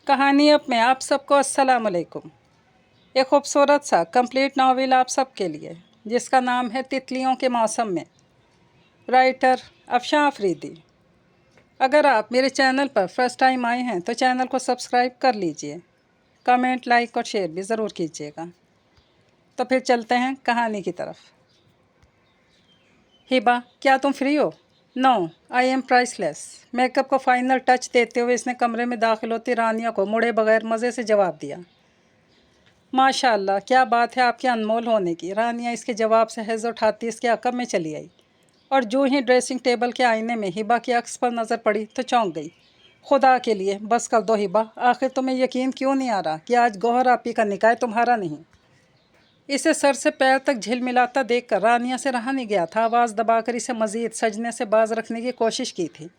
कहानी अब में आप सबको अस्सलाम वालेकुम। एक खूबसूरत सा कंप्लीट नावल आप सबके लिए जिसका नाम है तितलियों के मौसम में। राइटर अफशां अफरीदी। अगर आप मेरे चैनल पर फर्स्ट टाइम आए हैं तो चैनल को सब्सक्राइब कर लीजिए, कमेंट, लाइक और शेयर भी ज़रूर कीजिएगा। तो फिर चलते हैं कहानी की तरफ। हिबा, क्या तुम फ्री हो? No, I am priceless. Makeup को फाइनल टच देते हुए इसने कमरे में दाखिल होती रानिया को मुड़े बगैर मज़े से जवाब दिया। माशाअल्लाह, क्या बात है आपके अनमोल होने की। रानिया इसके जवाब से हैज़ उठाती इसके अकब में चली आई और जो ही ड्रेसिंग टेबल के आईने में हिबा की अक्स पर नज़र पड़ी तो चौंक गई। खुदा के लिए बस कर दो हिबा, आखिर तुम्हें यकीन क्यों नहीं आ रहा कि आज गौहर आपी का निकाह तुम्हारा नहीं? इसे सर से पैर तक झिलमिलाता देखकर रानिया से रहा नहीं गया था। आवाज़ दबाकर इसे मज़ीद सजने से बाज रखने की कोशिश की थी।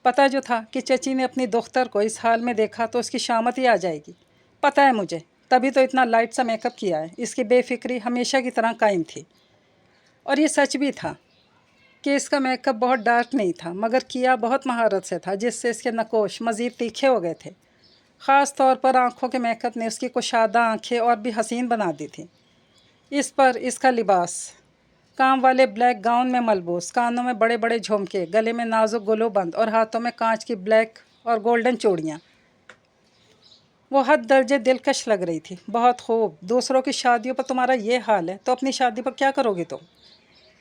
पता जो था कि चची ने अपनी दुख्तर को इस हाल में देखा तो उसकी शामत ही आ जाएगी। पता है मुझे, तभी तो इतना लाइट सा मेकअप किया है। इसकी बेफिक्री हमेशा की तरह कायम थी। और ये सच भी था कि इसका मेकअप बहुत डार्क नहीं था, मगर किया बहुत महारत से था, जिससे इसके नकोश मज़ीद तीखे हो गए थे। ख़ास तौर पर आँखों के मेकअप ने उसकी कुशादा आँखें और भी हसीन बना दी थी। इस पर इसका लिबास, काम वाले ब्लैक गाउन में मलबूस, कानों में बड़े बड़े झुमके, गले में नाजुक गुलोबंद और हाथों में कांच की ब्लैक और गोल्डन चूड़ियाँ, वो हद दर्जे दिलकश लग रही थी। बहुत खूब। दूसरों की शादियों पर तुम्हारा ये हाल है तो अपनी शादी पर क्या करोगे तुम?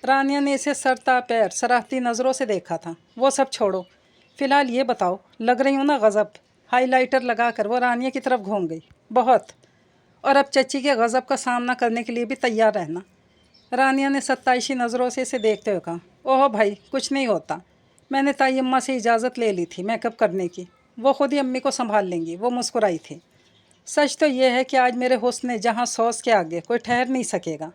रानिया ने इसे सरता पैर सराहती नज़रों से देखा था। वो सब छोड़ो, फ़िलहाल ये बताओ, लग रही हूँ ना गज़ब? हाईलाइटर लगाकर वो रानिया की तरफ घूम गई। बहुत। और अब चची के गज़ब का सामना करने के लिए भी तैयार रहना। रानिया ने सत्ताईशी नज़रों से इसे देखते हुए कहा। ओह भाई, कुछ नहीं होता। मैंने ताई अम्मा से इजाज़त ले ली थी मेकअप करने की, वो खुद ही अम्मी को संभाल लेंगी। वो मुस्कुराई थी। सच तो यह है कि आज मेरे हुस्न जहाँ सॉस के आगे कोई ठहर नहीं सकेगा।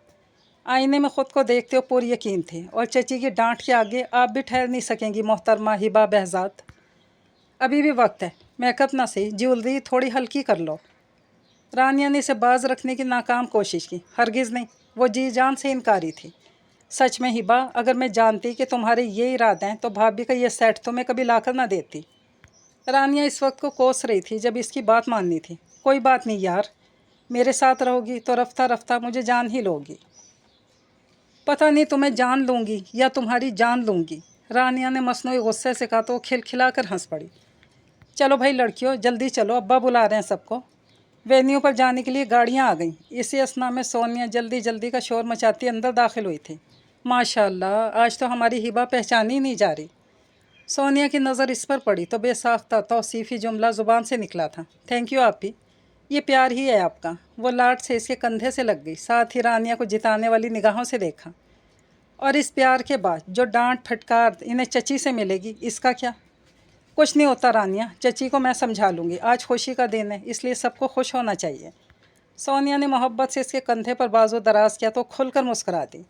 आईने में ख़ुद को देखते हुए पूरी यकीन थी, और चची की डांट के आगे आप भी ठहर नहीं सकेंगी मोहतरमा हिबा बहज़ाद। अभी भी वक्त है, मेकअप ना सही, ज्वेलरी थोड़ी हल्की कर लो। रानिया ने इसे बाज रखने की नाकाम कोशिश की। हरगिज़ नहीं, वो जी जान से इनकारी थी। सच में हिबा, अगर मैं जानती कि तुम्हारे ये इरादे हैं तो भाभी का ये सेट तो मैं कभी लाकर ना देती। रानिया इस वक्त को कोस रही थी जब इसकी बात माननी थी। कोई बात नहीं यार, मेरे साथ रहोगी तो रफ्ता रफ्ता मुझे जान ही लोगी। पता नहीं तुम्हें जान लूँगी या तुम्हारी जान लूँगी, रानिया ने मसनूई गुस्से से कहा तो खिलखिलाकर हंस पड़ी। चलो भाई लड़कियों, जल्दी चलो, अब्बा बुला रहे हैं सबको। वेन्यू पर जाने के लिए गाड़ियाँ आ गईं। इसी असना में सोनिया जल्दी जल्दी का शोर मचाती अंदर दाखिल हुई थी। माशाल्लाह, आज तो हमारी हिबा पहचानी ही नहीं जा रही। सोनिया की नज़र इस पर पड़ी तो बेसाख्ता तौसीफ़ी जुमला ज़ुबान से निकला था। थैंक यू आपी, ये प्यार ही है आपका। वो लाड से इसके कंधे से लग गई, साथ ही रानिया को जिताने वाली निगाहों से देखा। और इस प्यार के बाद जो डांट फटकार इन्हें चची से मिलेगी, इसका क्या? कुछ नहीं होता रानिया, चची को मैं समझा लूँगी। आज खुशी का दिन है, इसलिए सबको खुश होना चाहिए। सोनिया ने मोहब्बत से इसके कंधे पर बाजू दराज किया तो खुलकर मुस्कुरा दी।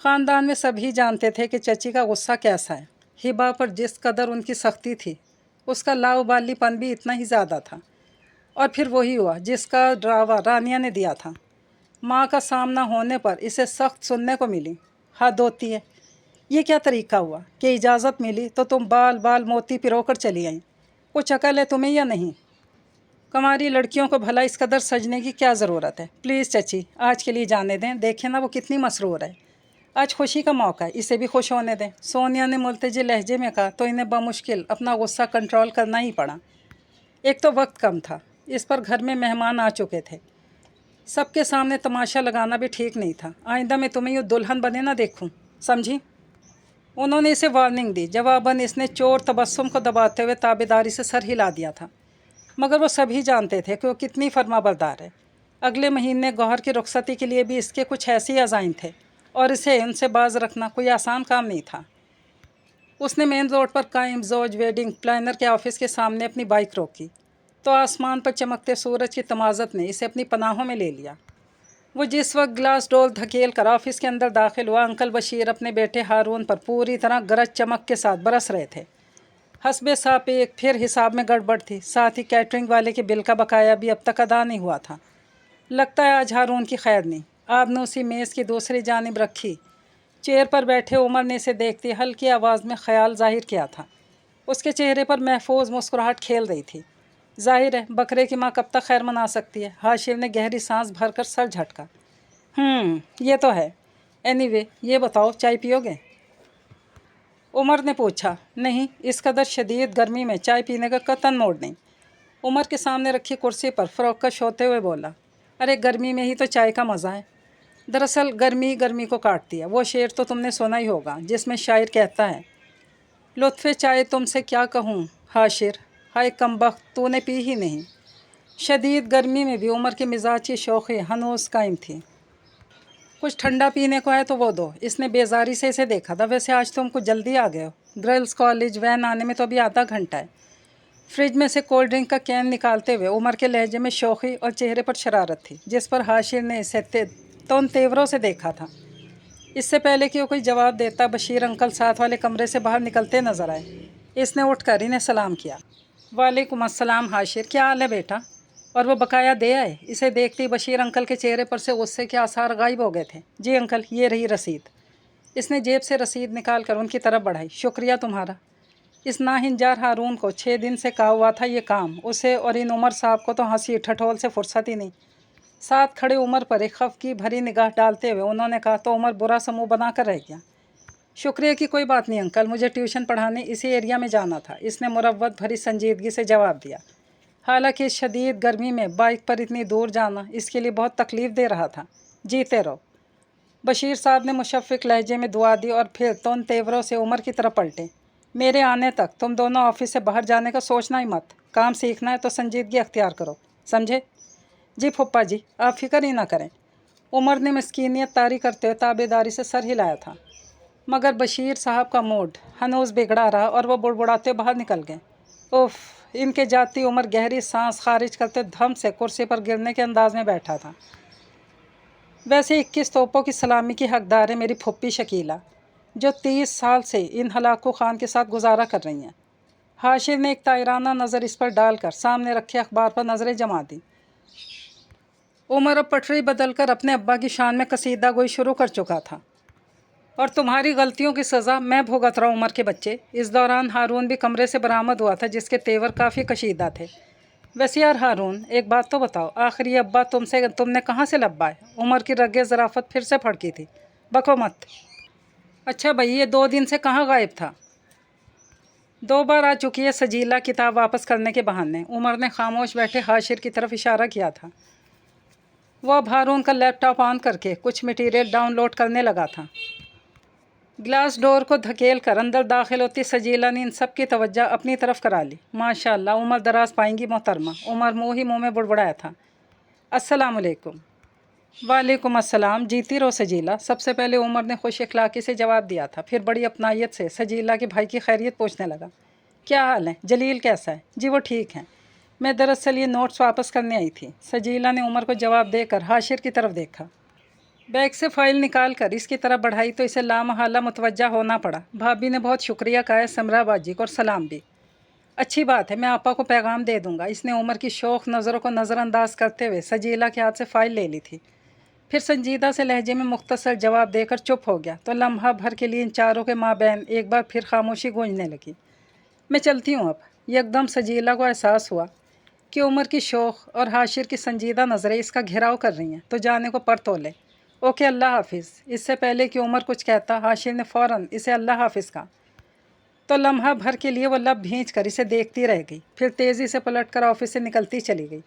ख़ानदान में सभी जानते थे कि चची का गुस्सा कैसा है। हिबा पर जिस कदर उनकी सख्ती थी, उसका लाउबालीपन भी इतना ही ज़्यादा था। और फिर वही हुआ जिसका ड्रावा रानिया ने दिया था। माँ का सामना होने पर इसे सख्त सुनने को मिली। हद होती है, ये क्या तरीका हुआ कि इजाज़त मिली तो तुम बाल बाल मोती पिरो कर चली आई? कुछ अकल है तुम्हें या नहीं? कुंवारी लड़कियों को भला इस कदर सजने की क्या ज़रूरत है? प्लीज़ चची, आज के लिए जाने दें। देखें ना वो कितनी मसरूर है। आज खुशी का मौका है, इसे भी खुश होने दें। सोनिया ने मुल्तजी लहजे में कहा तो इन्हें बमुश्किल अपना गुस्सा कंट्रोल करना ही पड़ा। एक तो वक्त कम था, इस पर घर में मेहमान आ चुके थे। सबके सामने तमाशा लगाना भी ठीक नहीं था। आइंदा मैं तुम्हें यूँ दुल्हन बने ना देखूं, समझी? उन्होंने इसे वार्निंग दी। जवाबन इसने चोर तबस्सुम को दबाते हुए ताबेदारी से सर हिला दिया था। मगर वो सभी जानते थे कि वो कितनी फर्माबरदार है। अगले महीने गौहर की रुखसती के लिए भी इसके कुछ ऐसे ही अज़ाइम थे, और इसे उनसे बाज रखना कोई आसान काम नहीं था। उसने मेन रोड पर कायम जोज वेडिंग प्लानर के ऑफिस के सामने अपनी बाइक रोकी तो आसमान पर चमकते सूरज की तमाज़त ने इसे अपनी पनाहों में ले लिया। वो जिस वक्त ग्लास डोर धकेल कर ऑफिस के अंदर दाखिल हुआ, अंकल बशीर अपने बेटे हारून पर पूरी तरह गरज चमक के साथ बरस रहे थे। हस्बे साहब एक फिर हिसाब में गड़बड़ थी। साथ ही कैटरिंग वाले के बिल का बकाया भी अब तक अदा नहीं हुआ था। लगता है आज हारून की खैर नहीं। आपने उसी मेज़ की दूसरी जानिब रखी चेयर पर बैठे उमर ने इसे देखती हल्की आवाज़ में ख्याल जाहिर किया था। उसके चेहरे पर महफूज मुस्कुराहट खेल रही थी। ظاہر ہے بکرے کی ماں کب تک خیر منا سکتی ہے۔ ہاشم نے گہری سانس بھر کر سر جھٹکا۔ یہ تو ہے۔ اینی وے یہ بتاؤ چائے پیو گے؟ عمر نے پوچھا۔ نہیں، اس قدر شدید گرمی میں چائے پینے کا قطعاً موڈ نہیں۔ عمر کے سامنے رکھی کرسی پر فروکش ہوتے ہوئے بولا۔ ارے گرمی میں ہی تو چائے کا مزہ ہے۔ دراصل گرمی گرمی کو کاٹتی ہے، وہ شعر تو تم نے سنا ہی ہوگا جس میں شاعر کہتا ہے، لطف چائے تم سے کیا کہوں حاشر، ہائے کمبخت تو نے پی ہی نہیں۔ شدید گرمی میں بھی عمر کے مزاج کی شوخی ہنوز قائم تھی۔ کچھ ٹھنڈا پینے کو ہے تو وہ دو۔ اس نے بیزاری سے اسے دیکھا تھا۔ ویسے آج تم کو جلدی آ گئے ہو، گرلز کالج وین آنے میں تو ابھی آدھا گھنٹہ ہے۔ فریج میں سے کولڈ ڈرنک کا کین نکالتے ہوئے عمر کے لہجے میں شوخی اور چہرے پر شرارت تھی، جس پر حاشر نے اسے تون تیوروں سے دیکھا تھا۔ اس سے پہلے کہ وہ کوئی جواب دیتا، بشیر انکل ساتھ والے کمرے سے باہر نکلتے نظر آئے۔ اس نے اٹھ کر انہیں سلام کیا۔ وعلیکم السلام حاشر، کیا حال ہے بیٹا؟ اور وہ بقایا دے آئے؟ اسے دیکھتی بشیر انکل کے چہرے پر سے غصے کے آثار غائب ہو گئے تھے۔ جی انکل، یہ رہی رسید۔ اس نے جیب سے رسید نکال کر ان کی طرف بڑھائی۔ شکریہ تمہارا۔ اس ناہنجار ہارون کو 6 دن سے کہا ہوا تھا یہ کام، اسے اور ان عمر صاحب کو تو ہنسی ٹھٹول سے فرصت ہی نہیں۔ ساتھ کھڑے عمر پر ایک خفگی بھری نگاہ ڈالتے ہوئے انہوں نے کہا تو عمر برا سا منہ بنا کر رہ گیا۔ شکریہ کی کوئی بات نہیں انکل، مجھے ٹیوشن پڑھانے اسی ایریا میں جانا تھا، اس نے مروت بھری سنجیدگی سے جواب دیا۔ حالانکہ اس شدید گرمی میں بائک پر اتنی دور جانا اس کے لیے بہت تکلیف دے رہا تھا۔ جیتے رہو۔ بشیر صاحب نے مشفق لہجے میں دعا دی اور پھر تون تیوروں سے عمر کی طرف پلٹے۔ میرے آنے تک تم دونوں آفس سے باہر جانے کا سوچنا ہی مت، کام سیکھنا ہے تو سنجیدگی اختیار کرو، سمجھے؟ جی پھپھا جی، آپ فکر ہی نہ کریں۔ عمر نے مسکینیت طاری کرتے ہوئے تابعداری سے سر ہلایا تھا، مگر بشیر صاحب کا موڈ ہنوز بگڑا رہا اور وہ بڑبڑاتے باہر نکل گئے۔ اوف! ان کے جاتی عمر گہری سانس خارج کرتے دھم سے کرسی پر گرنے کے انداز میں بیٹھا تھا۔ ویسے 21 توپوں کی سلامی کی حقدار ہے میری پھوپھی شکیلہ، جو 30 سال سے ان ہلاکو خان کے ساتھ گزارا کر رہی ہیں۔ حاشر نے ایک طائرانہ نظر اس پر ڈال کر سامنے رکھے اخبار پر نظریں جما دیں۔ عمر اب پٹری بدل کر اپنے ابا کی شان میں قصیدہ گوئی شروع کر چکا تھا۔ اور تمہاری غلطیوں کی سزا میں بھگت رہا ہوں عمر کے بچے۔ اس دوران ہارون بھی کمرے سے برآمد ہوا تھا، جس کے تیور کافی کشیدہ تھے۔ ویسے یار ہارون، ایک بات تو بتاؤ، آخر یہ ابا تم نے کہاں سے لبا ہے؟ عمر کی رگیں ظرافت پھر سے پھڑکی تھی۔ بکو مت۔ اچھا بھائی، یہ 2 دن سے کہاں غائب تھا؟ 2 بار آ چکی ہے سجیلہ کتاب واپس کرنے کے بہانے۔ عمر نے خاموش بیٹھے حاشر کی طرف اشارہ کیا تھا۔ وہ اب ہارون کا لیپ ٹاپ آن کر کے کچھ مٹیریل ڈاؤن لوڈ کرنے لگا تھا۔ گلاس ڈور کو دھکیل کر اندر داخل ہوتی سجیلہ نے ان سب کی توجہ اپنی طرف کرا لی۔ ماشاءاللہ، عمر دراز پائیں گی محترمہ۔ عمر منہ ہی منہ میں بڑبڑایا تھا۔ السلام علیکم۔ وعلیکم السلام۔ جیتی رہو سجیلہ۔ سب سے پہلے عمر نے خوش اخلاقی سے جواب دیا تھا، پھر بڑی اپنائیت سے سجیلہ کے بھائی کی خیریت پوچھنے لگا۔ کیا حال ہے؟ جلیل کیسا ہے؟ جی وہ ٹھیک ہیں، میں دراصل یہ نوٹس واپس کرنے آئی تھی۔ سجیلہ نے عمر کو جواب دے کر حاشر کی طرف دیکھا۔ بیگ سے فائل نکال کر اس کی طرف بڑھائی تو اسے لامحالہ متوجہ ہونا پڑا۔ بھابی نے بہت شکریہ کہا ہے سمرا باجی کو اور سلام بھی۔ اچھی بات ہے، میں آپا کو پیغام دے دوں گا۔ اس نے عمر کی شوخ نظروں کو نظر انداز کرتے ہوئے سجیلہ کے ہاتھ سے فائل لے لی تھی، پھر سنجیدہ سے لہجے میں مختصر جواب دے کر چپ ہو گیا تو لمحہ بھر کے لیے ان چاروں کے مابین ایک بار پھر خاموشی گونجنے لگی۔ میں چلتی ہوں اب۔ یکدم سجیلہ کو احساس ہوا کہ عمر کی شوخ اور حاشر کی سنجیدہ نظریں اس کا گھیراؤ کر رہی ہیں تو جانے کو پر تولے۔ اوکے، اللہ حافظ۔ اس سے پہلے کہ عمر کچھ کہتا، حاشر نے فوراً اسے اللہ حافظ کہا تو لمحہ بھر کے لیے وہ لب بھینچ کر اسے دیکھتی رہ گئی، پھر تیزی سے پلٹ کر آفس سے نکلتی چلی گئی۔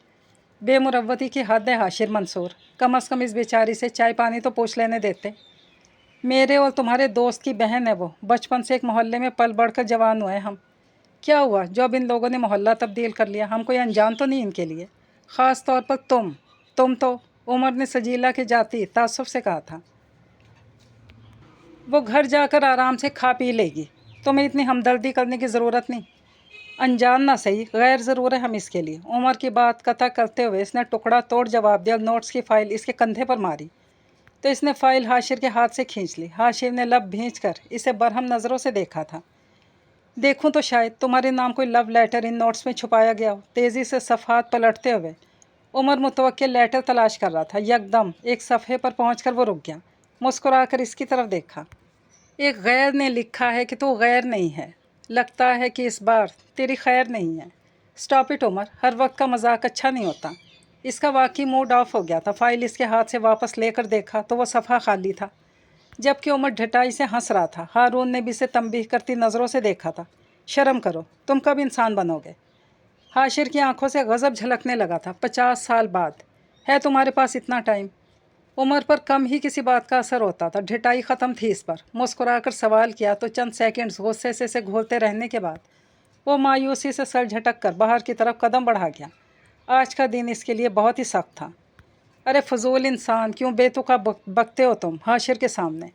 بے مروتی کی حد ہے حاشر منصور، کم از کم اس بیچاری سے چائے پانی تو پوچھ لینے دیتے۔ میرے اور تمہارے دوست کی بہن ہے وہ، بچپن سے ایک محلے میں پل بڑھ کر جوان ہوئے ہم۔ کیا ہوا جو اب ان لوگوں نے محلہ تبدیل کر لیا؟ ہم کوئی انجان تو نہیں ان کے لیے؟ خاص طور پر تم تو، عمر نے سجیلہ کے جاتی تعصب سے کہا تھا۔ وہ گھر جا کر آرام سے کھا پی لے گی، تمہیں اتنی ہمدردی کرنے کی ضرورت نہیں۔ انجان نہ صحیح، غیر ضرور ہے ہم اس کے لیے۔ عمر کی بات قطع کرتے ہوئے اس نے ٹکڑا توڑ جواب دیا اور نوٹس کی فائل اس کے کندھے پر ماری تو اس نے فائل حاشر کے ہاتھ سے کھینچ لی۔ حاشر نے لب بھینچ کر اسے برہم نظروں سے دیکھا تھا۔ دیکھوں تو شاید تمہارے نام کوئی لو لیٹر ان نوٹس میں چھپایا گیا ہو۔ تیزی سے صفحات پلٹتے ہوئے عمر متوقع لیٹر تلاش کر رہا تھا۔ یکدم ایک صفحے پر پہنچ کر وہ رک گیا، مسکرا کر اس کی طرف دیکھا۔ ایک غیر نے لکھا ہے کہ تو غیر نہیں ہے، لگتا ہے کہ اس بار تیری خیر نہیں ہے۔ स्टॉप इट उमर, हर वक्त का मजाक अच्छा नहीं होता। इसका वाकई मूड ऑफ हो गया था। फाइल इसके हाथ से वापस लेकर देखा तो वो सफ़ा खाली था, जबकि उमर ढटाई से हंस रहा था। हारून ने भी इसे तंबीह करती नज़रों से देखा था। शर्म करो, तुम कब इंसान बनोगे? हाशिर की आंखों से गज़ब झलकने लगा था। 50 साल बाद है तुम्हारे पास इतना टाइम? उमर पर कम ही किसी बात का असर होता था। ढिठाई ख़त्म थी इस पर। मुस्कुराकर सवाल किया तो चंद सेकंड्स गुस्से से घूरते रहने के बाद वो मायूसी से सर झटक कर बाहर की तरफ कदम बढ़ा गया। आज का दिन इसके लिए बहुत ही सख्त था। अरे फजूल इंसान, क्यों बेतुका बकते हो तुम हाशिर के सामने?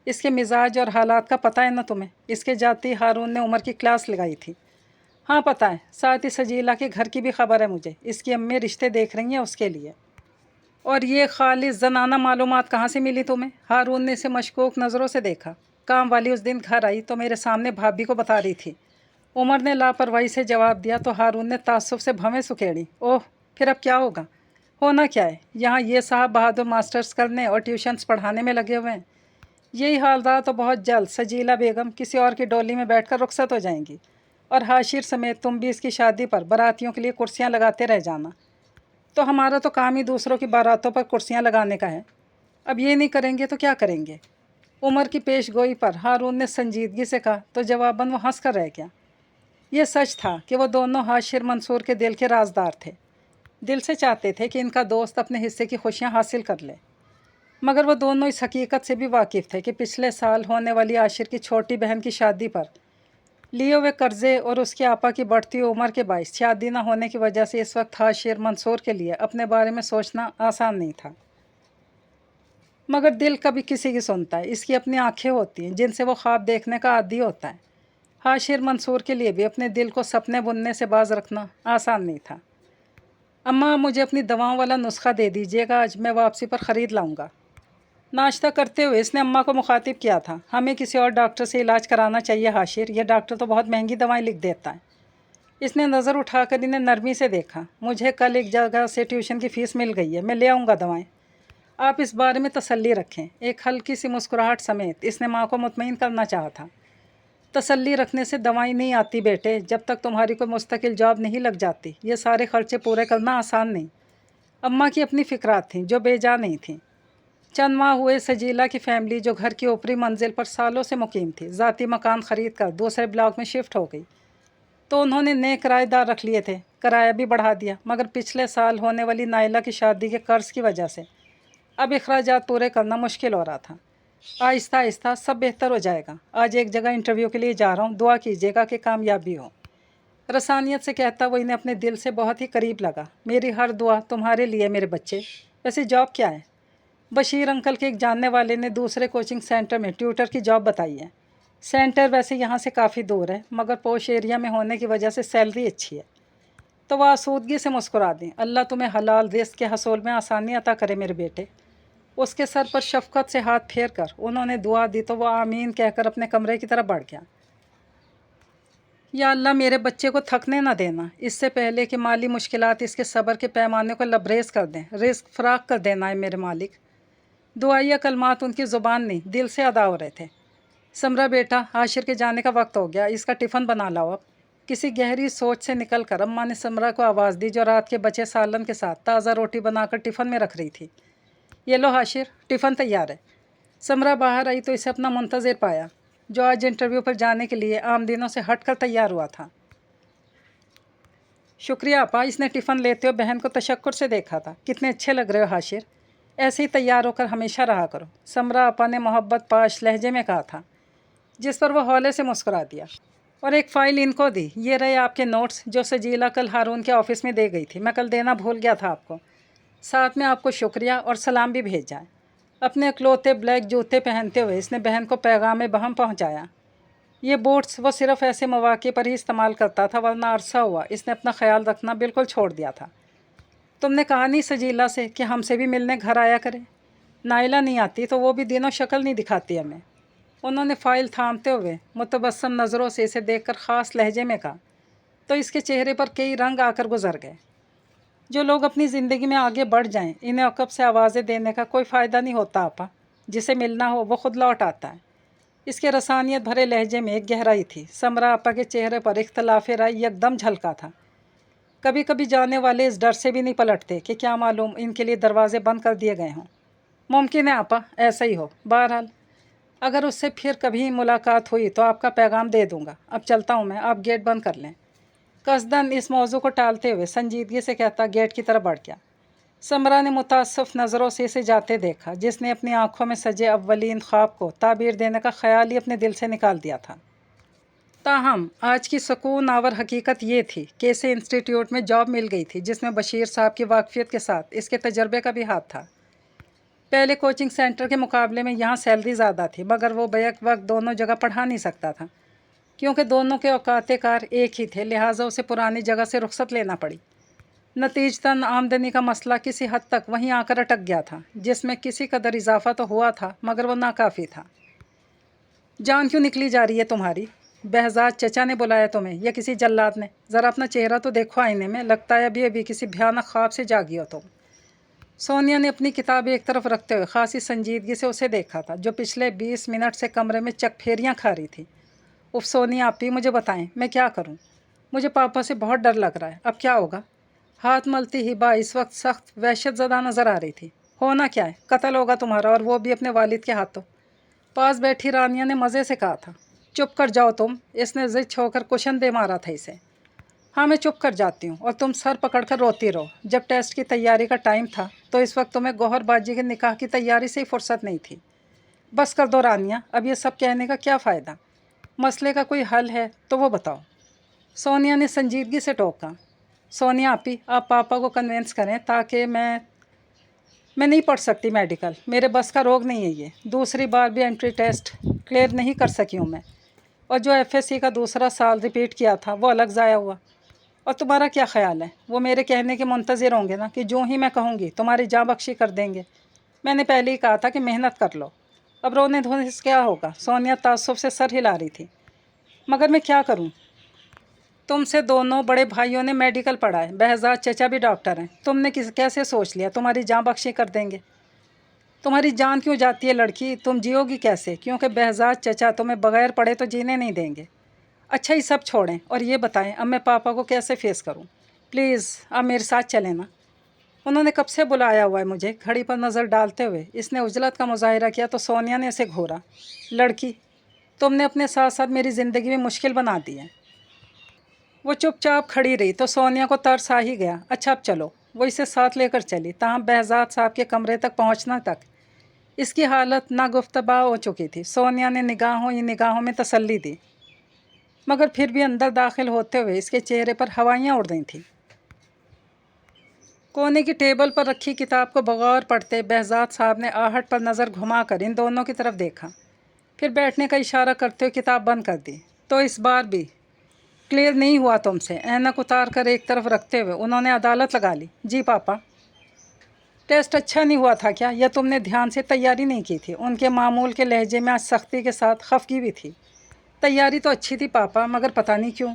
इसके मिजाज और हालात का पता है ना तुम्हें? इसके जाती हारून ने उमर की क्लास लगाई थी। हाँ पता है, साथ ही सजीला के घर की भी खबर है मुझे। इसकी अम्मी रिश्ते देख रही हैं उसके लिए। और ये खालिस जनाना मालूमात कहाँ से मिली तुम्हें? हारून ने इसे मशकूक नज़रों से देखा। काम वाली उस दिन घर आई तो मेरे सामने भाभी को बता रही थी। उमर ने लापरवाही से जवाब दिया तो हारून ने ताज्जुब से भवें सुखेड़ी। ओह, फिर अब क्या होगा? होना क्या है, यहाँ ये साहब बहादुर मास्टर्स करने और ट्यूशन्स पढ़ाने में लगे हुए हैं। यही हाल रहा तो बहुत जल्द सजीला बेगम किसी और की डोली में बैठकर रुखसत हो जाएंगी और हाशिर समेत तुम भी इसकी शादी पर बारातियों के लिए कुर्सियाँ लगाते रह जाना। तो हमारा तो काम ही दूसरों की बारातों पर कुर्सियाँ लगाने का है। अब ये नहीं करेंगे तो क्या करेंगे? उमर की पेश गोई पर हारून ने संजीदगी से कहा तो जवाबन वो हंस कर रह गया। ये सच था कि वो दोनों हाशिर मंसूर के दिल के राजदार थे। दिल से चाहते थे कि इनका दोस्त अपने हिस्से की खुशियाँ हासिल कर ले, मगर वो दोनों इस हकीकत से भी वाकिफ़ थे कि पिछले साल होने वाली आशिर की छोटी बहन की शादी पर लिए हुए कर्जे और उसकी आपा की बढ़ती उम्र के बायस शादी न होने की वजह से इस वक्त हाशिर मंसूर के लिए अपने बारे में सोचना आसान नहीं था। मगर दिल कभी किसी की सुनता है? इसकी अपनी आंखें होती हैं जिनसे वो ख्वाब देखने का आदी होता है। हाशिर मंसूर के लिए भी अपने दिल को सपने बुनने से बाज रखना आसान नहीं था। अम्मा, मुझे अपनी दवाओं वाला नुस्खा दे दीजिएगा, आज मैं वापसी पर ख़रीद लाऊंगा। नाश्ता करते हुए इसने अम्मा को मुखातिब किया था। हमें किसी और डॉक्टर से इलाज कराना चाहिए हाशिर, यह डॉक्टर तो बहुत महंगी दवाएं लिख देता है। इसने नज़र उठाकर इन्हें नरमी से देखा। मुझे कल एक जगह से ट्यूशन की फ़ीस मिल गई है, मैं ले आऊँगा दवाएँ। आप इस बारे में तसल्ली रखें। एक हल्की सी मुस्कुराहट समेत इसने माँ को मुतमईन करना चाहा था। तसल्ली रखने से दवाई नहीं आती बेटे, जब तक तुम्हारी कोई मुस्तकिल जॉब नहीं लग जाती। ये सारे खर्चे पूरे करना आसान नहीं। अम्मा की अपनी फ़िक्रात थीं जो बेजा नहीं थीं। चंद माह हुए सजीला की फैमिली जो घर की ऊपरी मंजिल पर सालों से मुकीम थी, ज़ाती मकान ख़रीद कर दूसरे ब्लॉक में शिफ्ट हो गई। तो उन्होंने नए किराएदार रख लिए थे, किराया भी बढ़ा दिया। मगर पिछले साल होने वाली नाइला की शादी के कर्ज़ की वजह से अब अखराजात पूरे करना मुश्किल हो रहा था। आहिस्ता आहिस्ता सब बेहतर हो जाएगा। आज एक जगह इंटरव्यू के लिए जा रहा हूँ, दुआ कीजिएगा कि कामयाबी हो। रसानियत से कहता वो इन्हें अपने दिल से बहुत ही करीब लगा। मेरी हर दुआ तुम्हारे लिए मेरे बच्चे। वैसे जॉब क्या है? बशीर अंकल के एक जानने वाले ने दूसरे कोचिंग सेंटर में ट्यूटर की जॉब बताई है। सेंटर वैसे यहाँ से काफ़ी दूर है, मगर पोश एरिया में होने की वजह से सैलरी अच्छी है। तो वह आसूदगी से मुस्कुरा दें। अल्लाह तुम्हें हलाल रिज़्क़ के हसूल में आसानी अता करे मेरे बेटे। उसके सर पर शफ़क़त से हाथ फेर कर उन्होंने दुआ दी तो वह आमीन कहकर अपने कमरे की तरफ बढ़ गया। या अल्लाह, मेरे बच्चे को थकने ना देना, इससे पहले कि माली मुश्किलात इसके सब्र के पैमाने को लबरेज़ कर दें। रिज़्क़ फ़राख कर देना है मेरे मालिक। दुआया कलमात उनकी ज़ुबान नहीं, दिल से अदा हो रहे थे। समरा बेटा, हाशिर के जाने का वक्त हो गया, इसका टिफ़न बना लाओ अब। किसी गहरी सोच से निकल कर अम्मा ने समरा को आवाज़ दी जो रात के बचे सालन के साथ ताज़ा रोटी बनाकर टिफ़न में रख रही थी। ये लो हाशिर, टिफ़न तैयार है। समरा बाहर आई तो इसे अपना मुंतज़िर पाया, जो आज इंटरव्यू पर जाने के लिए आम दिनों से हट कर तैयार हुआ था। शुक्रिया आपा। इसने टिफ़न लेते हुए बहन को तशक्कुर से देखा था। कितने अच्छे लग रहे हो हाशिर, ऐसे ही तैयार होकर हमेशा रहा करो, समरा आपा ने मोहब्बत पाश लहजे में कहा था, जिस पर वह हौले से मुस्कुरा दिया। और एक फ़ाइल इनको दी। ये रहे आपके नोट्स जो सजीला कल हारून के ऑफ़िस में दे गई थी। मैं कल देना भूल गया था आपको। साथ में आपको शुक्रिया और सलाम भी भेजा है। अपने अकलौते ब्लैक जूते पहनते हुए इसने बहन को पैगाम बहम पहुंचाया। ये बूट्स वो सिर्फ़ ऐसे मौके पर ही इस्तेमाल करता था, वरना अरसा हुआ इसने अपना ख्याल रखना बिल्कुल छोड़ दिया था। तुमने कहा नहीं सजीला से कि हमसे भी मिलने घर आया करे? नाइला नहीं आती तो वो भी दिनों शक्ल नहीं दिखाती हमें। उन्होंने फ़ाइल थामते हुए मुतबस्सम नज़रों से इसे देखकर ख़ास लहजे में कहा तो इसके चेहरे पर कई रंग आकर गुजर गए। जो लोग अपनी ज़िंदगी में आगे बढ़ जाएं, इन्हें अकब से आवाज़ें देने का कोई फ़ायदा नहीं होता आपा। जिसे मिलना हो वो ख़ुद लौट आता है। इसके रसानियत भरे लहजे में एक गहराई थी। समरा आपा के चेहरे पर इख्तलाफ़ राय यकदम झलका था। कभी कभी जाने वाले इस डर से भी नहीं पलटते कि क्या मालूम इनके लिए दरवाजे बंद कर दिए गए हों। मुमकिन है आपा ऐसा ही हो। बहरहाल अगर उससे फिर कभी मुलाकात हुई तो आपका पैगाम दे दूंगा। अब चलता हूँ मैं, आप गेट बंद कर लें। कसदन इस मौजू को टालते हुए संजीदगी से कहता गेट की तरफ बढ़ गया। समरा ने मुतासफ नज़रों से इसे जाते देखा, जिसने अपनी आंखों में सजे अव्वलीन ख्वाब को ताबीर देने का ख्याल ही अपने दिल से निकाल दिया था। ताहम आज की सुकून आवर हकीकत ये थी कि इसे इंस्टीट्यूट में जॉब मिल गई थी, जिसमें बशीर साहब की वाकफियत के साथ इसके तजर्बे का भी हाथ था। पहले कोचिंग सेंटर के मुकाबले में यहाँ सैलरी ज़्यादा थी, मगर वो बैक वक्त दोनों जगह पढ़ा नहीं सकता था, क्योंकि दोनों के औकात कार एक ही थे। लिहाजा उसे पुरानी जगह से रुख्सत लेना पड़ी। नतीजतन आमदनी का मसला किसी हद तक वहीं आकर अटक गया था, जिसमें किसी कदर इजाफा तो हुआ था, मगर वो नाकाफ़ी था। जान क्यों निकली जा रही है तुम्हारी? बहजाद चचा ने बुलाया तुम्हें या किसी जल्लाद ने? ज़रा अपना चेहरा तो देखो आईने में, लगता है अभी अभी किसी भयानक ख्वाब से जागी हो तुम। सोनिया ने अपनी किताब एक तरफ रखते हुए खासी संजीदगी से उसे देखा था, जो पिछले 20 मिनट से कमरे में चकफेरियाँ खा रही थी। उफ सोनिया आपी, मुझे बताएं मैं क्या करूं? मुझे पापा से बहुत डर लग रहा है, अब क्या होगा? हाथ मलती हिबा इस वक्त सख्त वहशतज़दा नज़र आ रही थी। होना क्या है, कत्ल होगा तुम्हारा, और वो भी अपने वालिद के हाथों। पास बैठी रानिया ने मज़े से कहा था। चुप कर जाओ तुम, इसने ज़िद छोड़कर कुशन दे मारा था इसे। हाँ मैं चुप कर जाती हूँ और तुम सर पकड़कर रोती रहो। जब टेस्ट की तैयारी का टाइम था तो इस वक्त तुम्हें गौहर बाजी के निकाह की तैयारी से ही फुर्सत नहीं थी। बस कर दो रानिया, अब ये सब कहने का क्या फ़ायदा? मसले का कोई हल है तो वो बताओ। सोनिया ने संजीदगी से टोका। सोनिया आपी, आप पापा को कन्विंस करें ताकि मैं नहीं पढ़ सकती मेडिकल, मेरे बस का रोग नहीं है ये। दूसरी बार भी एंट्री टेस्ट क्लियर नहीं कर सकी हूँ मैं, और जो एफएससी का दूसरा साल रिपीट किया था वो अलग ज़ाया हुआ। और तुम्हारा क्या ख्याल है, वो मेरे कहने के मुंतज़िर होंगे ना कि जो ही मैं कहूँगी तुम्हारी जाँ बख्शी कर देंगे? मैंने पहले ही कहा था कि मेहनत कर लो। अब रोने धोने से क्या होगा? सोनिया ताज्जुब से सर हिला रही थी। मगर मैं क्या करूँ? तुमसे दोनों बड़े भाइयों ने मेडिकल पढ़ा है, बहजाद चचा भी डॉक्टर हैं। तुमने कैसे सोच लिया तुम्हारी जाँ बख्शी कर देंगे? तुम्हारी जान क्यों जाती है लड़की, तुम जियोगी कैसे? क्योंकि बहजाद चचा तुम्हें बगैर पढ़े तो जीने नहीं देंगे। अच्छा ये सब छोड़ें और ये बताएं अब मैं पापा को कैसे फेस करूं? प्लीज़ आप मेरे साथ चलें ना। उन्होंने कब से बुलाया हुआ है मुझे? घड़ी पर नज़र डालते हुए इसने उजलत का मुजाहिरा किया तो सोनिया ने इसे घूरा। लड़की, तुमने अपने साथ साथ मेरी ज़िंदगी में मुश्किल बना दी है। वो चुपचाप खड़ी रही तो सोनिया को तरस आ ही गया। अच्छा अब चलो। वो इसे साथ लेकर चली। ताहम बहजाद साहब के कमरे तक पहुँचना तक इसकी हालत नागुफ्तबा हो चुकी थी। सोनिया ने निगाहों ही निगाहों में तसल्ली दी, मगर फिर भी अंदर दाखिल होते हुए इसके चेहरे पर हवाइयाँ उड़ रही थीं। कोने की टेबल पर रखी किताब को बगौर पढ़ते बहजाद साहब ने आहट पर नज़र घुमाकर इन दोनों की तरफ देखा, फिर बैठने का इशारा करते हुए किताब बंद कर दी। तो इस बार भी क्लियर नहीं हुआ तुमसे? ऐनक उतार कर एक तरफ रखते हुए उन्होंने अदालत लगा ली। जी पापा। टेस्ट अच्छा नहीं हुआ था क्या, या तुमने ध्यान से तैयारी नहीं की थी? उनके मामूल के लहजे में आज सख्ती के साथ खफगी भी थी। तैयारी तो अच्छी थी पापा, मगर पता नहीं क्यों।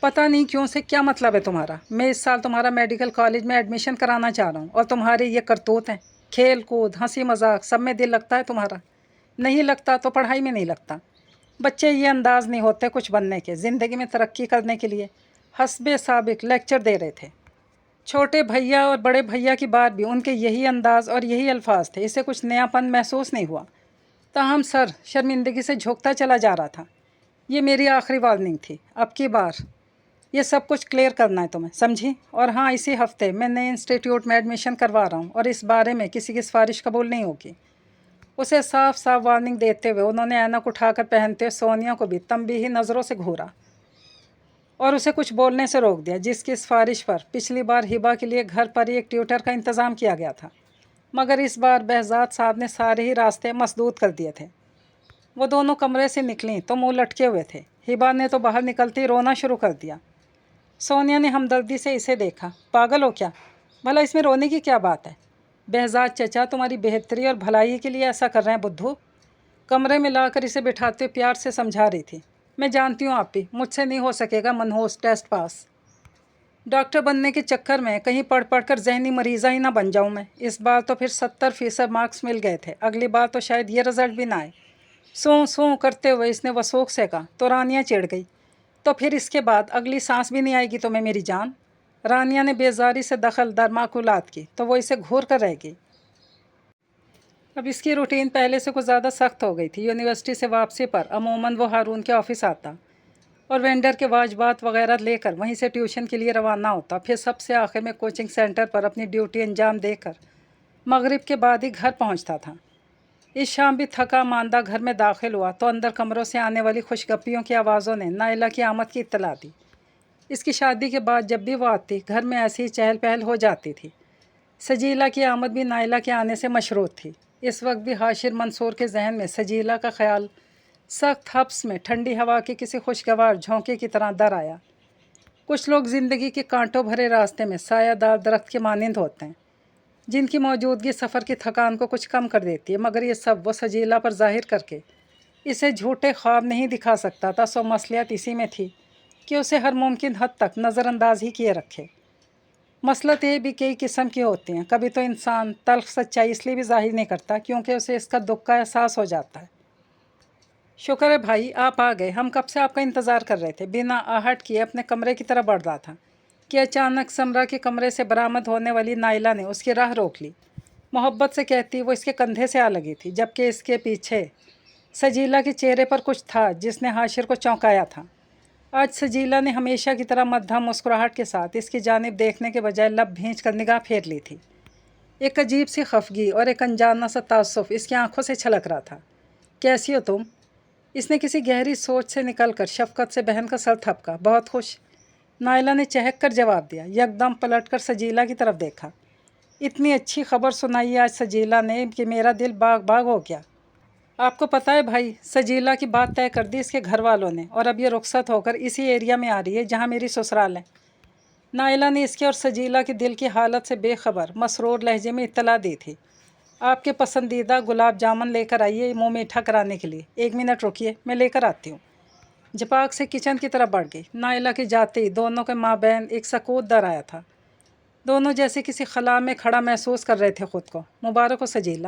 पता नहीं क्यों से क्या मतलब है तुम्हारा? मैं इस साल तुम्हारा मेडिकल कॉलेज में एडमिशन कराना चाह रहा हूँ, और तुम्हारे ये करतूत हैं, खेल कूद हंसी मजाक सब में दिल लगता है तुम्हारा? नहीं लगता तो पढ़ाई में नहीं लगता। बच्चे ये अंदाज़ नहीं होते कुछ बनने के, ज़िंदगी में तरक्की करने के लिए। हस्बे साबिक लेक्चर दे रहे थे। छोटे भैया और बड़े भैया की बात भी उनके यही अंदाज़ और यही अल्फाज थे। इसे कुछ नयापन महसूस नहीं हुआ। ताहम सर शर्मिंदगी से झुकता चला जा रहा था। ये मेरी आखिरी वार्निंग थी, अब की बार ये सब कुछ क्लियर करना है तुम्हें, समझी? और हाँ, इसी हफ्ते मैं नए इंस्टीट्यूट में एडमिशन करवा रहा हूँ और इस बारे में किसी की सिफारिश कबूल नहीं होगी। उसे साफ साफ वार्निंग देते हुए उन्होंने ऐनक उठाकर पहनते हुए सोनिया को भी तंबीही नज़रों से घूरा और उसे कुछ बोलने से रोक दिया, जिसकी सिफारिश पर पिछली बार हिबा के लिए घर पर ही एक ट्यूटर का इंतज़ाम किया गया था, मगर इस बार बहजाद साहब ने सारे ही रास्ते मसदूद कर दिए थे। वो दोनों कमरे से निकलीं तो मुंह लटके हुए थे। हिबा ने तो बाहर निकलते ही रोना शुरू कर दिया। सोनिया ने हमदर्दी से इसे देखा। पागल हो क्या? भला इसमें रोने की क्या बात है? बहजाद चचा तुम्हारी बेहतरी और भलाई के लिए ऐसा कर रहे हैं बुद्धू। कमरे में लाकर इसे बिठाते प्यार से समझा रही थी। मैं जानती हूँ आप भी, मुझसे नहीं हो सकेगा मनहूस टेस्ट पास। डॉक्टर बनने के चक्कर में कहीं पढ़ पढ़ कर जहनी मरीज़ा ही ना बन जाऊँ मैं। इस बार तो फिर 70% मार्क्स मिल गए थे, अगली बार तो शायद ये रिज़ल्ट भी ना आए। सूं सूं करते हुए इसने वसूख से कहा तो रानियाँ चिढ़ गई। तो फिर इसके बाद अगली सांस भी नहीं आएगी तुम्हें मेरी जान? رانیہ نے بیزاری سے دخل در معقولات کی تو وہ اسے گھور کر رہ گئی۔ اب اس کی روٹین پہلے سے کچھ زیادہ سخت ہو گئی تھی۔ یونیورسٹی سے واپسی پر عموماً وہ ہارون کے آفس آتا اور وینڈر کے واجبات وغیرہ لے کر وہیں سے ٹیوشن کے لیے روانہ ہوتا، پھر سب سے آخر میں کوچنگ سینٹر پر اپنی ڈیوٹی انجام دے کر مغرب کے بعد ہی گھر پہنچتا تھا۔ اس شام بھی تھکا ماندہ گھر میں داخل ہوا تو اندر کمروں سے آنے والی خوشگپیوں کی آوازوں نے نائلہ کی آمد کی اطلاع دی۔ اس کی شادی کے بعد جب بھی وہ آتی گھر میں ایسی ہی چہل پہل ہو جاتی تھی۔ سجیلہ کی آمد بھی نائلہ کے آنے سے مشروط تھی۔ اس وقت بھی حاشر منصور کے ذہن میں سجیلہ کا خیال سخت حبس میں ٹھنڈی ہوا کے کسی خوشگوار جھونکے کی طرح در آیا۔ کچھ لوگ زندگی کے کانٹوں بھرے راستے میں سایہ دار درخت کے مانند ہوتے ہیں جن کی موجودگی سفر کی تھکان کو کچھ کم کر دیتی ہے، مگر یہ سب وہ سجیلہ پر ظاہر کر کے اسے جھوٹے خواب نہیں دکھا سکتا تھا، سو مصلحت اسی میں تھی کہ اسے ہر ممکن حد تک نظر انداز ہی کیے رکھے۔ مصلحت یہ بھی کئی قسم کی ہوتی ہیں۔ کبھی تو انسان تلخ سچائی اس لیے بھی ظاہر نہیں کرتا کیونکہ اسے اس کا دکھ کا احساس ہو جاتا ہے۔ شکر ہے بھائی آپ آ گئے، ہم کب سے آپ کا انتظار کر رہے تھے۔ بنا آہٹ کیے اپنے کمرے کی طرف بڑھ رہا تھا کہ اچانک سمرہ کے کمرے سے برآمد ہونے والی نائلہ نے اس کی راہ روک لی۔ محبت سے کہتی وہ اس کے کندھے سے آ لگی تھی، جبکہ اس کے پیچھے سجیلہ کے چہرے پر کچھ تھا جس نے حاشر کو چونکایا تھا۔ آج سجیلہ نے ہمیشہ کی طرح مدھم مسکراہٹ کے ساتھ اس کی جانب دیکھنے کے بجائے لب بھینچ کر نگاہ پھیر لی تھی۔ ایک عجیب سی خفگی اور ایک انجانا سا تعصب اس کی آنکھوں سے چھلک رہا تھا۔ کیسی ہو تم؟ اس نے کسی گہری سوچ سے نکل کر شفقت سے بہن کا سر تھپکا۔ بہت خوش، نائلہ نے چہک کر جواب دیا۔ یکدم پلٹ کر سجیلہ کی طرف دیکھا۔ اتنی اچھی خبر سنائی آج سجیلہ نے کہ میرا دل باغ باغ ہو گیا۔ آپ کو پتہ ہے بھائی، سجیلہ کی بات طے کر دی اس کے گھر والوں نے اور اب یہ رخصت ہو کر اسی ایریا میں آ رہی ہے جہاں میری سسرال ہے۔ نائلہ نے اس کے اور سجیلہ کے دل کی حالت سے بے خبر مسرور لہجے میں اطلاع دی تھی۔ آپ کے پسندیدہ گلاب جامن لے کر آئیے منہ میٹھا کرانے کے لیے۔ 1 منٹ رکیے، میں لے کر آتی ہوں۔ جپاک سے کچن کی طرف بڑھ گئی۔ نائلہ کے جاتے ہی دونوں کے مابین ایک سکوت در آیا تھا۔ دونوں جیسے کسی خلا میں کھڑا محسوس کر رہے تھے خود کو۔ مبارک ہو سجیلہ،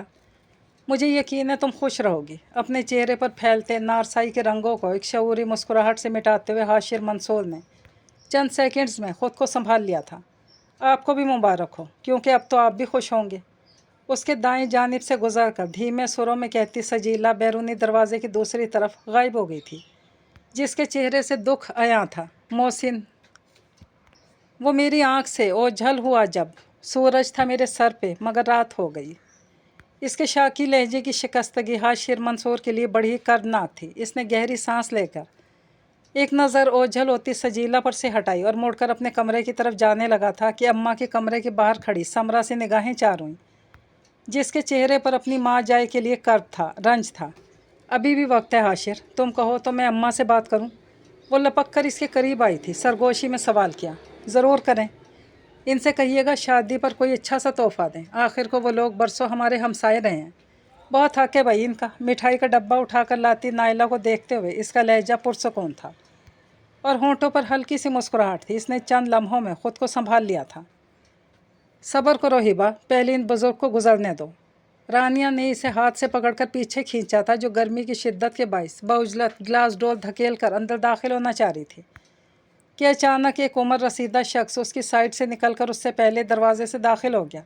مجھے یقین ہے تم خوش رہو گی۔ اپنے چہرے پر پھیلتے نارسائی کے رنگوں کو ایک شعوری مسکراہٹ سے مٹاتے ہوئے حاشر منصور نے چند سیکنڈز میں خود کو سنبھال لیا تھا۔ آپ کو بھی مبارک ہو، کیونکہ اب تو آپ بھی خوش ہوں گے۔ اس کے دائیں جانب سے گزر کر دھیمے سروں میں کہتی سجیلہ بیرونی دروازے کی دوسری طرف غائب ہو گئی تھی، جس کے چہرے سے دکھ عیاں تھا۔ محسن، وہ میری آنکھ سے اوجھل ہوا جب سورج تھا میرے سر پہ مگر رات ہو گئی۔ اس کے شاکی لہجے کی شکستگی حاشر منصور کے لیے بڑی کردناک تھی۔ اس نے گہری سانس لے کر ایک نظر اوجھل ہوتی سجیلہ پر سے ہٹائی اور مڑ کر اپنے کمرے کی طرف جانے لگا تھا کہ اماں کے کمرے کے باہر کھڑی سمرہ سے نگاہیں چار ہوئیں، جس کے چہرے پر اپنی ماں جائے کے لیے کرب تھا، رنج تھا۔ ابھی بھی وقت ہے حاشر، تم کہو تو میں اماں سے بات کروں۔ وہ لپک کر اس کے قریب آئی تھی، سرگوشی میں سوال کیا۔ ضرور کریں، ان سے کہیے گا شادی پر کوئی اچھا سا تحفہ دیں، آخر کو وہ لوگ برسوں ہمارے ہمسائے رہے ہیں۔ بہت حق ہے بھائی ان کا۔ مٹھائی کا ڈبہ اٹھا کر لاتی نائلہ کو دیکھتے ہوئے اس کا لہجہ پرسکون تھا اور ہونٹوں پر ہلکی سی مسکراہٹ تھی۔ اس نے چند لمحوں میں خود کو سنبھال لیا تھا۔ صبر کرو ہبا، پہلے ان بزرگ کو گزرنے دو۔ رانیہ نے اسے ہاتھ سے پکڑ کر پیچھے کھینچا تھا جو گرمی کی شدت کے باعث بعجلت گلاس ڈور دھکیل کر اندر داخل ہونا چاہ رہی تھی کہ اچانک ایک عمر رسیدہ شخص اس کی سائڈ سے نکل کر اس سے پہلے دروازے سے داخل ہو گیا۔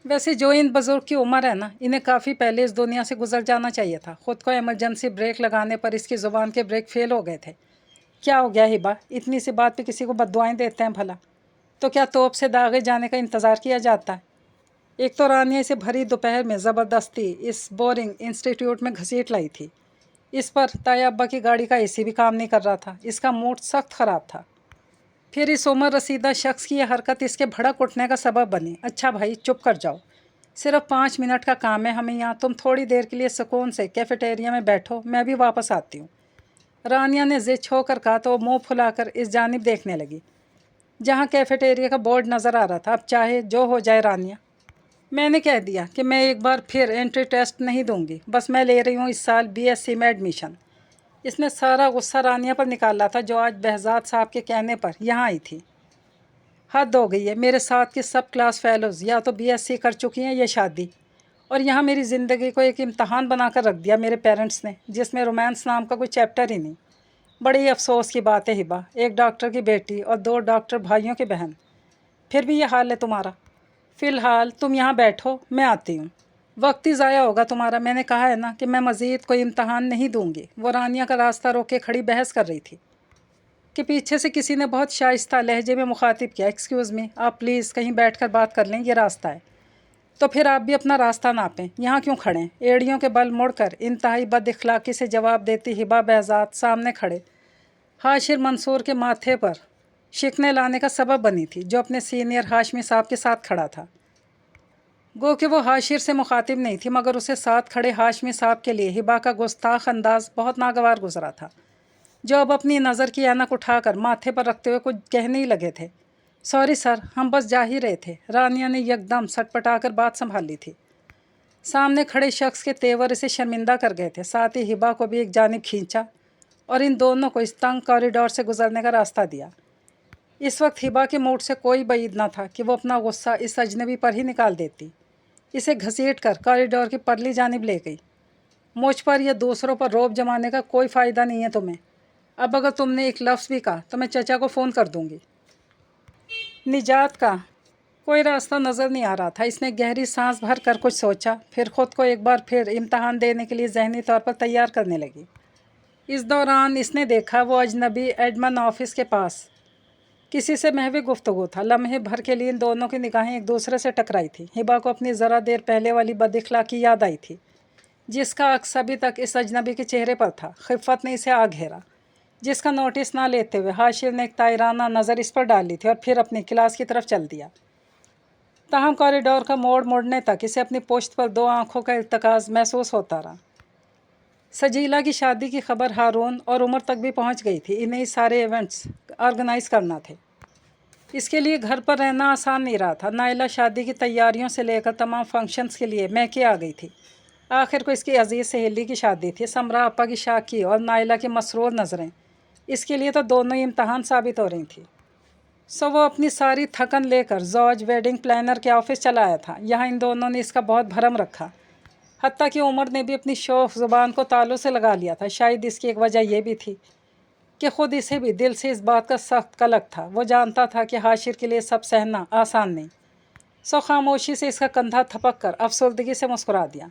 ویسے جو ان بزرگ کی عمر ہے نا، انہیں کافی پہلے اس دنیا سے گزر جانا چاہیے تھا۔ خود کو ایمرجنسی بریک لگانے پر اس کی زبان کے بریک فیل ہو گئے تھے۔ کیا ہو گیا ہبا، اتنی سی بات پہ کسی کو بددعائیں دیتے ہیں بھلا؟ تو کیا توپ سے داغے جانے کا انتظار کیا جاتا ہے؟ ایک تو رانیہ اسے بھری دوپہر میں زبردستی اس بورنگ انسٹیٹیوٹ میں گھسیٹ لائی تھی۔ اس پر تایا ابا کی گاڑی کا AC بھی کام نہیں کر رہا تھا۔ اس کا موڈ سخت خراب تھا۔ پھر اس عمر رسیدہ شخص کی یہ حرکت اس کے بھڑک اٹھنے کا سبب بنی۔ اچھا بھائی چپ کر جاؤ، صرف 5 منٹ کا کام ہے ہمیں یہاں، تم تھوڑی دیر کے لیے سکون سے کیفیٹیریا میں بیٹھو، میں بھی واپس آتی ہوں۔ رانیہ نے زچ ہو کر کہا تو وہ منہ پھلا کر اس جانب دیکھنے لگی جہاں کیفیٹیریا کا بورڈ نظر آ رہا تھا۔ اب چاہے جو ہو جائے رانیہ، میں نے کہہ دیا کہ میں ایک بار پھر انٹری ٹیسٹ نہیں دوں گی، بس میں لے رہی ہوں اس سال BSc میں ایڈمیشن۔ اس نے سارا غصہ رانیہ پر نکالا تھا جو آج بہزاد صاحب کے کہنے پر یہاں آئی تھی۔ حد ہو گئی ہے، میرے ساتھ کی سب کلاس فیلوز یا تو BSc کر چکی ہیں یا شادی، اور یہاں میری زندگی کو ایک امتحان بنا کر رکھ دیا میرے پیرنٹس نے جس میں رومانس نام کا کوئی چیپٹر ہی نہیں۔ बड़ी अफसोस की बात है हिबा, एक डॉक्टर की बेटी और 2 डॉक्टर भाइयों की बहन, फिर भी ये हाल है तुम्हारा। फ़िलहाल तुम यहाँ बैठो, मैं आती हूँ। वक्त ही ज़ाया होगा तुम्हारा, मैंने कहा है ना कि मैं मज़ीद कोई इम्तहान नहीं दूँगी। वो रानिया का रास्ता रोक के खड़ी बहस कर रही थी कि पीछे से किसी ने बहुत शाइस्ता लहजे में मुखातिब किया, एक्सक्यूज़ मी, आप प्लीज़ कहीं बैठ कर बात कर लें, ये रास्ता है। तो फिर आप भी अपना रास्ता नापें, यहाँ क्यों खड़े हैं? एड़ियों के बल मुड़कर इंतहाई बद इखलाक़ी से जवाब देती हिबा बेहज़ाद सामने खड़े हाशिर मंसूर के माथे पर शिकने लाने का सबब बनी थी, जो अपने सीनियर हाशमी साहब के साथ खड़ा था। गो कि वो हाशिर से मुखातिब नहीं थी, मगर उसे साथ खड़े हाशमी साहब के लिए हिबा का गुस्ताख अंदाज बहुत नागवार गुजरा था, जो अब अपनी नज़र की ऐनक उठाकर माथे पर रखते हुए कुछ कहने ही लगे थे। सॉरी सर, हम बस जा ही रहे थे। रानिया ने यकदम सटपटाकर बात संभाल ली थी। सामने खड़े शख्स के तेवर इसे शर्मिंदा कर गए थे, साथ ही हिबा को भी एक जानिब खींचा और इन दोनों को इस तंग कॉरिडोर से गुजरने का रास्ता दिया। इस वक्त हिबा के मूड से कोई बईद न था कि वो अपना गुस्सा इस अजनबी पर ही निकाल देती। इसे घसीट कर कॉरिडोर की परली जानिब ले गई। मुझ पर या दूसरों पर रौब जमाने का कोई फ़ायदा नहीं है तुम्हें। अब अगर तुमने एक लफ्ज़ भी कहा तो मैं चचा को फ़ोन कर दूँगी। निजात का कोई रास्ता नज़र नहीं आ रहा था। इसने गहरी सांस भर कर कुछ सोचा, फिर ख़ुद को एक बार फिर इम्तहान देने के लिए जहनी तौर पर तैयार करने लगी। इस दौरान इसने देखा वो अजनबी एडमन ऑफिस के पास किसी से महवी गुफ्तगू था। लम्हे भर के लिए इन दोनों की निगाहें एक दूसरे से टकराई थी। हिबा को अपनी ज़रा देर पहले वाली बदइखलाक़ी याद आई थी, जिसका अक्स अभी तक इस अजनबी के चेहरे पर था। खिफ़त ने इसे आ घेरा, जिसका नोटिस ना लेते हुए हाशिर ने एक तायराना नज़र इस पर डाल ली थी और फिर अपनी क्लास की तरफ चल दिया। ताहम कॉरिडोर का मोड़ मुड़ने तक इसे अपनी पुश्त पर 2 आँखों का इल्तकाज़ महसूस होता रहा। सजीला की शादी की खबर हारून और उमर तक भी पहुंच गई थी। इन्हें सारे इवेंट्स ऑर्गेनाइज़ करना थे। इसके लिए घर पर रहना आसान नहीं रहा था। नाइला शादी की तैयारियों से लेकर तमाम फंक्शंस के लिए मैके आ गई थी। आखिर को इसकी अजीज़ सहेली की शादी थी। समरा अपा की शाकी और नाइला की मसरूर नज़रें इसके लिए तो दोनों ही इम्तहान साबित हो रही थी। सो वो अपनी सारी थकन लेकर जॉर्ज वेडिंग प्लानर के ऑफिस चला आया था। यहाँ इन दोनों ने इसका बहुत भरम रखा। हत्ता कि उमर ने भी अपनी शौफ ज़ुबान को तालू से लगा लिया था। शायद इसकी एक वजह यह भी थी कि ख़ुद इसे भी दिल से इस बात का सख्त कलक था। वो जानता था कि हाशिर के लिए सब सहना आसान नहीं। सो खामोशी से इसका कंधा थपक कर अफसरदगी से मुस्कुरा दिया।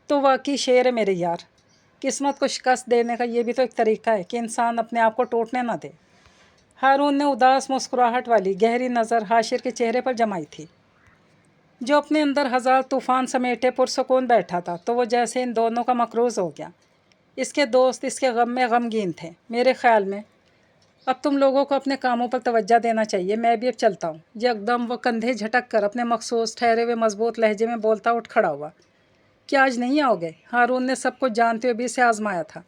तो वाकई शेर है मेरे यार। किस्मत को शिकस्त देने का ये भी तो एक तरीका है कि इंसान अपने आप को टूटने ना दे। हारून ने उदास मुस्कुराहट वाली गहरी नज़र हाशिर के चेहरे पर जमाई थी, जो अपने अंदर हज़ार तूफ़ान समेटे पुरसकून बैठा था। तो वो जैसे इन दोनों का मकरूज़ हो गया। इसके दोस्त इसके गम में गमगीन थे। मेरे ख़्याल में अब तुम लोगों को अपने कामों पर तवज्जो देना चाहिए। मैं भी अब चलता हूँ। यकदम वो कंधे झटक कर अपने मखसूस ठहरे हुए मजबूत लहजे में बोलता उठ खड़ा हुआ। क्या आज नहीं आओगे? हारून ने सब कुछ जानते हुए भी इसे आजमाया था।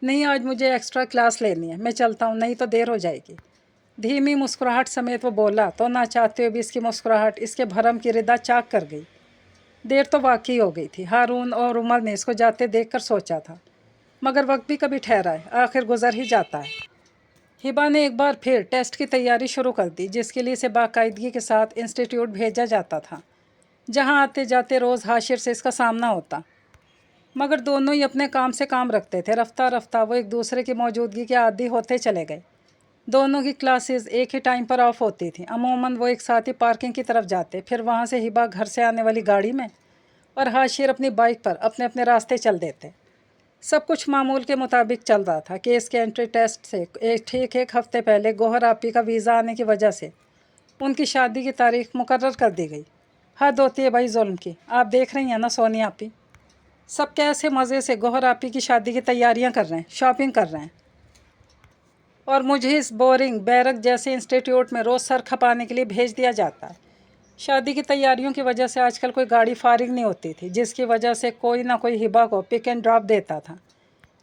नहीं, आज मुझे एक्स्ट्रा क्लास लेनी है, मैं चलता हूँ, नहीं तो देर हो जाएगी। धीमी मुस्कुराहट समेत वो बोला तो ना चाहते हुए भी इसकी मुस्कुराहट इसके भरम की रिदा चाक कर गई। देर तो वाकई हो गई थी। हारून और उमर ने इसको जाते देखकर सोचा था, मगर वक्त भी कभी ठहरा है, आखिर गुजर ही जाता है। हिबा ने एक बार फिर टेस्ट की तैयारी शुरू कर दी, जिसके लिए इसे बाकायदगी के साथ इंस्टीट्यूट भेजा जाता था, जहाँ आते जाते रोज़ हाशिर से इसका सामना होता। मगर दोनों ही अपने काम से काम रखते थे। रफ्ता रफ्ता वो एक दूसरे की मौजूदगी के आदी होते चले गए। दोनों की क्लासेस एक ही टाइम पर ऑफ होती थी। अमूमन वो एक साथ ही पार्किंग की तरफ जाते, फिर वहाँ से हिबा घर से आने वाली गाड़ी में और हाशिर अपनी बाइक पर अपने अपने रास्ते चल देते। सब कुछ मामूल के मुताबिक चल रहा था। केस के एंट्री टेस्ट से ठीक एक हफ़्ते पहले गोहर आपी का वीज़ा आने की वजह से उनकी शादी की तारीख मुकर्रर कर दी गई। हद होती है भाई जुल्म की। आप देख रही हैं ना सोनी आपी, सब कैसे मज़े से गोहर आपी की शादी की तैयारियां कर रहे हैं, शॉपिंग कर रहे हैं, और मुझे इस बोरिंग बैरक जैसे इंस्टीट्यूट में रोज़ सर खपाने के लिए भेज दिया जाता है। शादी की तैयारियों की वजह से आजकल कोई गाड़ी फारिग नहीं होती थी, जिसकी वजह से कोई ना कोई हिबा को पिक एंड ड्रॉप देता था,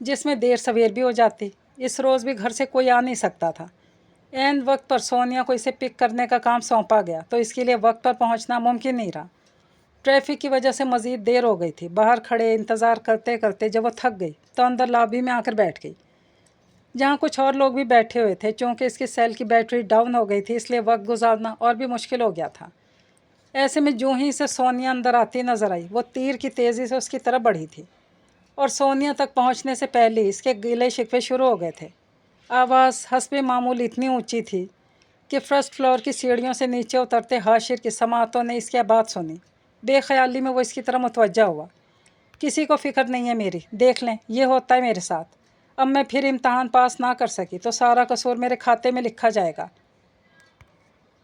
जिसमें देर सवेर भी हो जाती। इस रोज़ भी घर से कोई आ नहीं सकता था। ऐन वक्त पर सोनिया को इसे पिक करने का काम सौंपा गया, तो इसके लिए वक्त पर पहुंचना मुमकिन नहीं रहा। ट्रैफिक की वजह से मज़ीद देर हो गई थी। बाहर खड़े इंतज़ार करते करते जब वो थक गई तो अंदर लॉबी में आकर बैठ गई, जहाँ कुछ और लोग भी बैठे हुए थे। चूँकि इसकी सेल की बैटरी डाउन हो गई थी, इसलिए वक्त गुजारना और भी मुश्किल हो गया था। ऐसे में जो ही से सोनिया अंदर आती नज़र आई, वो तीर की तेज़ी से उसकी तरफ बढ़ी थी और सोनिया तक पहुँचने से पहले इसके गिले शिकवे शुरू हो गए थे। आवाज़ हस्बे मामूल इतनी ऊंची थी कि फर्स्ट फ्लोर की सीढ़ियों से नीचे उतरते हाशिर की समातों ने इसकी बात सुनी। बेख्याली में वो इसकी तरफ मुतवज्जा हुआ। किसी को फ़िक्र नहीं है मेरी, देख लें ये होता है मेरे साथ। अब मैं फिर इम्तहान पास ना कर सकी तो सारा कसूर मेरे खाते में लिखा जाएगा।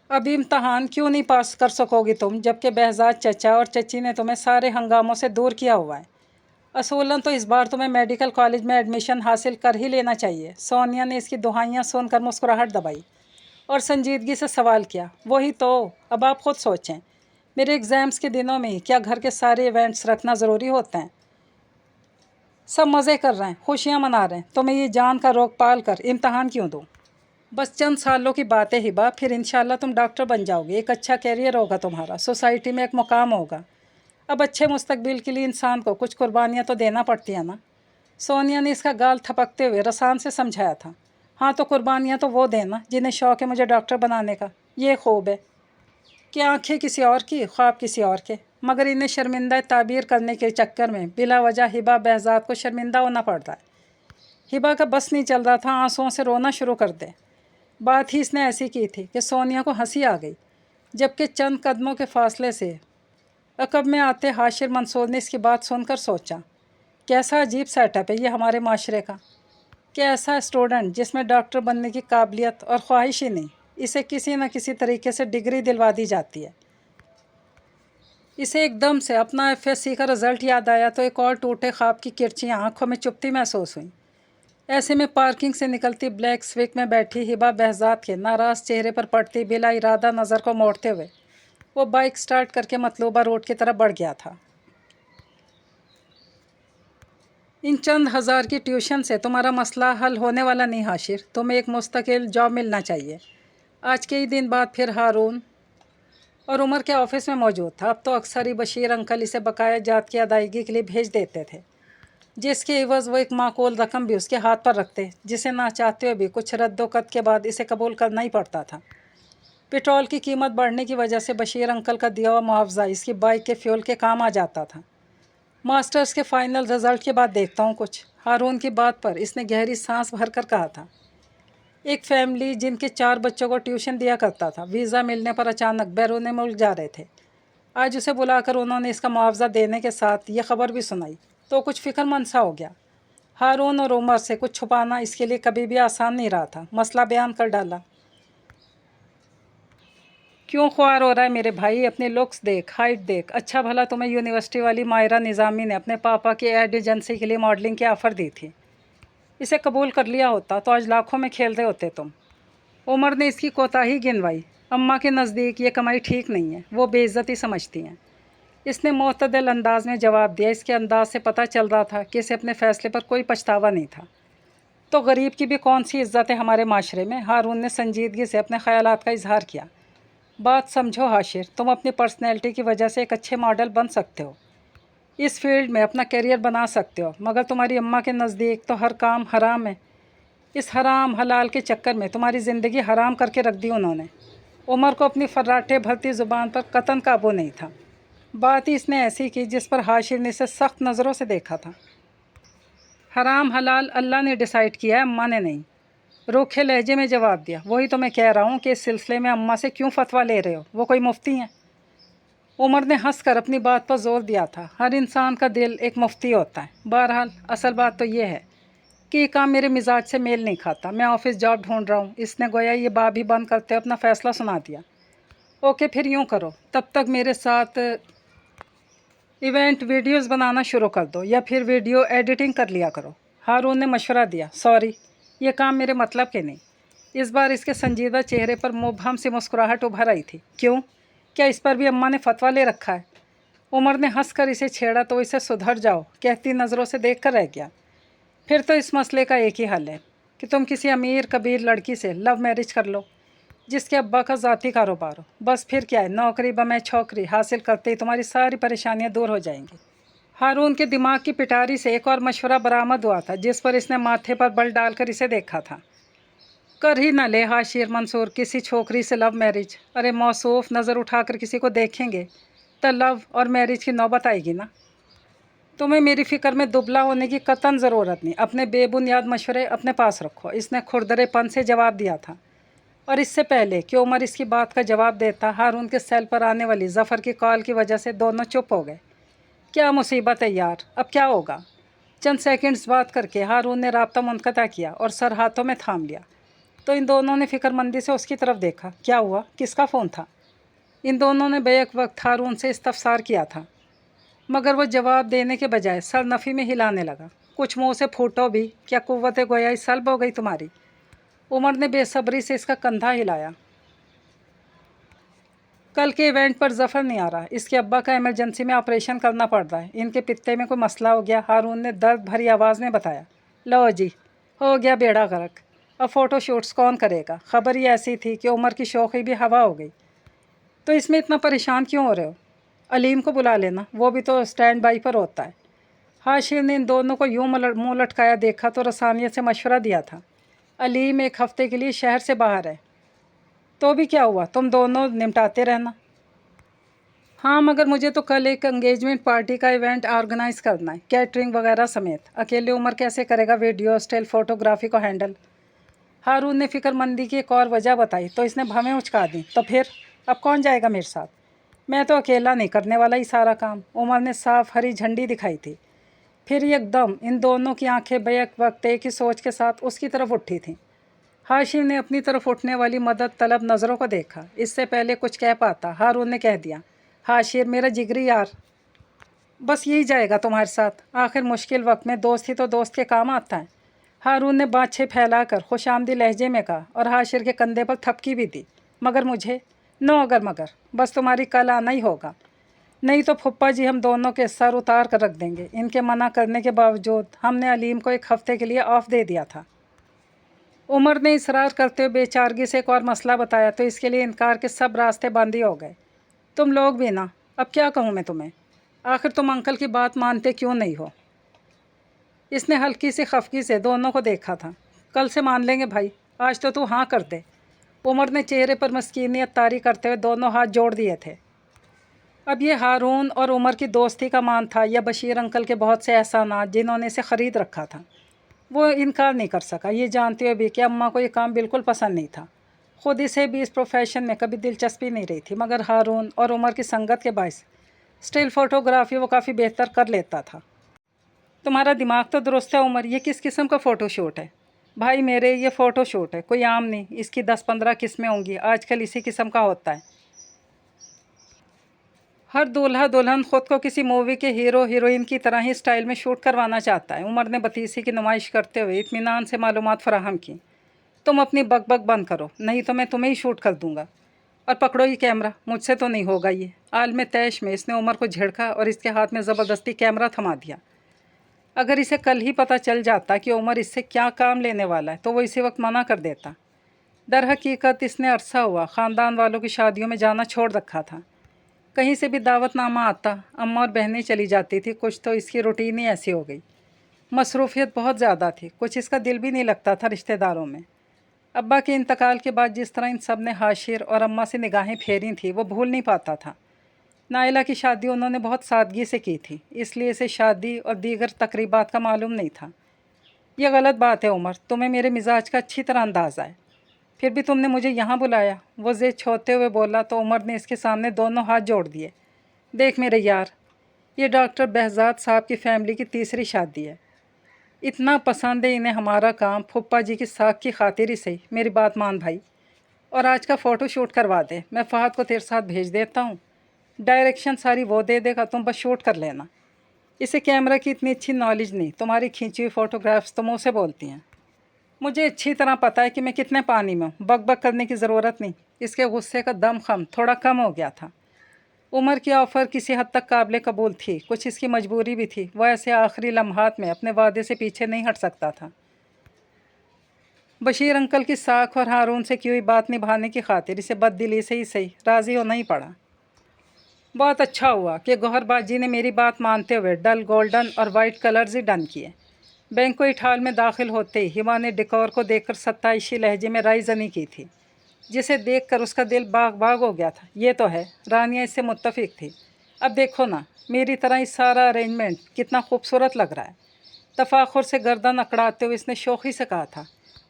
अब इम्तहान क्यों नहीं पास कर सकोगी तुम, जबकि बहजाद चचा और चची ने तुम्हें सारे हंगामों से दूर किया हुआ है। असूलन तो इस बार तुम्हें मेडिकल कॉलेज में एडमिशन हासिल कर ही लेना चाहिए। सोनिया ने इसकी दुहाइयाँ सुनकर मुस्कुराहट दबाई और संजीदगी से सवाल किया, वही तो, अब आप खुद सोचें, मेरे एग्ज़ाम्स के दिनों में क्या घर के सारे इवेंट्स रखना ज़रूरी होते हैं? सब मज़े कर रहे हैं, खुशियाँ मना रहे हैं, तो मैं ये जान कर रोक पाल कर इम्तहान क्यों दूँ? बस चंद सालों की बात है हिबा, फिर इंशाल्लाह तुम डॉक्टर बन जाओगे, एक अच्छा कैरियर होगा तुम्हारा, सोसाइटी में एक मुकाम होगा। अब अच्छे मुस्तकबिल के लिए इंसान को कुछ कुर्बानियाँ तो देना पड़ती हैं ना। सोनिया ने इसका गाल थपकते हुए रसान से समझाया था। हाँ तो कुर्बानियाँ तो वो देना जिन्हें शौक़ है मुझे डॉक्टर बनाने का, ये खूब है कि आंखें किसी और की, ख्वाब किसी और के, मगर इन्हें शर्मिंदा ताबीर करने के चक्कर में बिला वजह हिबा बहजाद को शर्मिंदा होना पड़ता है। हिबा का बस नहीं चल रहा था आंसुओं से रोना शुरू कर दे। बात ही इसने ऐसी की थी कि सोनिया को हंसी आ गई, जबकि चंद कदमों के फासले से अकब में आते हाशिर मंसूर ने इसकी बात सुनकर सोचा, कैसा अजीब सेटअप है ये हमारे माशरे का। क्या ऐसा स्टूडेंट जिसमें डॉक्टर बनने की काबिलियत और ख्वाहिश ही नहीं, इसे किसी न किसी तरीके से डिग्री दिलवा दी जाती है। इसे एकदम से अपना एफएससी का रिज़ल्ट याद आया तो एक और टूटे ख्वाब की किरचियाँ आंखों में चुभती महसूस हुई। ऐसे में पार्किंग से निकलती ब्लैक स्विक में बैठी हिबा बहजाद के नाराज़ चेहरे पर पड़ती बिला इरादा नज़र को मोड़ते हुए वो बाइक स्टार्ट करके मतलूबा रोड की तरफ बढ़ गया था। इन चंद हज़ार की ट्यूशन से तुम्हारा मसला हल होने वाला नहीं हाशिर, तुम्हें एक मुस्तकिल जॉब मिलना चाहिए। आज के ही दिन बाद फिर हारून और उमर के ऑफिस में मौजूद था। अब तो अक्सर ही बशीर अंकल इसे बकाया जात की अदायगी के लिए भेज देते थे, जिसके एवज़ वो एक माकूल रकम भी उसके हाथ पर रखते, जिसे ना चाहते हुए भी कुछ रद्दोकत के बाद इसे कबूल करना ही पड़ता था। पेट्रोल की कीमत बढ़ने की वजह से बशीर अंकल का दिया हुआ मुआवजा इसकी बाइक के फ्यूल के काम आ जाता था। मास्टर्स के फाइनल रिज़ल्ट के बाद देखता हूँ कुछ, हारून की बात पर इसने गहरी सांस भरकर कहा था। एक फैमिली जिनके 4 बच्चों को ट्यूशन दिया करता था, वीज़ा मिलने पर अचानक बैरून मुल्क जा रहे थे। आज उसे बुलाकर उन्होंने इसका मुआवजा देने के साथ ये खबर भी सुनाई तो कुछ फ़िक्रमंद सा हो गया। हारून और उमर से कुछ छुपाना इसके लिए कभी भी आसान नहीं रहा था। मसला बयान कर डाला। क्यों ख्वार हो रहा है मेरे भाई, अपने लुक्स देख, हाइट देख। अच्छा भला तुम्हें यूनिवर्सिटी वाली मायरा निज़ामी ने अपने पापा की एड एजेंसी के लिए मॉडलिंग की ऑफ़र दी थी। इसे कबूल कर लिया होता तो आज लाखों में खेल रहे होते तुम। उमर ने इसकी कोताही गिनवाई। अम्मा के नज़दीक ये कमाई ठीक नहीं है, वो बेइज्जती समझती हैं। इसने मोतदल अंदाज में जवाब दिया। इसके अंदाज से पता चल रहा था कि इसे अपने फ़ैसले पर कोई पछतावा नहीं था। तो गरीब की भी कौन सी इज्जत है हमारे माशरे में। हारून ने संजीदगी से अपने ख्यालात का इजहार किया। बात समझो हाशिर, तुम अपनी पर्सनैलिटी की वजह से एक अच्छे मॉडल बन सकते हो, इस फील्ड में अपना करियर बना सकते हो, मगर तुम्हारी अम्मा के नज़दीक तो हर काम हराम है। इस हराम हलाल के चक्कर में तुम्हारी ज़िंदगी हराम करके रख दी उन्होंने। उमर को अपनी फर्राटे भरती ज़ुबान पर कतन काबू नहीं था। बात ही इसने ऐसी की जिस पर हाशिर ने इसे सख्त नज़रों से देखा था। हराम हलाल अल्लाह ने डिसाइड किया है, अम्मा ने नहीं। रूखे लहजे में जवाब दिया। वही तो मैं कह रहा हूँ कि इस सिलसिले में अम्मा से क्यों फतवा ले रहे हो, वो कोई मुफ्ती हैं? उमर ने हंसकर अपनी बात पर जोर दिया था। हर इंसान का दिल एक मुफ्ती होता है। बहरहाल असल बात तो ये है कि ये काम मेरे मिजाज से मेल नहीं खाता। मैं ऑफिस जॉब ढूंढ रहा हूँ। इसने गोया ये बात भी बंद करते अपना फ़ैसला सुना दिया। ओके फिर यूँ करो, तब तक मेरे साथ इवेंट वीडियोस बनाना शुरू कर दो या फिर वीडियो एडिटिंग कर लिया करो। हारून ने मशवरा दिया। सॉरी, ये काम मेरे मतलब के नहीं। इस बार इसके संजीदा चेहरे पर मुबहम सी मुस्कुराहट उभर आई थी। क्यों, क्या इस पर भी अम्मा ने फतवा ले रखा है? उमर ने हंसकर इसे छेड़ा तो इसे सुधर जाओ कहती नज़रों से देख कर रह गया। फिर तो इस मसले का एक ही हल है कि तुम किसी अमीर कबीर लड़की से लव मैरिज कर लो जिसके अब्बा का ज़ाती कारोबार हो। बस फिर क्या है, नौकरी बमै छोकरी हासिल करते ही तुम्हारी सारी परेशानियां दूर हो जाएंगी। हारून के दिमाग की पिटारी से एक और मशवरा बरामद हुआ था जिस पर इसने माथे पर बल डालकर इसे देखा था। कर ही न ले हाशिर मंसूर किसी छोकरी से लव मैरिज। अरे मौसूफ नज़र उठाकर किसी को देखेंगे तो लव और मैरिज की नौबत आएगी ना। तुम्हें मेरी फ़िक्र में दुबला होने की कतन ज़रूरत नहीं। अपने बेबुनियाद मशवरे अपने पास रखो। इसने खुरदरेपन से जवाब दिया था। और इससे पहले कि उमर इसकी बात का जवाब देता, हारून के सेल पर आने वाली ज़फ़र की कॉल की वजह से दोनों चुप हो गए। क्या मुसीबत है यार, अब क्या होगा? चंद सेकंड्स बात करके हारून ने राब्ता मुनक़ता किया और सर हाथों में थाम लिया। तो इन दोनों ने फ़िक्रमंदी से उसकी तरफ देखा। क्या हुआ? किसका फ़ोन था? इन दोनों ने बेक वक्त हारून से इस्तफसार किया था, मगर वो जवाब देने के बजाय सर नफ़ी में हिलाने लगा। कुछ मुँह से फूटो भी, क्या कुव्वत गोयाई सल्ब हो गई तुम्हारी? उमर ने बेसब्री से इसका कंधा हिलाया। कल के इवेंट पर ज़फ़र नहीं आ रहा। इसके अब्बा का इमरजेंसी में ऑपरेशन करना पड़ रहा है। इनके पित्ते में कोई मसला हो गया, हारून ने दर्द भरी आवाज़ में बताया। लो जी, हो गया बेड़ा गर्क। अब फ़ोटो शूट्स कौन करेगा? खबर ही ऐसी थी कि उमर की शौक़ी भी हवा हो गई। तो इसमें इतना परेशान क्यों हो रहे हो? अलीम को बुला लेना, वो भी तो स्टैंड बाई पर होता है। हाशिर ने इन दोनों को यूँ मुँह लटकाया देखा तो रसानियत से मशवरा दिया था। अलीम 1 हफ़्ते के लिए शहर से बाहर है। तो भी क्या हुआ, तुम दोनों निपटाते रहना। हाँ, मगर मुझे तो कल एक एंगेजमेंट पार्टी का इवेंट ऑर्गेनाइज़ करना है, कैटरिंग वगैरह समेत। अकेले उमर कैसे करेगा वीडियो स्टिल फ़ोटोग्राफी को हैंडल? हारून ने फ़िक्रमंदी की एक और वजह बताई तो इसने भवें उचका दी। तो फिर अब कौन जाएगा मेरे साथ? मैं तो अकेला नहीं करने वाला ही सारा काम। उमर ने साफ हरी झंडी दिखाई थी। फिर एकदम इन दोनों की आंखें बैक वक्त एक ही सोच के साथ उसकी तरफ उठी थीं। हाशिम ने अपनी तरफ उठने वाली मदद तलब नज़रों को देखा। इससे पहले कुछ कह पाता, हारून ने कह दिया, हाशिर मेरा जिगरी यार, बस यही जाएगा तुम्हारे साथ। आखिर मुश्किल वक्त में दोस्त ही तो दोस्त के काम आता है। हारून ने बाँछें फैलाकर खुशामदी लहजे में कहा और हाशिर के कंधे पर थपकी भी दी। मगर मुझे? नो अगर मगर, बस तुम्हारी कल आना ही होगा, नहीं तो फुप्पा जी हम दोनों के सर उतार कर रख देंगे। इनके मना करने के बावजूद हमने अलीम को 1 हफ़्ते के लिए ऑफ दे दिया था। उमर ने इसरार करते हुए बेचारगी से एक और मसला बताया तो इसके लिए इनकार के सब रास्ते बंद ही हो गए। तुम लोग भी ना, अब क्या कहूँ मैं तुम्हें? आखिर तुम अंकल की बात मानते क्यों नहीं हो? इसने हल्की सी खफगी से दोनों को देखा था। कल से मान लेंगे भाई, आज तो तू हाँ कर दे। उमर ने चेहरे पर मस्कीनियत तारी करते हुए दोनों हाथ जोड़ दिए थे। अब ये हारून और उमर की दोस्ती का मान था या बशीर अंकल के बहुत से एहसानात जिन्होंने इसे ख़रीद रखा था? वो इनकार नहीं कर सका, ये जानते हुए भी कि अम्मा को ये काम बिल्कुल पसंद नहीं था। ख़ुद इसे भी इस प्रोफेशन में कभी दिलचस्पी नहीं रही थी, मगर हारून और उमर की संगत के बायस स्टिल फ़ोटोग्राफी वो काफ़ी बेहतर कर लेता था। तुम्हारा दिमाग तो दुरुस्त है उमर, ये किस किस्म का फ़ोटो शूट है? भाई मेरे, ये फ़ोटो शूट है, कोई आम नहीं। इसकी 10-15 किस्में होंगी, आजकल इसी किस्म का होता है। हर दूल्हा दुल्हन ख़ुद को किसी मूवी के हीरो हीरोइन की तरह ही स्टाइल में शूट करवाना चाहता है। उमर ने बतीसी की नुमाइश करते हुए इत्मीनान से मालूमात फराहम की। तुम अपनी बक बंद करो, नहीं तो मैं तुम्हें ही शूट कर दूंगा। और पकड़ो ये कैमरा, मुझसे तो नहीं होगा ये। आलम तैश में इसने उमर को झिड़का और इसके हाथ में ज़बरदस्ती कैमरा थमा दिया। अगर इसे कल ही पता चल जाता कि उमर इससे क्या काम लेने वाला है तो वो इसी वक्त मना कर देता। दर हकीकत इसने अरसा हुआ ख़ानदान वालों की शादियों में जाना छोड़ रखा था। कहीं से भी दावतनामा आता, अम्मा और बहनें चली जाती थी। कुछ तो इसकी रूटीन ही ऐसी हो गई। मसरूफ़ियत बहुत ज़्यादा थी, कुछ इसका दिल भी नहीं लगता था रिश्तेदारों में। अब्बा के इंतकाल के बाद जिस तरह इन सब ने हाशिर और अम्मा से निगाहें फेरी थी वो भूल नहीं पाता था। नाइला की शादी उन्होंने बहुत सादगी से की थी, इसलिए इसे शादी और दीगर तकरीबात का मालूम नहीं था। यह गलत बात है उमर, तुम्हें मेरे मिजाज का अच्छी तरह अंदाज़ा है। फिर भी तुमने मुझे यहाँ बुलाया, वो ज़ेद छोड़ते हुए बोला तो उमर ने इसके सामने दोनों हाथ जोड़ दिए। देख मेरे यार, ये डॉक्टर behzad साहब की फ़ैमिली की तीसरी शादी है। इतना पसंद है इन्हें हमारा काम, फुप्पा जी की साख की खातिर ही सही। मेरी बात मान भाई, और आज का फ़ोटो शूट करवा दे। मैं फ़हद को तेरे साथ भेज देता हूँ, डायरेक्शन सारी वो दे देगा, तुम बस शूट कर लेना। इसे कैमरा की इतनी अच्छी नॉलेज नहीं, तुम्हारी खींची हुई फ़ोटोग्राफ्स तो मुँह से बोलती हैं। मुझे अच्छी तरह पता है कि मैं कितने पानी में हूँ, बक करने की ज़रूरत नहीं। इसके गुस्से का दम खम थोड़ा कम हो गया था। उमर की ऑफ़र किसी हद तक काबिल कबूल थी, कुछ इसकी मजबूरी भी थी। वह ऐसे आखिरी लम्हात में अपने वादे से पीछे नहीं हट सकता था। बशीर अंकल की साख और हारून से की हुई बात निभाने की खातिर इसे बददिली से ही सही राज़ी होना ही पड़ा। बहुत अच्छा हुआ कि गौहर बाजी ने मेरी बात मानते हुए डल गोल्डन और वाइट कलर्स ही डन किए। बैंक्वेट हॉल में दाखिल होते ही हिमा ने डेकोर को देखकर सत्ताईशी लहजे में रायज़नी की थी, जिसे देखकर उसका दिल बाग बाग हो गया था। ये तो है, रानिया इससे मुत्तफिक थी। अब देखो ना, मेरी तरह ही सारा अरेंजमेंट कितना खूबसूरत लग रहा है। तफाखुर से गर्दन अकड़ाते हुए इसने शोखी से कहा था।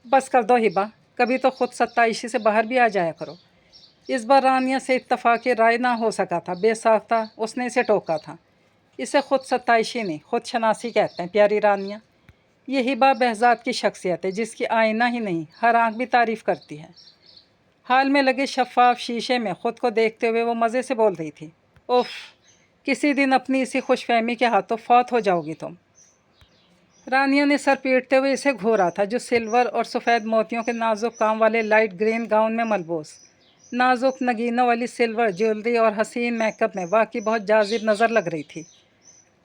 बस कर दो हिबा, कभी तो खुद सत्ताईशी से बाहर भी आ जाया करो। इस बार रानिया से इत्तफाक़ राय ना हो सका था। बेसाख्ता उसने इसे टोका था। इसे खुद सत्ताईशी नहीं, खुद शनासी कहते हैं प्यारी रानिया। ये हिबा बहजाद की शख्सियत है जिसकी आईना ही नहीं, हर आँख भी तारीफ़ करती है। हाल में लगे शफाफ शीशे में ख़ुद को देखते हुए वो मज़े से बोल रही थी, उफ़, किसी दिन अपनी इसी खुशफहमी के हाथों फौत हो जाओगी तुम। रानिया ने सर पीटते हुए इसे घूरा था, जो सिल्वर और सफ़ेद मोतियों के नाजुक काम वाले लाइट ग्रीन गाउन में मलबूस, नाजुक नगीनों वाली सिल्वर ज्वेलरी और हसीन मेकअप में वाकई बहुत जाजिब नज़र लग रही थी।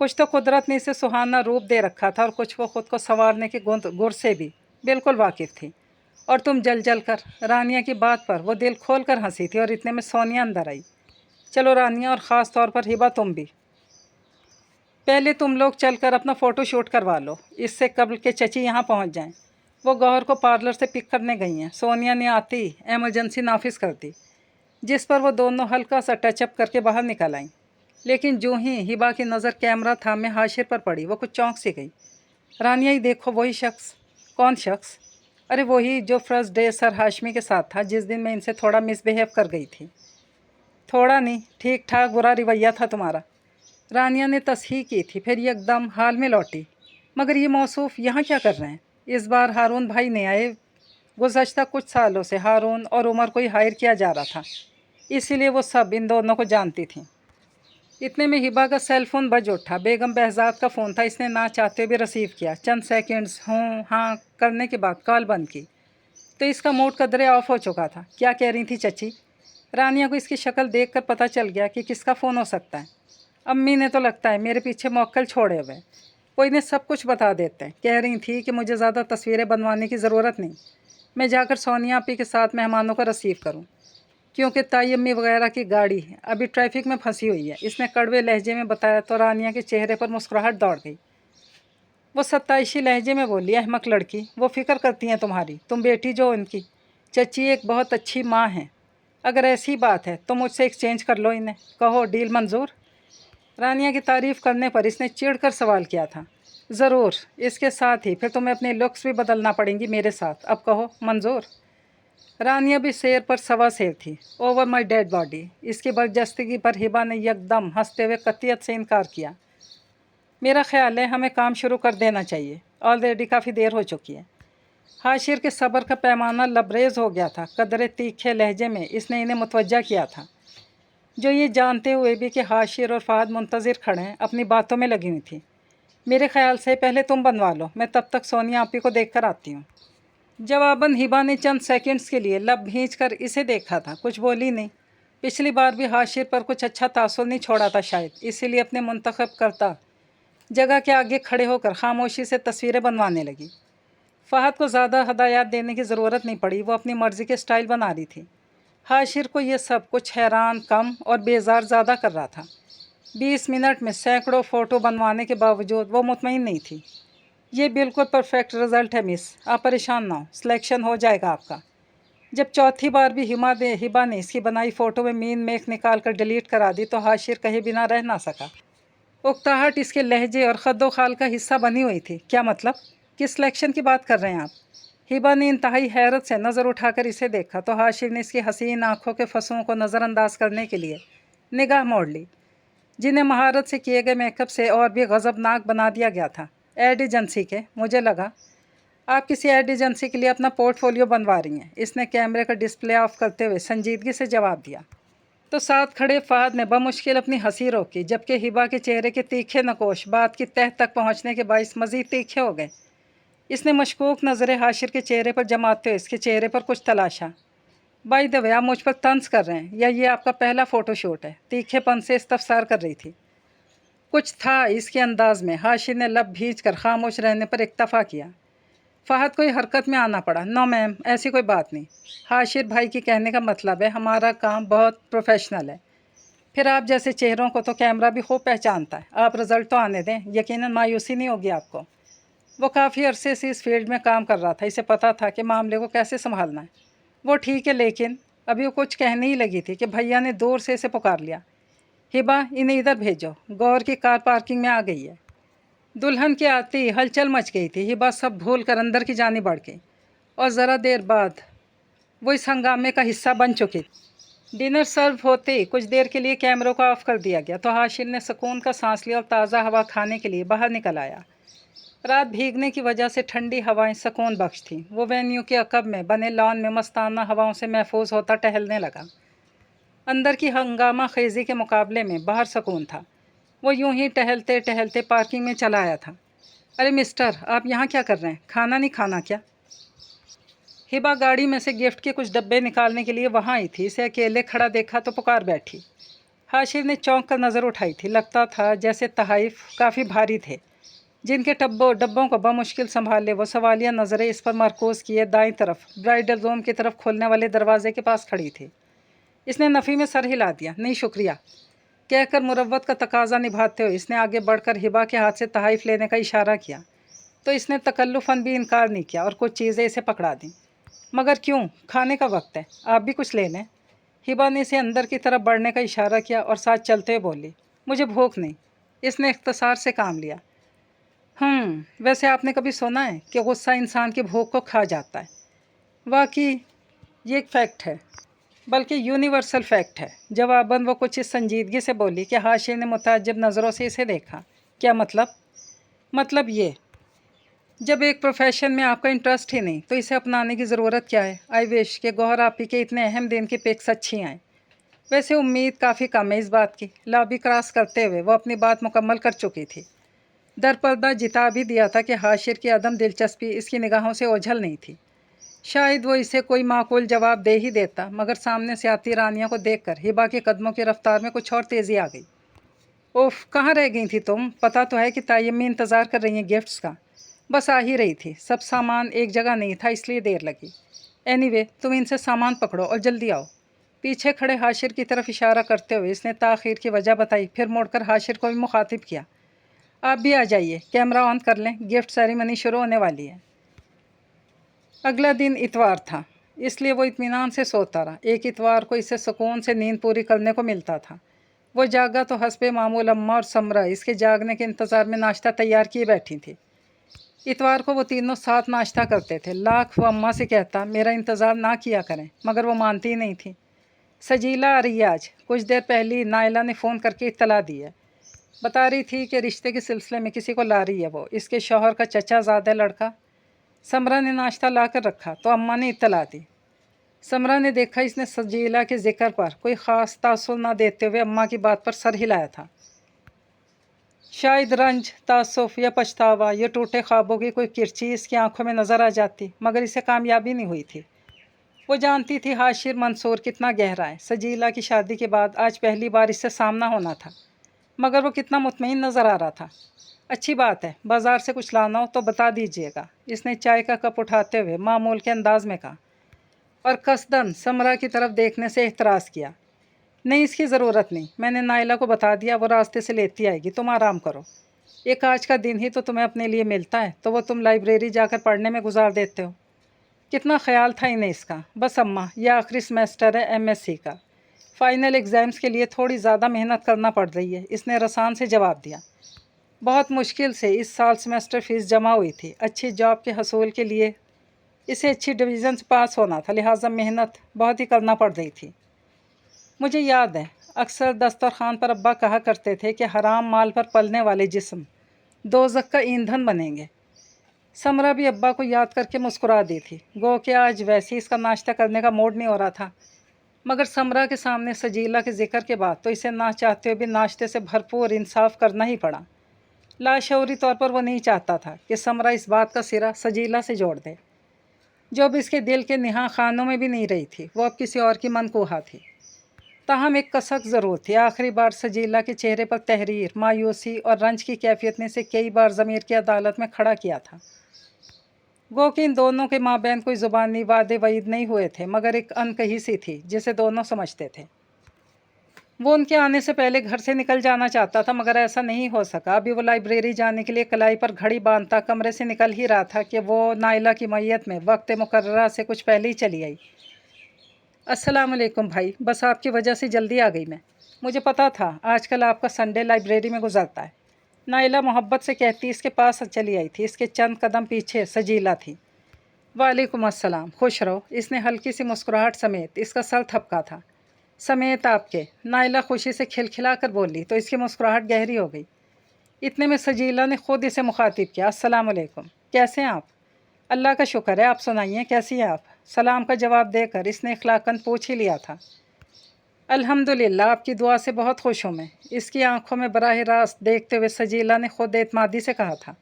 कुछ तो कुदरत ने इसे सुहाना रूप दे रखा था और कुछ वो ख़ुद को संवारने के गुर से भी बिल्कुल वाकिफ़ थी। और तुम जल जल कर। रानिया की बात पर वो दिल खोल कर हंसी थी और इतने में सोनिया अंदर आई। चलो रानिया, और ख़ास तौर पर हिबा तुम भी। पहले तुम लोग चलकर अपना फ़ोटो शूट करवा लो, इससे कबल के चची यहाँ पहुँच जाएं। वो गौहर को पार्लर से पिक करने गई हैं। सोनिया ने आती एमरजेंसी नाफिस कर दी, जिस पर वो दोनों हल्का सा टचअप करके बाहर निकल आईं। लेकिन जो ही हिबा की नज़र कैमरा थामे हाशिर पर पड़ी, वो कुछ चौंक सी गई। रानिया, ही देखो वही शख्स। कौन शख्स? अरे वही जो फर्स्ट डे सर हाशमी के साथ था, जिस दिन मैं इनसे थोड़ा मिसबिहेव कर गई थी। थोड़ा नहीं, ठीक ठाक बुरा रवैया था तुम्हारा। रानिया ने तस्हीह की थी, फिर एकदम हाल में लौटी। मगर ये मौसूफ यहाँ क्या कर रहे हैं? इस बार हारून भाई नहीं आए। गुज़श्ता कुछ सालों से हारून और उमर को ही हायर किया जा रहा था, इसीलिए वो सब इन दोनों को जानती थी। इतने में हिबा का सेल फ़ोन बज उठा। बेगम बहजाद का फ़ोन था। इसने ना चाहते भी रिसीव किया। चंद सेकंड्स हों हाँ करने के बाद कॉल बंद की तो इसका मूड कदरे ऑफ हो चुका था। क्या कह रही थी चची? रानिया को इसकी शक्ल देखकर पता चल गया कि किसका फ़ोन हो सकता है। अम्मी ने तो लगता है मेरे पीछे मौक्कल छोड़े हुए। वो इन्हें सब कुछ बता देते हैं। कह रही थी कि मुझे ज़्यादा तस्वीरें बनवाने की ज़रूरत नहीं, मैं जाकर सोनिया आपी के साथ मेहमानों को रिसीव करूं, क्योंकि ताई अम्मी वगैरह की गाड़ी अभी ट्रैफिक में फंसी हुई है। इसने कड़वे लहजे में बताया तो रानिया के चेहरे पर मुस्कुराहट दौड़ गई। वो सत्ताईशी लहजे में बोली, अहमक लड़की, वो फ़िक्र करती हैं तुम्हारी, तुम बेटी जो उनकी। चची एक बहुत अच्छी माँ हैं। अगर ऐसी बात है तो मुझसे एक्सचेंज कर लो इन्हें। कहो डील मंजूर? रानिया की तारीफ़ करने पर इसने चिढ़कर सवाल किया था। ज़रूर, इसके साथ ही फिर तुम्हें अपने लुक्स भी बदलना पड़ेंगी मेरे साथ। अब कहो मंजूर? रानिया भी शेर पर सवा शेर थी। Over my dead body. इसकी बर्जस्तगी पर हिबा ने यकदम हंसते हुए कतियत से इनकार किया। मेरा ख्याल है हमें काम शुरू कर देना चाहिए, ऑलरेडी काफ़ी देर हो चुकी है। हाशिर के सब्र का पैमाना लबरेज हो गया था। कदरे तीखे लहजे में इसने इन्हें मुतवज्जा किया था, जो ये जानते हुए भी कि हाशिर और फ़हद मुंतज़िर खड़े हैं, अपनी बातों में लगी हुई थी। मेरे ख्याल से पहले तुम बनवा लो, मैं तब तक सोनिया आपी को देख कर आती हूँ। जवाबन हिबा ने चंद सेकंड्स के लिए लब भींच कर इसे देखा था, कुछ बोली नहीं। पिछली बार भी हाशिर पर कुछ अच्छा तासुर नहीं छोड़ा था शायद, इसीलिए अपने मुंतखब करता जगह के आगे खड़े होकर खामोशी से तस्वीरें बनवाने लगी। फ़हद को ज़्यादा हदायत देने की ज़रूरत नहीं पड़ी, वो अपनी मर्ज़ी के स्टाइल बना रही थी। हाशिर को ये सब कुछ हैरान कम और बेजार ज़्यादा कर रहा था। 20 मिनट में सैकड़ों फ़ोटो बनवाने के बावजूद वो मुतमईन नहीं थी। ये बिल्कुल परफेक्ट रिज़ल्ट है मिस, आप परेशान ना हो, सिलेक्शन हो जाएगा आपका। जब चौथी बार भी हिबा ने इसकी बनाई फ़ोटो में मीन मेख निकाल कर डिलीट करा दी तो हाशिर कहे बिना रह ना सका। उकताहट इसके लहजे और खद्दो खाल का हिस्सा बनी हुई थी। क्या मतलब? किस सिलेक्शन की बात कर रहे हैं आप? हिबा ने इंतहाई हैरत से नज़र उठाकर इसे देखा तो हाशिर ने इसकी हसीन आँखों के फंसुओं को नज़रअंदाज करने के लिए निगाह मोड़ ली, जिन्हें महारत से किए गए मेकअप से और भी गज़बनाक बना दिया गया था। एड एजेंसी के? मुझे लगा आप किसी एड एजेंसी के लिए अपना पोर्टफोलियो बनवा रही हैं। इसने कैमरे का डिस्प्ले ऑफ करते हुए संजीदगी से जवाब दिया। तो साथ खड़े फ़हद ने बमुश्किल अपनी हंसी रोकी, जबकि हिबा के चेहरे के तीखे नकोश बात की तह तक पहुंचने के बायस मज़ीद तीखे हो गए। इसने मशकूक नज़रें हाशिर के चेहरे पर जमाते हुए इसके चेहरे पर कुछ तलाशा। बाय द वे, आप मुझ पर तंज कर रहे हैं या ये आपका पहला फ़ोटोशूट है? तीखेपन से इस्तफसार कर रही थी। कुछ था इसके अंदाज में। हाशिर ने लब भींच कर खामोश रहने पर इक्तफ़ा किया। फ़हद को हरकत में आना पड़ा। नो मैम, ऐसी कोई बात नहीं। हाशिर भाई की कहने का मतलब है हमारा काम बहुत प्रोफेशनल है। फिर आप जैसे चेहरों को तो कैमरा भी खूब पहचानता है। आप रिज़ल्ट तो आने दें, यकीनन मायूसी नहीं होगी आपको। वो काफ़ी अरसे से इस फील्ड में काम कर रहा था, इसे पता था कि मामले को कैसे संभालना है। वो ठीक है, लेकिन अभी वो कुछ कहने ही लगी थी कि भैया ने दूर से इसे पुकार लिया। हिबा, इन्हें इधर भेजो, गौर की कार पार्किंग में आ गई है। दुल्हन के आते ही हलचल मच गई थी। हिबा सब भूल कर अंदर की जाने बढ़ गई और ज़रा देर बाद वो इस हंगामे का हिस्सा बन चुकी थी। डिनर सर्व होते ही कुछ देर के लिए कैमरों को ऑफ कर दिया गया तो हाशिर ने सुकून का सांस लिया और ताज़ा हवा खाने के लिए बाहर निकल आया। रात भीगने की वजह से ठंडी हवाएं सुकून बख्श थीं। वो वेन्यू के अकब में बने लॉन में मस्ताना हवाओं से महफूज होता टहलने लगा। अंदर की हंगामा खेजी के मुकाबले में बाहर सुकून था। वो यूं ही टहलते टहलते पार्किंग में चला आया था। अरे मिस्टर, आप यहाँ क्या कर रहे हैं? खाना नहीं खाना क्या? हिबा गाड़ी में से गिफ्ट के कुछ डब्बे निकालने के लिए वहाँ आई थी। इसे अकेले खड़ा देखा तो पुकार बैठी। हाशिर ने चौंक कर नज़र उठाई थी। लगता था जैसे तहाइफ काफ़ी भारी थे, जिनके डब्बों को बमुश्किल संभाले वो सवालिया नज़रें इस पर मरकूज़ किए दाईं तरफ ब्राइडल रूम की तरफ खोलने वाले दरवाजे के पास खड़ी थी। इसने नफ़ी में सर हिला दिया। नहीं शुक्रिया कहकर मुरव्वत का तकाजा निभाते हुए इसने आगे बढ़कर हिबा के हाथ से तहाइफ लेने का इशारा किया तो इसने तकल्लुफ़न भी इनकार नहीं किया और कुछ चीज़ें इसे पकड़ा दीं। मगर क्यों? खाने का वक्त है, आप भी कुछ ले लें। हिबा ने इसे अंदर की तरफ बढ़ने का इशारा किया और साथ चलते हुए बोली, मुझे भूख नहीं। इसने इख्तसार से काम लिया। वैसे आपने कभी सुना है कि गुस्सा इंसान की भूख को खा जाता है? वाकई ये एक फैक्ट है, बल्कि यूनिवर्सल फैक्ट है। जवाबन वो कुछ इस संजीदगी से बोली कि हाशिर ने मुताज्जिब नज़रों से इसे देखा। क्या मतलब? मतलब ये, जब एक प्रोफेशन में आपका इंटरेस्ट ही नहीं तो इसे अपनाने की ज़रूरत क्या है? आई विश कि गौहर आप ही के इतने अहम दिन की पिक्स अच्छी आएँ। वैसे उम्मीद काफ़ी कम है इस बात की। लॉबी क्रॉस करते हुए वो अपनी बात मुकम्मल कर चुकी थी। दरपर्दा जिता भी दिया था कि हाशिर की अदम दिलचस्पी इसकी निगाहों से ओझल नहीं थी। शायद वो इसे कोई माकूल जवाब दे ही देता, मगर सामने से आती रानिया को देखकर हिबा के कदमों की रफ्तार में कुछ और तेज़ी आ गई। ओफ, कहाँ रह गई थी तुम? पता तो है कि तायम्मी इंतज़ार कर रही हैं गिफ्ट्स का। बस आ ही रही थी, सब सामान एक जगह नहीं था इसलिए देर लगी। एनीवे, तुम इनसे सामान पकड़ो और जल्दी आओ। पीछे खड़े हाशिर की तरफ इशारा करते हुए इसने ताख़ीर की वजह बताई। फिर मुड़कर हाशिर को भी मुखातिब किया, आप भी आ जाइए, कैमरा ऑन कर लें, गिफ्ट सेरेमनी शुरू होने वाली है। अगला दिन इतवार था, इसलिए वो इत्मीनान से सोता रहा। एक इतवार को इसे सुकून से नींद पूरी करने को मिलता था। वो जागा तो हस्बे मामूल अम्मा और समरा इसके जागने के इंतज़ार में नाश्ता तैयार किए बैठी थी। इतवार को वो तीनों साथ नाश्ता करते थे। लाख वो अम्मा से कहता मेरा इंतज़ार ना किया करें, मगर वो मानती ही नहीं थी। सजीला आ रही है आज। कुछ देर पहले नायला ने फ़ोन करके इत्तला दी है। बता रही थी कि रिश्ते के सिलसिले में किसी को ला रही है वो, इसके शौहर का चचा ज़ादा लड़का। समरा ने नाश्ता ला कर रखा तो अम्मा ने इत्तला दी। समरा ने देखा इसने सजीला के जिक्र पर कोई ख़ास तासुर ना देते हुए अम्मा की बात पर सर हिलाया था। शायद रंज, तासुफ या पछतावा या टूटे ख्वाबों की कोई किरची इसकी आंखों में नज़र आ जाती, मगर इसे कामयाबी नहीं हुई थी। वो जानती थी हाशिर मंसूर कितना गहरा है। सजीला की शादी के बाद आज पहली बार इससे सामना होना था, मगर वो कितना मुतमईन नज़र आ रहा था। अच्छी बात है, बाज़ार से कुछ लाना हो तो बता दीजिएगा, इसने चाय का कप उठाते हुए मामूल के अंदाज में कहा और कसदन समरा की तरफ देखने से एतराज़ किया। नहीं, इसकी ज़रूरत नहीं, मैंने नाइला को बता दिया, वो रास्ते से लेती आएगी, तुम आराम करो। एक आज का दिन ही तो तुम्हें अपने लिए मिलता है तो वो तुम लाइब्रेरी जाकर पढ़ने में गुजार देते हो। कितना ख्याल था इन्हें इसका। बस अम्मा, यह आखिरी सेमेस्टर है MSc का, फ़ाइनल एग्ज़ाम्स के लिए थोड़ी ज़्यादा मेहनत करना पड़ रही है, इसने रसान से जवाब दिया। बहुत मुश्किल से इस साल सेमेस्टर फ़ीस जमा हुई थी। अच्छी जॉब के हसूल के लिए इसे अच्छी डिवीज़न से पास होना था, लिहाजा मेहनत बहुत ही करना पड़ रही थी। मुझे याद है, अक्सर दस्तरखान पर अब्बा कहा करते थे कि हराम माल पर पलने वाले जिस्म दोज़ख का ईंधन बनेंगे। समरा भी अब्बा को याद करके मुस्कुरा दी थी। गो कि आज वैसे इसका नाश्ता करने का मूड नहीं हो रहा था, मगर समरा के सामने सजीला के जिक्र के बाद तो इसे ना चाहते हुए भी नाश्ते से भरपूर इंसाफ करना ही पड़ा। लाशऊरी तौर पर वो नहीं चाहता था कि समरा इस बात का सिरा सजीला से जोड़ दे, जो अब इसके दिल के निहा खानों में भी नहीं रही थी। वो अब किसी और की मनकूहा थी। ताहम एक कसक ज़रूर थी। आखिरी बार सजीला के चेहरे पर तहरीर, मायूसी और रंज की कैफियत ने इसे कई बार ज़मीर की अदालत में खड़ा किया था। गो कि इन दोनों के माबैन कोई ज़ुबानी वादे वईद नहीं हुए थे, मगर एक अनकही सी थी जिसे दोनों समझते थे। वो उनके आने से पहले घर से निकल जाना चाहता था, मगर ऐसा नहीं हो सका। अभी वो लाइब्रेरी जाने के लिए कलाई पर घड़ी बांधता कमरे से निकल ही रहा था कि वो नाइला की मैयत में वक्त मुकर्ररा से कुछ पहले ही चली आई। अस्सलाम वालेकुम भाई, बस आपकी वजह से जल्दी आ गई मैं। मुझे पता था आज कल आपका संडे लाइब्रेरी में गुजरता है। नाइला मोहब्बत से कहती इसके पास चली आई थी। इसके चंद कदम पीछे सजीला थी। वालेकुम अस्सलाम, खुश रहो। इसने हल्की सी मुस्कुराहट समेत इसका सर थपका था। समेत आपके, नाइला खुशी से खिलखिला कर बोली तो इसकी मुस्कुराहट गहरी हो गई। इतने में सजीला ने खुद इसे मुखातिब किया। अस्सलाम वालेकुम, कैसे हैं आप? अल्लाह का शुक्र है, आप सुनाइए कैसी हैं आप? सलाम का जवाब देकर इसने इखलाकन पूछ ही लिया था। अल्हम्दुलिल्लाह, आपकी दुआ से बहुत खुश हूँ मैं। इसकी आंखों में बराह रास्त देखते हुए सजीला ने खुद एतमादी से कहा था।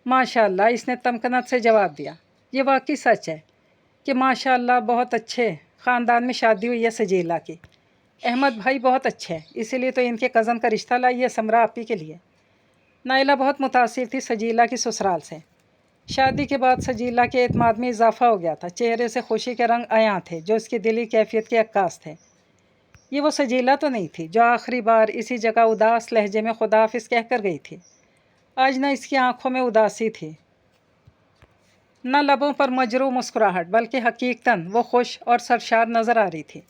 माशाअल्लाह, इसने तमकनत से जवाब दिया। ये वाकई सच है कि माशाअल्लाह बहुत अच्छे ख़ानदान में शादी हुई है सजीला की। अहमद भाई बहुत अच्छे हैं, इसीलिए तो इनके कज़न का रिश्ता लाई है समरा आपी के लिए। नाइला बहुत मुतासिर थी सजीला की ससुराल से। शादी के बाद सजीला के एतमाद में इजाफा हो गया था। चेहरे से खुशी के रंग आया थे जो उसकी दिली कैफियत के अक्कास थे। ये वो सजीला तो नहीं थी जो आखिरी बार इसी जगह उदास लहजे में खुदाफिज कह कर गई थी। आज न इसकी आंखों में उदासी थी, न लबों पर मजरू मुस्कुराहट, बल्कि हकीकतन वो खुश और सरशार नज़र आ रही थी।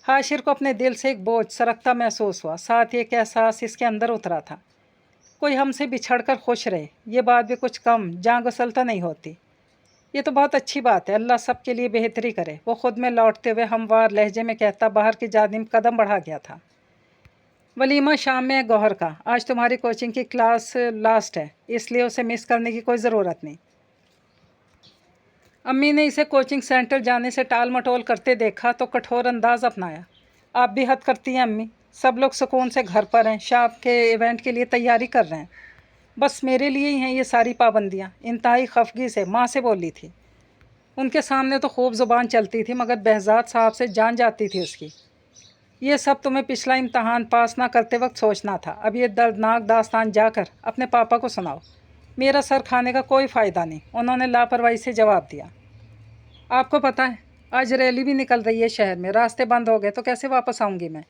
हाशिर को अपने दिल से एक बोझ सरकता महसूस हुआ। साथ ही एक एहसास इसके अंदर उतरा था, कोई हमसे बिछड़कर खुश रहे, ये बात भी कुछ कम जान गसलता नहीं होती। ये तो बहुत अच्छी बात है, अल्लाह सब के लिए बेहतरी करे। वो खुद में लौटते हुए हमवार लहजे में कहता बाहर की जानिब कदम बढ़ा गया था। वलीमा शाम में है गौहर का। आज तुम्हारी कोचिंग की क्लास लास्ट है, इसलिए उसे मिस करने की कोई ज़रूरत नहीं। अम्मी ने इसे कोचिंग सेंटर जाने से टाल मटोल करते देखा तो कठोर अंदाज अपनाया। आप भी हद करती हैं अम्मी, सब लोग सुकून से घर पर हैं, शाम के इवेंट के लिए तैयारी कर रहे हैं, बस मेरे लिए ही हैं ये सारी पाबंदियाँ। इंतहाई खफगी से माँ से बोली थी। उनके सामने तो खूब ज़ुबान चलती थी मगर behzad साहब से जान जाती थी उसकी। ये सब तुम्हें पिछला इम्तहान पास ना करते वक्त सोचना था। अब ये दर्दनाक दास्तान जाकर अपने पापा को सुनाओ। मेरा सर खाने का कोई फ़ायदा नहीं, उन्होंने लापरवाही से जवाब दिया। आपको पता है आज रैली भी निकल रही है शहर में, रास्ते बंद हो गए तो कैसे वापस आऊँगी मैं?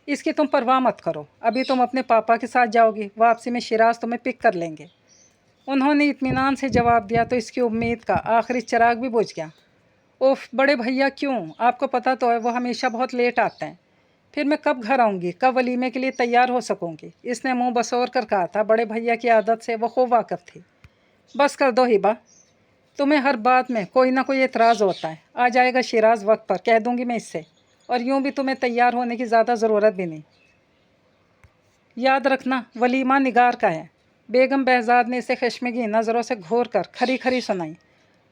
इसकी तुम परवाह मत करो, अभी तुम अपने पापा के साथ जाओगी, वापसी में शिराज तुम्हें पिक कर लेंगे। उन्होंने इत्मीनान से जवाब दिया तो इसकी उम्मीद का आखिरी चिराग भी बुझ गया। ओफ, बड़े भैया क्यों? आपको पता तो है वो हमेशा बहुत लेट आते हैं। फिर मैं कब घर आऊँगी, कब वलीमे के लिए तैयार हो सकूँगी? इसने मुंह बसोर कर कहा था। बड़े भैया की आदत से वो खूब वाकिफ़ थी। बस कर दो हिबा, तुम्हें हर बात में कोई ना कोई एतराज़ होता है। आ जाएगा शिराज वक्त पर, कह दूँगी मैं इससे। और यूँ भी तुम्हें तैयार होने की ज़्यादा ज़रूरत भी नहीं। याद रखना वलीमा निगार का है। बेगम behzad ने इसे खशमगी नज़रों से घूर कर खरी खरी सुनाई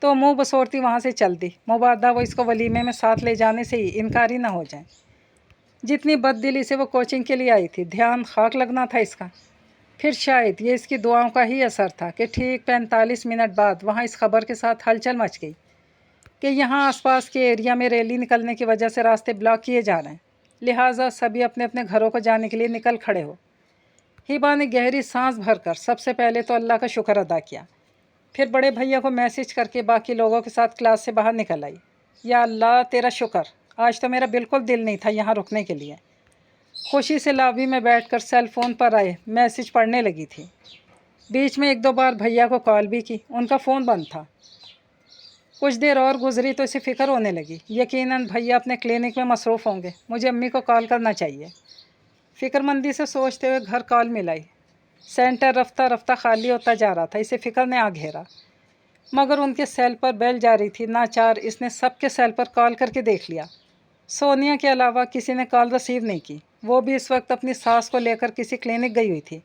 तो मुंह बसोरती वहाँ से चल दी। मुबादा वो इसको वलीमे में साथ ले जाने से ही इनकारी ना हो जाए। जितनी बददिली से वो कोचिंग के लिए आई थी, ध्यान खाक लगना था इसका। फिर शायद ये इसकी दुआओं का ही असर था कि ठीक 45 मिनट बाद वहाँ इस खबर के साथ हलचल मच गई कि यहाँ आसपास के एरिया में रैली निकलने की वजह से रास्ते ब्लॉक किए जा रहे हैं, लिहाजा सभी अपने अपने घरों को जाने के लिए निकल खड़े हो। हिबा ने गहरी सांस भरकर सबसे पहले तो अल्लाह का शुक्र अदा किया, फिर बड़े भैया को मैसेज करके बाकी लोगों के साथ क्लास से बाहर निकल आई। या अल्लाह तेरा शुक्र, आज तो मेरा बिल्कुल दिल नहीं था यहाँ रुकने के लिए। खुशी से लॉबी में बैठकर सेल फ़ोन पर आए मैसेज पढ़ने लगी थी। बीच में एक दो बार भैया को कॉल भी की, उनका फ़ोन बंद था। कुछ देर और गुजरी तो इसे फ़िक्र होने लगी। यकीनन भैया अपने क्लिनिक में मसरूफ़ होंगे, मुझे अम्मी को कॉल करना चाहिए। फ़िक्रमंदी से सोचते हुए घर कॉल मिलाई। सेंटर रफ्ता रफ्ता खाली होता जा रहा था। इसे फ़िक्र ने आ घेरा मगर उनके सेल पर बेल जा रही थी। नाचार इसने सबके सेल पर कॉल करके देख लिया। सोनिया के अलावा किसी ने कॉल रिसीव नहीं की। वो भी इस वक्त अपनी सास को लेकर किसी क्लिनिक गई हुई थी।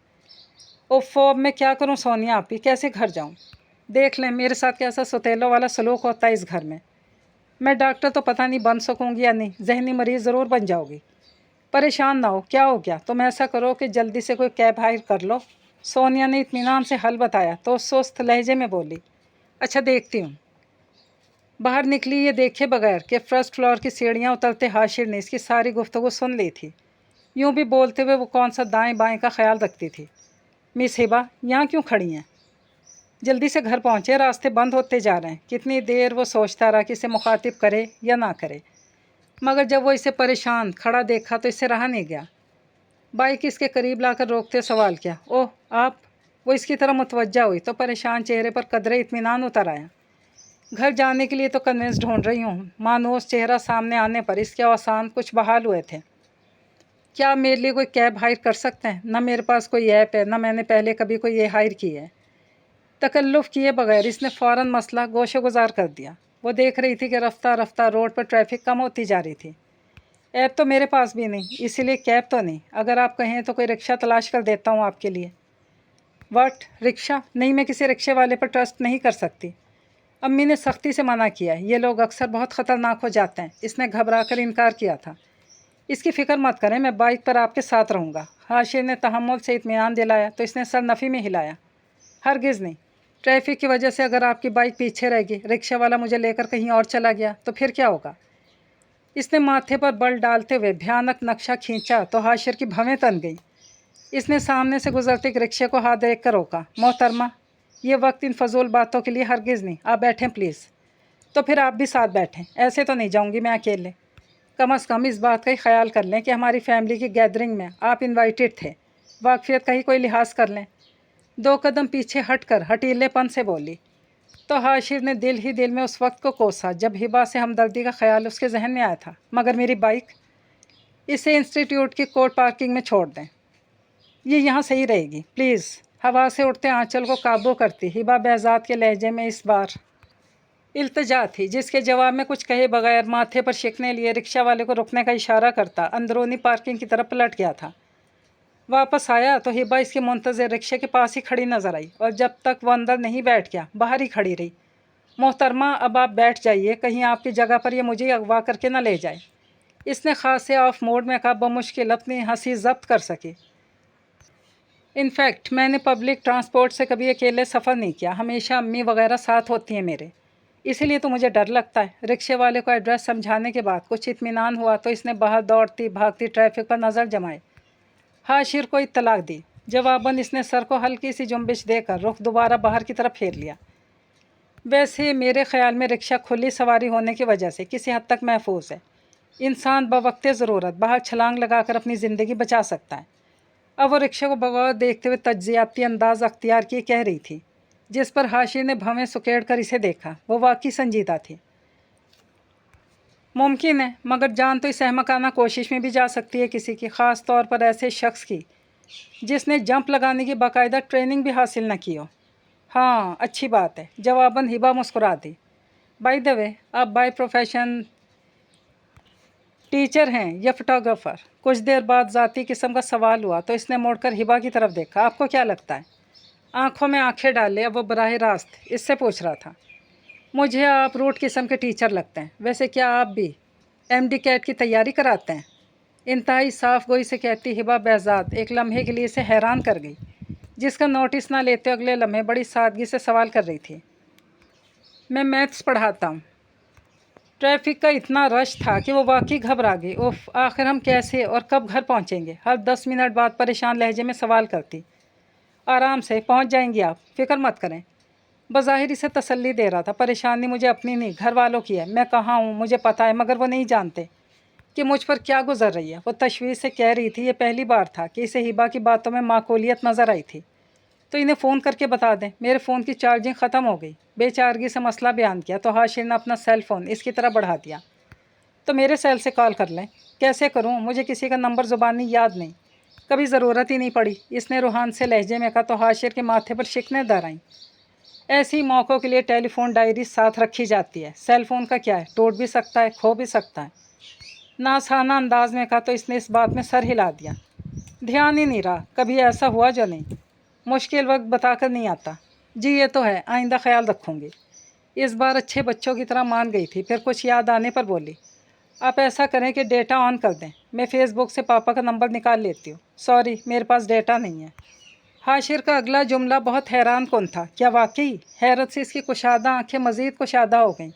ओफ़ो, अब मैं क्या करूं सोनिया आपी, कैसे घर जाऊं? देख लें मेरे साथ कैसा सौतेलों वाला सलूक होता है इस घर में। मैं डॉक्टर तो पता नहीं बन सकूंगी या नहीं, जहनी मरीज़ ज़रूर बन जाओगी। परेशान ना हो, क्या हो गया? तुम ऐसा करो कि जल्दी से कोई कैब हायर कर लो। सोनिया ने इत्मीनान से हल बताया तो सुस्त लहजे में बोली, अच्छा देखती हूँ। बाहर निकली ये देखे बगैर कि फर्स्ट फ्लोर की सीढ़ियाँ उतरते हाशिर ने इसकी सारी गुफ्तगू सुन ली थी। यूँ भी बोलते हुए वो कौन सा दाएं बाएं का ख्याल रखती थी। मिस हिबा यहाँ क्यों खड़ी हैं? जल्दी से घर पहुँचे, रास्ते बंद होते जा रहे हैं। कितनी देर वो सोचता रहा कि इसे मुखातिब करे या ना करे, मगर जब वो इसे परेशान खड़ा देखा तो इससे रहा नहीं गया। बाइक इसके करीब लाकर रोकते सवाल किया, ओह आप? वो इसकी तरह मुतवज्जा हुई तो परेशान चेहरे पर कदरे इत्मीनान उतर आया। घर जाने के लिए तो कन्विंस ढूंढ रही हूँ। मानोस चेहरा सामने आने पर इसके आसान कुछ बहाल हुए थे। کیا آپ میرے لیے کوئی کیب ہائر کر سکتے ہیں؟ نہ میرے پاس کوئی ایپ ہے، نہ میں نے پہلے کبھی کوئی یہ ہائر کی ہے۔ تکلف کیے بغیر اس نے فوراً مسئلہ گوشے گزار کر دیا۔ وہ دیکھ رہی تھی کہ رفتہ رفتہ روڈ پر ٹریفک کم ہوتی جا رہی تھی۔ ایپ تو میرے پاس بھی نہیں، اسی لیے کیب تو نہیں۔ اگر آپ کہیں تو کوئی رکشہ تلاش کر دیتا ہوں آپ کے لیے۔ واٹ؟ رکشہ؟ نہیں، میں کسی رکشے والے پر ٹرسٹ نہیں کر سکتی۔ امی نے سختی سے منع کیا، یہ لوگ اکثر بہت خطرناک ہو جاتے ہیں۔ اس نے گھبرا کر انکار کیا تھا۔ اس کی فکر مت کریں، میں بائک پر آپ کے ساتھ رہوں گا۔ حاشر نے تحمل سے اطمینان دلایا تو اس نے سر نفی میں ہلایا۔ ہرگز نہیں۔ ٹریفک کی وجہ سے اگر آپ کی بائک پیچھے رہے گی، رکشہ والا مجھے لے کر کہیں اور چلا گیا تو پھر کیا ہوگا؟ اس نے ماتھے پر بل ڈالتے ہوئے بھیانک نقشہ کھینچا تو حاشر کی بھویں تن گئی۔ اس نے سامنے سے گزرتے ایک رکشے کو ہاتھ دیکھ کر روکا۔ محترمہ، یہ وقت ان فضول باتوں کے لیے ہرگز نہیں، آپ بیٹھیں پلیز۔ تو پھر آپ بھی ساتھ بیٹھیں، ایسے تو نہیں جاؤں گی میں اکیلے۔ کم از کم اس بات کا ہی خیال کر لیں کہ ہماری فیملی کی گیدرنگ میں آپ انوائٹڈ تھے۔ واقفیت کا ہی کوئی لحاظ کر لیں۔ 2 قدم پیچھے ہٹ کر ہٹیلے پن سے بولی تو حاشر نے دل ہی دل میں اس وقت کو کوسا جب ہبا سے ہمدردی کا خیال اس کے ذہن میں آیا تھا۔ مگر میری بائک؟ اسے انسٹیٹیوٹ کی کور پارکنگ میں چھوڑ دیں، یہ یہاں صحیح رہے گی پلیز۔ ہوا سے اٹھتے آنچل کو قابو کرتی ہبا بہزاد کے لہجے میں اس بار التجا تھی، جس کے جواب میں کچھ کہے بغیر ماتھے پر شکنے لیے رکشہ والے کو رکنے کا اشارہ کرتا اندرونی پارکنگ کی طرف پلٹ گیا تھا۔ واپس آیا تو ہبا اس کے منتظر رکشے کے پاس ہی کھڑی نظر آئی اور جب تک وہ اندر نہیں بیٹھ گیا باہر ہی کھڑی رہی۔ محترمہ، اب آپ بیٹھ جائیے، کہیں آپ کی جگہ پر یہ مجھے اغوا کر کے نہ لے جائے۔ اس نے خاصے آف موڈ میں کہا، بمشکل اپنی ہنسی ضبط کر سکی۔ انفیکٹ میں نے پبلک ٹرانسپورٹ سے کبھی اکیلے سفر نہیں کیا، ہمیشہ امی وغیرہ ساتھ ہوتی ہیں میرے، اسی لیے تو مجھے ڈر لگتا ہے۔ رکشے والے کو ایڈریس سمجھانے کے بعد کچھ اطمینان ہوا تو اس نے باہر دوڑتی بھاگتی ٹریفک پر نظر جمائے، حاشر کو اطلاع دی۔ جواباً اس نے سر کو ہلکی سی جنبش دے کر رخ دوبارہ باہر کی طرف پھیر لیا۔ ویسے میرے خیال میں رکشہ کھلی سواری ہونے کی وجہ سے کسی حد تک محفوظ ہے۔ انسان بوقت ضرورت باہر چھلانگ لگا کر اپنی زندگی بچا سکتا ہے۔ اب وہ رکشے کو بغور دیکھتے ہوئے تجزیاتی انداز اختیار کیے کہہ رہی تھی، جس پر حاشر نے بھویں سکیڑ کر اسے دیکھا۔ وہ واقعی سنجیدہ تھی۔ ممکن ہے، مگر جان تو اس احمقانہ کوشش میں بھی جا سکتی ہے کسی کی، خاص طور پر ایسے شخص کی جس نے جمپ لگانے کی باقاعدہ ٹریننگ بھی حاصل نہ کی ہو۔ ہاں، اچھی بات ہے، جواباً ہبا مسکرا دی۔ بائی دا وے، آپ بائی پروفیشن ٹیچر ہیں یا فوٹوگرافر؟ کچھ دیر بعد ذاتی قسم کا سوال ہوا تو اس نے مڑ کر ہبا کی طرف دیکھا۔ آپ کو کیا لگتا ہے؟ آنکھوں میں آنکھیں ڈالے اب وہ براہ راست اس سے پوچھ رہا تھا۔ مجھے آپ روٹ قسم کے ٹیچر لگتے ہیں۔ ویسے کیا آپ بھی MD کیٹ کی تیاری کراتے ہیں؟ انتہائی صاف گوئی سے کہتی ہبا بہزاد ایک لمحے کے لیے اسے حیران کر گئی، جس کا نوٹس نہ لیتے اگلے لمحے بڑی سادگی سے سوال کر رہی تھی۔ میں میتھس پڑھاتا ہوں۔ ٹریفک کا اتنا رش تھا کہ وہ واقعی گھبرا گئی۔ اوف، آخر ہم کیسے اور کب گھر پہنچیں گے؟ ہر 10 منٹ بعد پریشان لہجے میں سوال کرتی۔ آرام سے پہنچ جائیں گی آپ، فکر مت کریں۔ بظاہر اسے تسلی دے رہا تھا۔ پریشانی مجھے اپنی نہیں، گھر والوں کی ہے۔ میں کہاں ہوں مجھے پتہ ہے، مگر وہ نہیں جانتے کہ مجھ پر کیا گزر رہی ہے۔ وہ تشویش سے کہہ رہی تھی۔ یہ پہلی بار تھا کہ اسے ہبا کی باتوں میں معقولیت نظر آئی تھی۔ تو انہیں فون کر کے بتا دیں، میرے فون کی چارجنگ ختم ہو گئی۔ بے چارگی سے مسئلہ بیان کیا تو حاشر نے اپنا سیل فون اس کی طرف بڑھا دیا۔ تو میرے سیل سے کال کر لیں۔ کیسے کروں؟ مجھے کسی کا نمبر زبانی یاد نہیں، کبھی ضرورت ہی نہیں پڑی، اس نے روحان سے لہجے میں کہا تو حاشر کے ماتھے پر شکنیں در آئیں۔ ایسے ہی موقعوں کے لیے ٹیلی فون ڈائری ساتھ رکھی جاتی ہے۔ سیل فون کا کیا ہے، ٹوٹ بھی سکتا ہے، کھو بھی سکتا ہے، ناصحانہ انداز میں کہا تو اس نے اس بات میں سر ہلا دیا۔ دھیان ہی نہیں رہا، کبھی ایسا ہوا جو نہیں، مشکل وقت بتا کر نہیں آتا۔ جی یہ تو ہے، آئندہ خیال رکھوں گی۔ اس بار اچھے بچوں کی طرح مان گئی تھی، پھر کچھ یاد آنے پر بولی، آپ ایسا کریں کہ ڈیٹا آن کر دیں، میں فیس بک سے پاپا کا نمبر نکال لیتی ہوں۔ سوری، میرے پاس ڈیٹا نہیں ہے۔ حاشر کا اگلا جملہ بہت حیران کن تھا۔ کیا واقعی؟ حیرت سے اس کی کشادہ آنکھیں مزید کشادہ ہو گئیں۔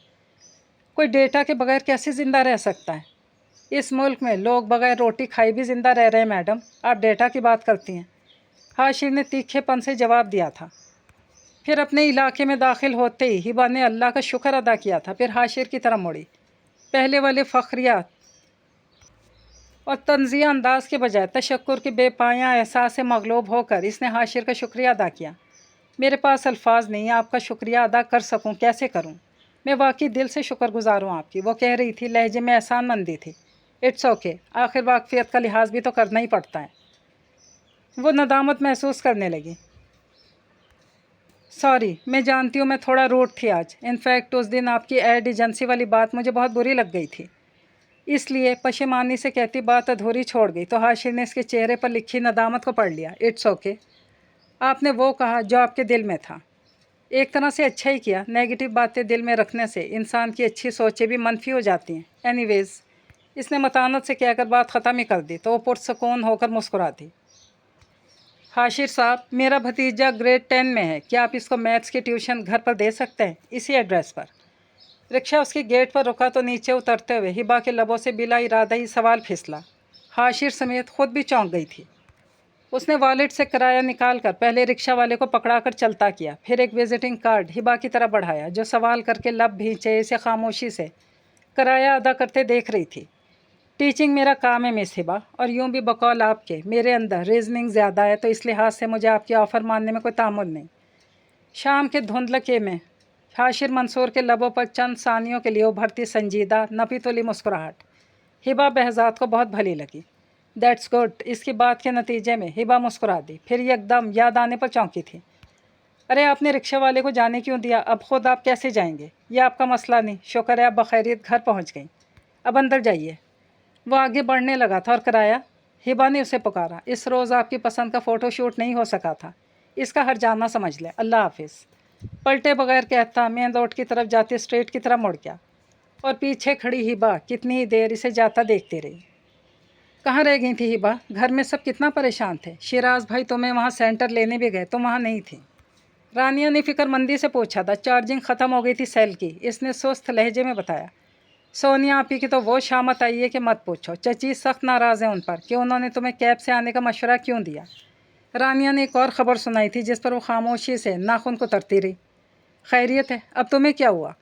کوئی ڈیٹا کے بغیر کیسے زندہ رہ سکتا ہے؟ اس ملک میں لوگ بغیر روٹی کھائے بھی زندہ رہ رہے ہیں میڈم، آپ ڈیٹا کی بات کرتی ہیں؟ حاشر نے تیکھے پن سے جواب دیا تھا۔ پھر اپنے علاقے میں داخل ہوتے ہی ہبا نے اللہ کا شکر ادا کیا تھا، پھر حاشر کی طرف مڑی۔ پہلے والے فخریات اور تنزیہ انداز کے بجائے تشکر کے بے پایاں احساس سے مغلوب ہو کر اس نے حاشر کا شکریہ ادا کیا۔ میرے پاس الفاظ نہیں، آپ کا شکریہ ادا کر سکوں، کیسے کروں؟ میں واقعی دل سے شکر گزار ہوں آپ کی، وہ کہہ رہی تھی، لہجے میں احسان مندی تھی۔ इट्स ओके, आखिर वाकफियत का लिहाज भी तो करना ही पड़ता है। वो नदामत महसूस करने लगी। सॉरी, मैं जानती हूँ मैं थोड़ा रूड थी आज। इनफैक्ट उस दिन आपकी एड एजेंसी वाली बात मुझे बहुत बुरी लग गई थी, इसलिए पशेमानी से कहती बात अधूरी छोड़ गई तो हाशिर ने इसके चेहरे पर लिखी नदामत को पढ़ लिया। इट्स ओके, आपने वो कहा जो आपके दिल में था। एक तरह से अच्छा ही किया, नेगेटिव बातें दिल में रखने से इंसान की अच्छी सोचें भी मनफी हो जाती हैं। एनीवेज, इसने मतानत से कहकर बात ख़त्म ही कर दी तो वो पुरसकून होकर मुस्कुरा दी। हाशिर साहब, मेरा भतीजा ग्रेड 10 में है, क्या आप इसको मैथ्स की ट्यूशन घर पर दे सकते हैं, इसी एड्रेस पर? रिक्शा उसके गेट पर रुका तो नीचे उतरते हुए हिबा के लबों से बिला इरादा ही सवाल फिसला। हाशिर समेत खुद भी चौंक गई थी। उसने वॉलेट से किराया निकाल कर पहले रिक्शा वाले को पकड़ाकर चलता किया, फिर एक विजिटिंग कार्ड हिबा की तरफ बढ़ाया, जो सवाल करके लब भींचे इसे खामोशी से किराया अदा करते देख रही थी। टीचिंग मेरा काम है मिस हिबा, और यूँ भी बकौल आपके मेरे अंदर रीजनिंग ज़्यादा है, तो इस लिहाज से मुझे आपकी ऑफ़र मानने में कोई तामुल नहीं। शाम के धुंधलके में हाशिर मंसूर के लबों पर चंद सानियों के लिए उभरती संजीदा नपीतुली मुस्कुराहट हिबा बहजात को बहुत भली लगी। दैट्स गुड, इसकी बात के नतीजे में हिबा मुस्कुरा दी, फिर एकदम याद आने पर चौंकी थी। अरे, आपने रिक्शा वाले को जाने क्यों दिया? अब खुद आप कैसे जाएंगे? ये आपका मसला नहीं, शुक्र है आप बखैरियत घर पहुंच गई। अब अंदर जाइए। वो आगे बढ़ने लगा था और किराया? हिबा ने उसे पुकारा। इस रोज़ आपकी पसंद का फ़ोटो शूट नहीं हो सका था, इसका हर जाना समझ ले। अल्लाह हाफिज़। पलटे बगैर कहता मेन रोड की तरफ जाते स्ट्रेट की तरफ मुड़ गया, और पीछे खड़ी हिबा कितनी ही देर इसे जाता देखती रही। कहाँ रह गई थी हिबा? घर में सब कितना परेशान थे। शिराज भाई तुम्हें वहाँ सेंटर लेने भी गए, तुम वहाँ नहीं थी। रानिया ने फिक्रमंदी से पूछा था। चार्जिंग ख़त्म हो गई थी सेल की, इसने सुस्त लहजे में बताया। सोनिया आपी की तो वो शामत आई है कि मत पूछो। चची सख्त नाराज़ है उन पर कि उन्होंने तुम्हें कैब से आने का मशवरा क्यों दिया। रानिया ने एक और ख़बर सुनाई थी जिस पर वो खामोशी से नाखून को तरती रही। खैरियत है, अब तुम्हें क्या हुआ?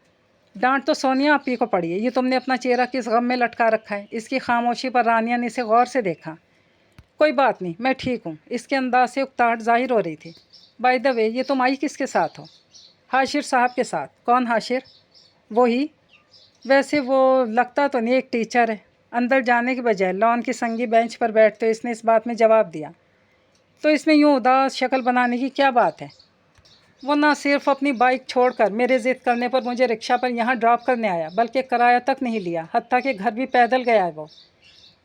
डांट तो सोनिया आपी को पड़ी है, ये तुमने अपना चेहरा किस गम में लटका रखा है। इसकी खामोशी पर रानिया ने इसे गौर से देखा। कोई बात नहीं, मैं ठीक हूँ, इसके अंदाज से उकताहट जाहिर हो रही थी। बाय द वे, ये तुम आई किसके साथ हो? हाशिर साहब के साथ। कौन हाशिर? वही। वैसे वो लगता तो नहीं एक टीचर है। अंदर जाने के बजाय लॉन की संगी बेंच पर बैठते इसने इस बात में जवाब दिया। तो इसमें यूँ उदास शक्ल बनाने की क्या बात है? वो ना सिर्फ अपनी बाइक छोड़कर मेरे ज़िद करने पर मुझे रिक्शा पर यहाँ ड्रॉप करने आया, बल्कि किराया तक नहीं लिया, हत्ता कि घर भी पैदल गया है वो।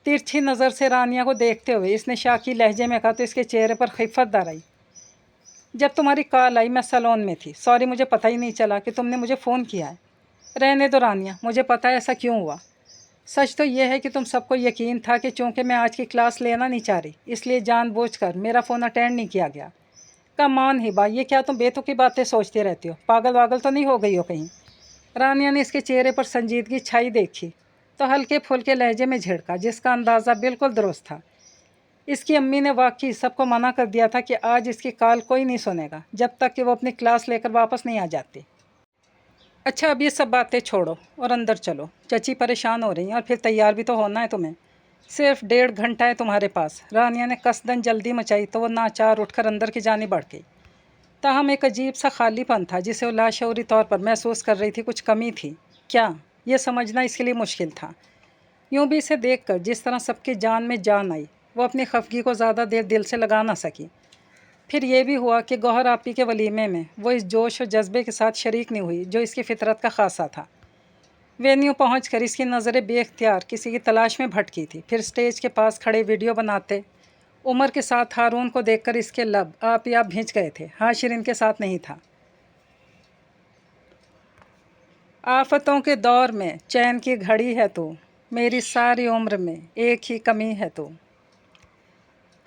तिरछी नज़र से रानिया को देखते हुए इसने शाकी लहजे में कहा तो इसके चेहरे पर खिफ़त दर आई। जब तुम्हारी कॉल आई मैं सैलून में थी। सॉरी, मुझे पता ही नहीं चला कि तुमने मुझे फ़ोन किया है। रहने दो रानिया, मुझे पता है ऐसा क्यों हुआ। सच तो यह है कि तुम सबको यकीन था कि चूँकि मैं आज की क्लास लेना नहीं चाह रही, इसलिए जानबूझकर मेरा फ़ोन अटेंड नहीं किया गया। कम ऑन हिबा, ये क्या तुम बेतुकी बातें सोचती रहती हो? पागल वागल तो नहीं हो गई हो कहीं? रानिया ने इसके चेहरे पर संजीदगी छाई देखी तो हल्के फुल्के लहजे में झिड़का, जिसका अंदाज़ा बिल्कुल दुरुस्त था। इसकी अम्मी ने वाकई सबको मना कर दिया था कि आज इसकी कॉल कोई नहीं सुनेगा जब तक कि वो अपनी क्लास लेकर वापस नहीं आ जाती। अच्छा, अब ये सब बातें छोड़ो और अंदर चलो। चची परेशान हो रही हैं और फिर तैयार भी तो होना है तुम्हें। सिर्फ 1.5 घंटा है तुम्हारे पास। रानिया ने कसदन जल्दी मचाई तो वो नाचार उठकर अंदर की जानिब बढ़ गई। ताहम एक अजीब सा खालीपन था जिसे वो लाशऊरी तौर पर महसूस कर रही थी। कुछ कमी थी क्या, ये समझना इसके लिए मुश्किल था। यूँ भी इसे देखकर जिस तरह सबकी जान में जान आई, वो अपनी खफगी को ज़्यादा देर दिल से लगा ना सकी। फिर यह भी हुआ कि गौहर आपी के वलीमे में वो इस जोश और जज्बे के साथ शरीक नहीं हुई जो इसकी फितरत का खासा था। वेन्यू पहुंचकर इसकी नज़रें बेख्तियार किसी की तलाश में भटकी थी। फिर स्टेज के पास खड़े वीडियो बनाते उमर के साथ हारून को देखकर इसके लब आप ही आप भींच गए थे। हाशिर इनके साथ नहीं था। आफतों के दौर में चैन की घड़ी है तू, मेरी सारी उम्र में एक ही कमी है तू।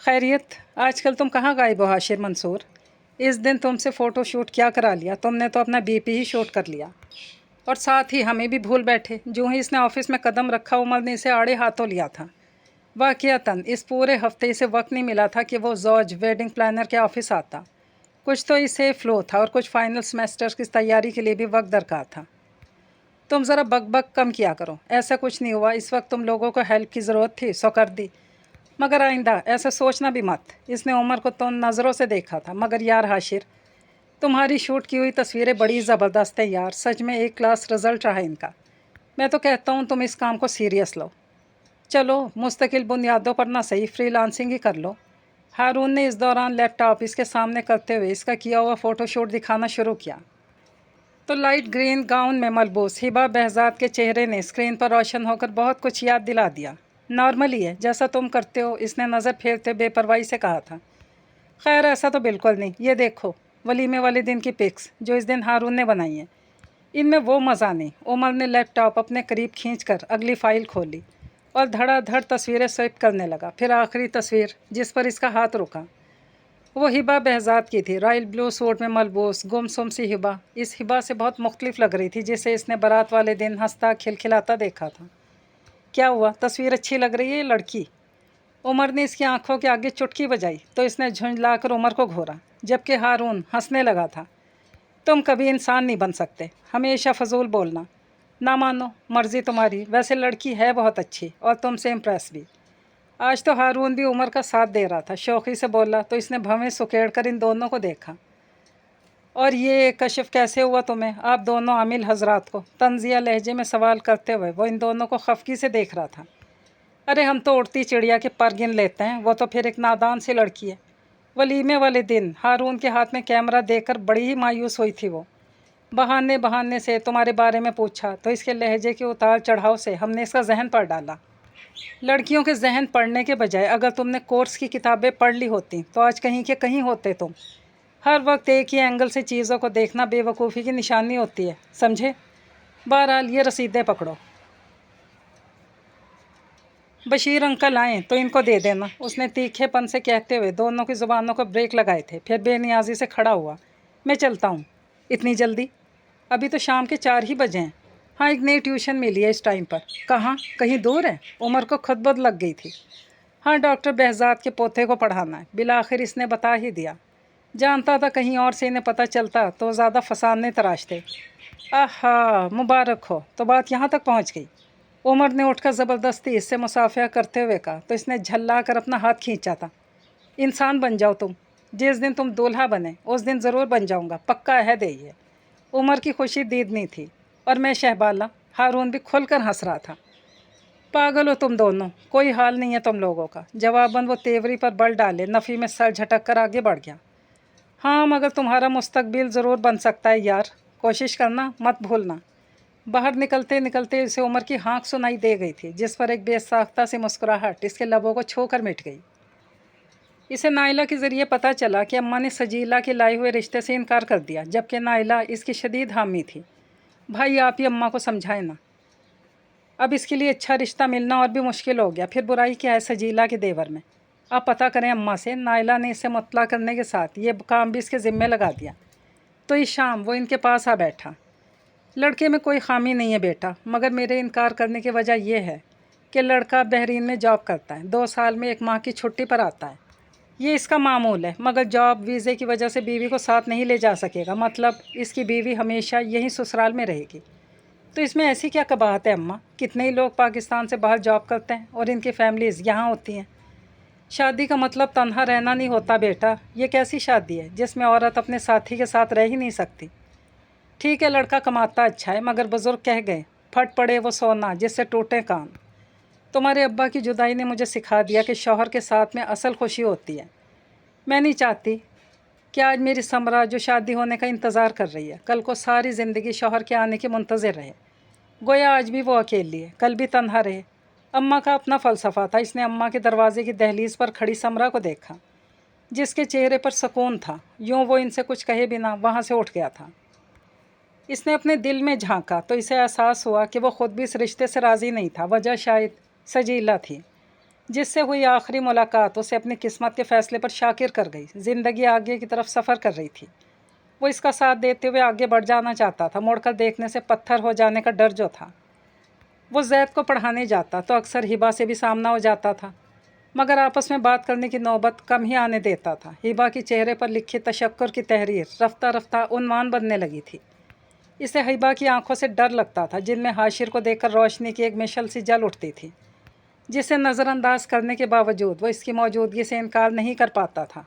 खैरियत, आजकल तुम कहाँ गायब हो हाशिर मंसूर? इस दिन तुमसे फ़ोटो शूट क्या करा लिया तुमने, तो अपना बीपी ही शूट कर लिया और साथ ही हमें भी भूल बैठे। जो ही इसने ऑफिस में कदम रखा उमर ने इसे आड़े हाथों लिया था। वाक़ियतन इस पूरे हफ्ते इसे वक्त नहीं मिला था कि वो ज़ौज वेडिंग प्लानर के ऑफिस आता। कुछ तो इसे फ़्लो था और कुछ फाइनल सेमेस्टर की तैयारी के लिए भी वक्त दरकार था। तुम ज़रा बक कम किया करो। ऐसा कुछ नहीं हुआ, इस वक्त तुम लोगों को हेल्प की ज़रूरत थी सो कर दी, मगर आइंदा ऐसा सोचना भी मत। इसने उमर को तो नज़रों से देखा था। मगर यार हाशिर, तुम्हारी शूट की हुई तस्वीरें बड़ी ज़बरदस्त है यार, सच में एक क्लास रिज़ल्ट रहा इनका। मैं तो कहता हूँ तुम इस काम को सीरियस लो। चलो मुस्तकिल बुनियादों पर ना सही फ्रीलांसिंग ही कर लो। हारून ने इस दौरान लैपटॉप इसके सामने करते हुए इसका किया हुआ फ़ोटोशूट दिखाना शुरू किया। तो लाइट ग्रीन गाउन में मलबूस हिबा behzad के चेहरे ने स्क्रीन पर रोशन होकर बहुत कुछ याद दिला दिया। नॉर्मली है, जैसा तुम करते हो, इसने नज़र फेरते बेपरवाही से कहा था। खैर ऐसा तो बिल्कुल नहीं, ये देखो वलीमे वाले दिन की पिक्स जो इस दिन हारून ने बनाई हैं, इनमें वो मज़ा नहीं। उमर ने लैपटॉप अपने करीब खींचकर अगली फ़ाइल खोली और धड़ाधड़ तस्वीरें स्वाइप करने लगा। फिर आखिरी तस्वीर जिस पर इसका हाथ रुका वो हिबा behzad की थी, रॉयल ब्लू सूट में मलबूस गुमसुम सी हिबा इस हिबा से बहुत मुख्तलिफ लग रही थी जिसे इसने बारात वाले दिन हंसता खिलखिलाता देखा था। क्या हुआ, तस्वीर अच्छी लग रही है ये लड़की? उमर ने इसकी आंखों के आगे चुटकी बजाई तो इसने झुंझलाकर उमर को घूरा, जबकि हारून हंसने लगा था। तुम कभी इंसान नहीं बन सकते, हमेशा फजूल बोलना। ना मानो, मर्ज़ी तुम्हारी। वैसे लड़की है बहुत अच्छी और तुमसे इम्प्रेस भी। आज तो हारून भी उमर का साथ दे रहा था। शौक़ी से बोला तो इसने भवें सुकेड़ कर इन दोनों को देखा। और ये कशिफ कैसे हुआ तुम्हें, आप दोनों आमिल हजरात को? तंजिया लहजे में सवाल करते हुए वो इन दोनों को खफकी से देख रहा था। अरे हम तो उड़ती चिड़िया के पर गिन लेते हैं, वो तो फिर एक नादान सी लड़की है। वलीमे वाले दिन हारून के हाथ में कैमरा देखकर बड़ी ही मायूस हुई थी वो। बहाने बहाने से तुम्हारे बारे में पूछा तो इसके लहजे के उतार चढ़ाव से हमने इसका जहन पढ़ डाला। लड़कियों के जहन पढ़ने के बजाय अगर तुमने कोर्स की किताबें पढ़ ली होती तो आज कहीं के कहीं होते तुम। हर वक्त एक ही एंगल से चीज़ों को देखना बेवकूफ़ी की निशानी होती है, समझे? बहरहाल ये रसीदें पकड़ो। बशीर अंकल आएँ तो इनको दे देना, उसने तीखेपन से कहते हुए दोनों की ज़ुबानों को ब्रेक लगाए थे। फिर बेनियाजी से खड़ा हुआ। मैं चलता हूँ। इतनी जल्दी? अभी तो शाम के 4 ही बजे हैं। हाँ, एक नई ट्यूशन मिली है इस टाइम पर। कहाँ, कहीं दूर है? उमर को खुद लग गई थी। हाँ, डॉक्टर behzad के पोते को पढ़ाना है। बिलाखिर इसने बता ही दिया। जानता था कहीं और से इन्हें पता चलता तो ज़्यादा फसाने तराशते। आहा, मुबारक हो, तो बात यहाँ तक पहुँच गई। उमर ने उठकर ज़बरदस्ती इससे मुसाफिया करते हुए कहा तो इसने झल्ला कर अपना हाथ खींचा था। इंसान बन जाओ तुम। जिस दिन तुम दूल्हा बने उस दिन ज़रूर बन जाऊँगा, पक्का अहद है ये। उमर की खुशी दीदनी थी। और मैं शहबाला? हारून भी खुलकर हंस रहा था। पागल हो तुम दोनों, कोई हाल नहीं है तुम लोगों का। जवाबन वो तेवरी पर बल डाले नफ़ी में सर झटक कर आगे बढ़ गया। हाँ, मगर तुम्हारा मुस्तकबिल ज़रूर बन सकता है यार, कोशिश करना, मत भूलना। बाहर निकलते निकलते इसे उमर की हाँक सुनाई दे गई थी, जिस पर एक बेसाख्ता सी मुस्कुराहट इसके लबों को छू कर मिट गई। इसे नाइला के ज़रिए पता चला कि अम्मा ने सजीला के लाए हुए रिश्ते से इनकार कर दिया, जबकि नाइला इसकी शदीद हामी थी। भाई आप ही अम्मा को समझाएं ना। अब इसके लिए अच्छा रिश्ता मिलना और भी मुश्किल हो गया, फिर बुराई क्या है सजीला के देवर में? आप पता करें अम्मा से। नाइला ने इसे मुतला करने के साथ ये काम भी इसके ज़िम्मे लगा दिया। तो इस शाम वो इनके पास आ बैठा। लड़के में कोई खामी नहीं है बेटा, मगर मेरे इनकार करने की वजह यह है कि लड़का बहरीन में जॉब करता है, 2 साल में 1 माह की छुट्टी पर आता है। ये इसका मामूल है, मगर जॉब वीज़े की वजह से बीवी को साथ नहीं ले जा सकेगा। मतलब इसकी बीवी हमेशा यहीं ससुराल में रहेगी। तो इसमें ऐसी क्या कबाहत है अम्मा? कितने ही लोग पाकिस्तान से बाहर जॉब करते हैं और इनकी फैमिलीज़ यहाँ होती हैं। शादी का मतलब तन्हा रहना नहीं होता बेटा। ये कैसी शादी है जिसमें औरत अपने साथी के साथ रह ही नहीं सकती? ठीक है, लड़का कमाता अच्छा है, मगर बुज़ुर्ग कह गए, फट पड़े वो सोना जिससे टूटे कान। तुम्हारे अब्बा की जुदाई ने मुझे सिखा दिया कि शौहर के साथ में असल खुशी होती है। मैं नहीं चाहती कि आज मेरी समरा जो शादी होने का इंतज़ार कर रही है, कल को सारी ज़िंदगी शौहर के आने की मुंतज़िर रहे। गोया आज भी वो अकेली है, कल भी तन्हा रहे। अम्मा का अपना फ़लसफ़ा था। इसने अम्मा के दरवाजे की दहलीज़ पर खड़ी समरा को देखा, जिसके चेहरे पर सुकून था। यूँ वो इनसे कुछ कहे बिना वहाँ से उठ गया था। इसने अपने दिल में झांका तो इसे एहसास हुआ कि वो ख़ुद भी इस रिश्ते से राज़ी नहीं था। वजह शायद सजीला थी, जिससे हुई आखिरी मुलाकात उसे अपनी किस्मत के फ़ैसले पर शाकिर कर गई। ज़िंदगी आगे की तरफ सफ़र कर रही थी। वो इसका साथ देते हुए आगे बढ़ जाना चाहता था। मुड़कर देखने से पत्थर हो जाने का डर जो था। वो ज़ैद को पढ़ाने जाता तो अक्सर हिबा से भी सामना हो जाता था, मगर आपस में बात करने की नौबत कम ही आने देता था। हिबा के चेहरे पर लिखी तशक्कुर की तहरीर रफ्ता रफ्ता उन्वान बनने लगी थी। इसे हिबा की आंखों से डर लगता था, जिनमें हाशिर को देखकर रोशनी की एक मिशल सी जल उठती थी, जिसे नज़रअंदाज करने के बावजूद वो इसकी मौजूदगी से इनकार नहीं कर पाता था।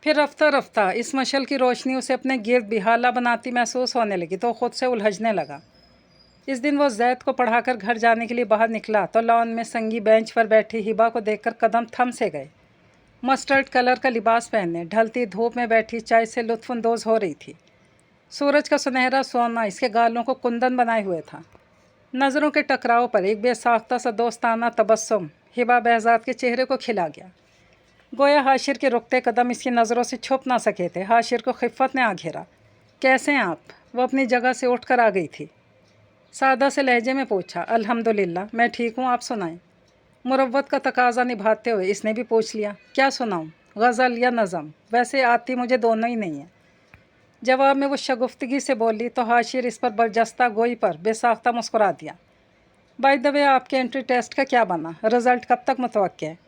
फिर रफ्ता रफ्ता इस मशल की रोशनी उसे अपने गिर्द बिहाला बनाती महसूस होने लगी तो ख़ुद से उलझने लगा। इस दिन वो जैद को पढ़ाकर घर जाने के लिए बाहर निकला तो लॉन में संगी बेंच पर बैठी हिबा को देखकर कदम थम से गए। मस्टर्ड कलर का लिबास पहने ढलती धूप में बैठी चाय से लुत्फानंदोज हो रही थी। सूरज का सुनहरा सोना इसके गालों को कुंदन बनाए हुए था। नज़रों के टकराव पर एक बेसाख्ता सा दोस्ताना तबस्सुम हिबा behzad के चेहरे को खिला गया। गोया हाशिर के रुकते कदम इसकी नज़रों से छुप ना सके थे। हाशिर को खिफ़त ने आ घेरा। कैसे हैं आप? वो अपनी जगह से उठकर आ गई थी। सादा से लहजे में पूछा। अल्हम्दुलिल्लाह, मैं ठीक हूँ, आप सुनाएं। मुरव्वत का तकाजा निभाते हुए इसने भी पूछ लिया। क्या सुनाऊँ, गज़ल या नज़म? वैसे आती मुझे दोनों ही नहीं है। जवाब में वो शगुफ्तगी से बोली तो हाशिर इस पर बरजस्ता गोई पर बेसाख्ता मुस्कुरा दिया। बाय द वे, आपके एंट्री टेस्ट का क्या बना? रिज़ल्ट कब तक मुतवक्के है?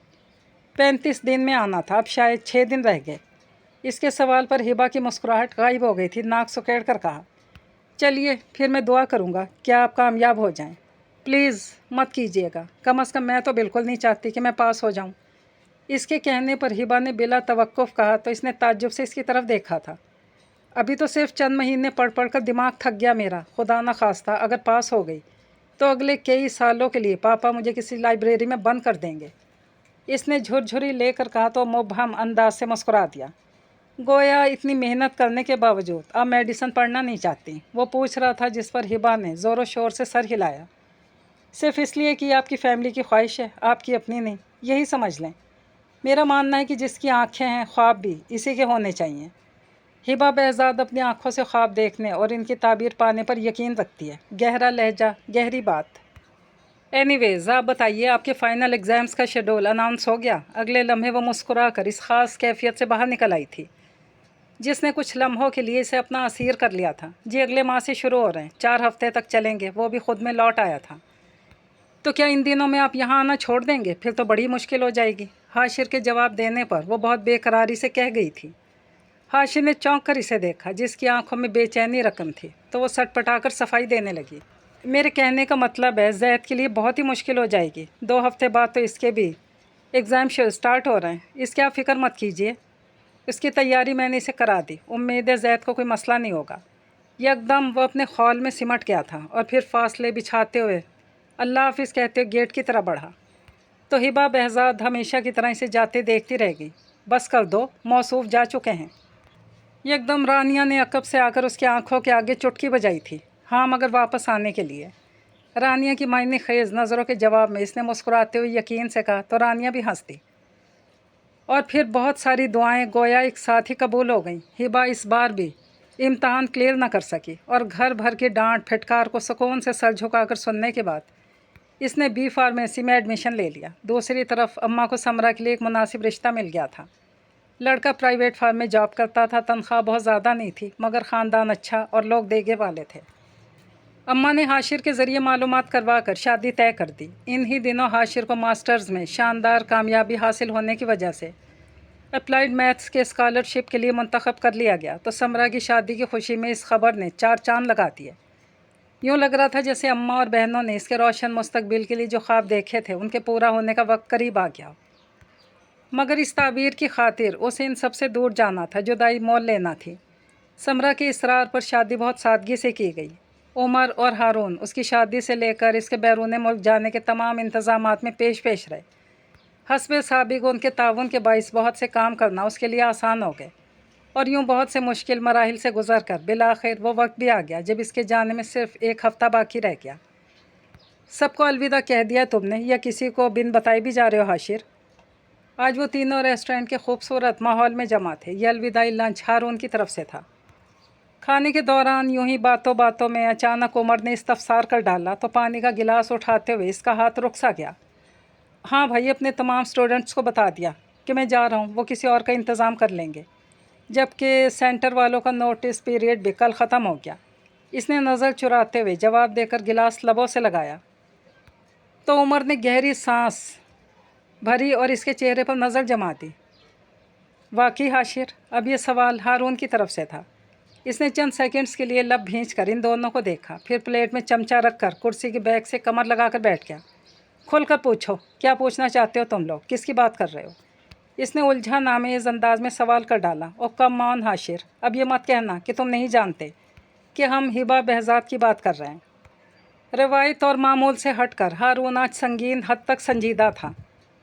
35 दिन में आना था, अब शायद 6 दिन रह गए। इसके सवाल पर हिबा की मुस्कुराहट गायब हो गई थी। नाक सुकेड़ कर कहा, चलिए फिर मैं दुआ करूँगा कि आप कामयाब हो जाएं। प्लीज़ मत कीजिएगा, कम अज़ कम मैं तो बिल्कुल नहीं चाहती कि मैं पास हो जाऊँ। इसके कहने पर हिबा ने बिला तवक्कुफ़ कहा तो इसने ताज्जुब से इसकी तरफ देखा था। अभी तो सिर्फ चंद महीने पढ़ पढ़ कर दिमाग थक गया मेरा। खुदा न खास्ता अगर पास हो गई तो अगले कई सालों के लिए पापा मुझे किसी लाइब्रेरी में बंद कर देंगे। इसने झुरझुरी लेकर कहा तो मुबहम अंदाज से मुस्कुरा दिया। गोया इतनी मेहनत करने के बावजूद अब मेडिसिन पढ़ना नहीं चाहती। वो पूछ रहा था जिस पर हिबा ने ज़ोरों शोर से सर हिलाया। सिर्फ इसलिए कि आपकी फ़ैमिली की ख्वाहिश है, आपकी अपनी नहीं, यही समझ लें। मेरा मानना है कि जिसकी आँखें हैं ख्वाब भी इसी के होने चाहिए। हिबा behzad अपनी आँखों से ख्वाब देखने और इनकी ताबीर पाने पर यकीन रखती है। गहरा लहजा, गहरी बात। एनीवेज़, आप बताइए, आपके फ़ाइनल एग्ज़ाम्स का शेड्यूल अनाउंस हो गया? अगले लम्हे वो मुस्कुरा कर इस ख़ास कैफियत से बाहर निकल आई थी जिसने कुछ लम्हों के लिए इसे अपना असीर कर लिया था। जी अगले माह से शुरू हो रहे हैं, 4 हफ्ते तक चलेंगे। वो भी ख़ुद में लौट आया था। तो क्या इन दिनों में आप यहाँ आना छोड़ देंगे? फिर तो बड़ी मुश्किल हो जाएगी। हाशिर के जवाब देने पर वो बहुत बेकरारी से कह गई थी। हाशिर ने चौंक कर इसे देखा, जिसकी आंखों में बेचैनी रकम थी, तो वो सटपटाकर सफाई देने लगी। मेरे कहने का मतलब है जैद के लिए बहुत ही मुश्किल हो जाएगी। 2 हफ्ते बाद तो इसके भी एग्ज़ाम स्टार्ट हो रहे हैं। इसकी आप फ़िक्र मत कीजिए, इसकी तैयारी मैंने इसे करा दी। उम्मीद है जैद को कोई मसला नहीं होगा। यकदम वो अपने खौल में सिमट गया था और फिर फासले बिछाते हुए अल्लाह हाफिज़ कहते हुए गेट की तरफ बढ़ा। तो हिबा behzad हमेशा की तरह इसे जाते देखती रह गई। बस कर दो, मौसूफ जा चुके हैं। एकदम रानिया ने अकब से आकर उसकी आंखों के आगे चुटकी बजाई थी। हाँ, मगर वापस आने के लिए। रानिया की मायने खेज़ नज़रों के जवाब में इसने मुस्कुराते हुए यकीन से कहा तो रानिया भी हंस दी। और फिर बहुत सारी दुआएं गोया एक साथ ही कबूल हो गईं। हिबा इस बार भी इम्तहान क्लियर ना कर सकी और घर भर की डांट फटकार को सुकून से सर झुकाकर सुनने के बाद इसने बी फार्मेसी में एडमिशन ले लिया। दूसरी तरफ अम्मा को समरा के लिए एक मुनासिब रिश्ता मिल गया था। लड़का प्राइवेट फार्म में जॉब करता था। तनख्वाह बहुत ज़्यादा नहीं थी, मगर ख़ानदान अच्छा और लोग देगे वाले थे। अम्मा ने हाशिर के ज़रिए मालूमात करवा कर शादी तय कर दी। इन्हीं दिनों हाशिर को मास्टर्स में शानदार कामयाबी हासिल होने की वजह से अप्लाइड मैथ्स के स्कॉलरशिप के लिए मुंतखब कर लिया गया। तो समरा की शादी की खुशी में इस खबर ने 4 चांद लगा दिए। यूँ लग रहा था जैसे अम्मा और बहनों ने इसके रोशन मुस्तकबिल के लिए जो ख्वाब देखे थे उनके पूरा होने का वक्त करीब आ गया। मगर इस ताबीर की खातिर उसे इन सबसे दूर जाना था, जुदाई मोल लेना थी। समरा के इसरार पर शादी बहुत सादगी से की गई। उमर और हारून उसकी शादी से लेकर इसके बैरून मुल्क जाने के तमाम इंतज़ामात में पेश पेश रहे। हस्बे साबिक़ उनके ताउन के बाइस बहुत से काम करना उसके लिए आसान हो गए और यूँ बहुत से मुश्किल मराहिल से गुजर कर बिलाखिर वो वक्त भी आ गया जब इसके जाने में सिर्फ 1 हफ़्ता बाकी रह गया। सबको अलविदा कह दिया तुमने या किसी को बिन बताए भी जा रहे हो हाशिर? आज वो तीनों रेस्टोरेंट के खूबसूरत माहौल में जमा थे। ये अलविदाई लंच हारून की तरफ से था। खाने के दौरान यूं ही बातों बातों में अचानक उमर ने इस्तफसार कर डाला तो पानी का गिलास उठाते हुए इसका हाथ रुक सा गया। हाँ भाई, अपने तमाम स्टूडेंट्स को बता दिया कि मैं जा रहा हूँ, वो किसी और का इंतज़ाम कर लेंगे। जबकि सेंटर वालों का नोटिस पीरियड भी कल ख़त्म हो गया। इसने नज़र चुराते हुए जवाब देकर गिलास लबों से लगाया तो उमर ने गहरी सांस भरी और इसके चेहरे पर नज़र जमा दी। वाकई हाशिर? अब ये सवाल हारून की तरफ से था। इसने चंद सेकंड्स के लिए लब भींच कर इन दोनों को देखा, फिर प्लेट में चमचा रखकर कुर्सी के बैग से कमर लगाकर बैठ गया। खुलकर पूछो, क्या पूछना चाहते हो तुम लोग? किसकी बात कर रहे हो? इसने उलझन आमेज़ अंदाज में सवाल कर डाला। ओ कम ऑन हाशिर, अब ये मत कहना कि तुम नहीं जानते कि हम हिबा behzad की बात कर रहे हैं। रवायत और मामूल से हटकर हारून आज संगीन हद तक संजीदा था।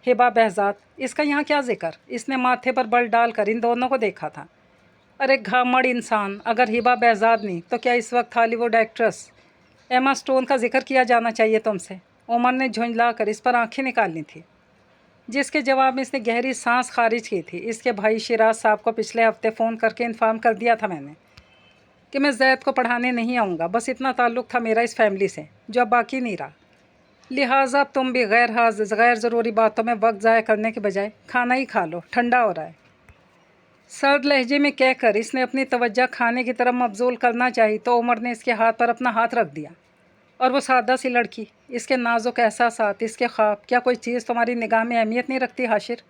हिबा behzad, इसका यहाँ क्या जिक्र? इसने माथे पर बल डालकर इन दोनों को देखा था। अरे घामड़ इंसान, अगर हिबा behzad नहीं तो क्या इस वक्त हॉलीवुड एक्ट्रेस एमा स्टोन का जिक्र किया जाना चाहिए तुमसे? उमर ने झुंझला कर इस पर आंखें निकालनी थी, जिसके जवाब में इसने गहरी सांस खारिज की थी। इसके भाई शिराज साहब को पिछले हफ्ते फ़ोन करके इन्फॉर्म कर दिया था मैंने कि मैं जैद को पढ़ाने नहीं आऊँगा। बस इतना ताल्लुक़ था मेरा इस फैमिली से जो अब बाकी नहीं रहा। लिहाजा तुम भी गैर ज़रूरी बातों में वक्त ज़ाया करने के बजाय खाना ही खा लो, ठंडा हो रहा है। सर्द लहजे में कहकर इसने अपनी तवज्जो खाने की तरफ मबजूल करना चाहिए तो उमर ने इसके हाथ पर अपना हाथ रख दिया। और वो सादा सी लड़की, इसके नाजुक एहसासात, इसके ख्वाब, क्या कोई चीज़ तुम्हारी निगाह में अहमियत नहीं रखती हाशिर?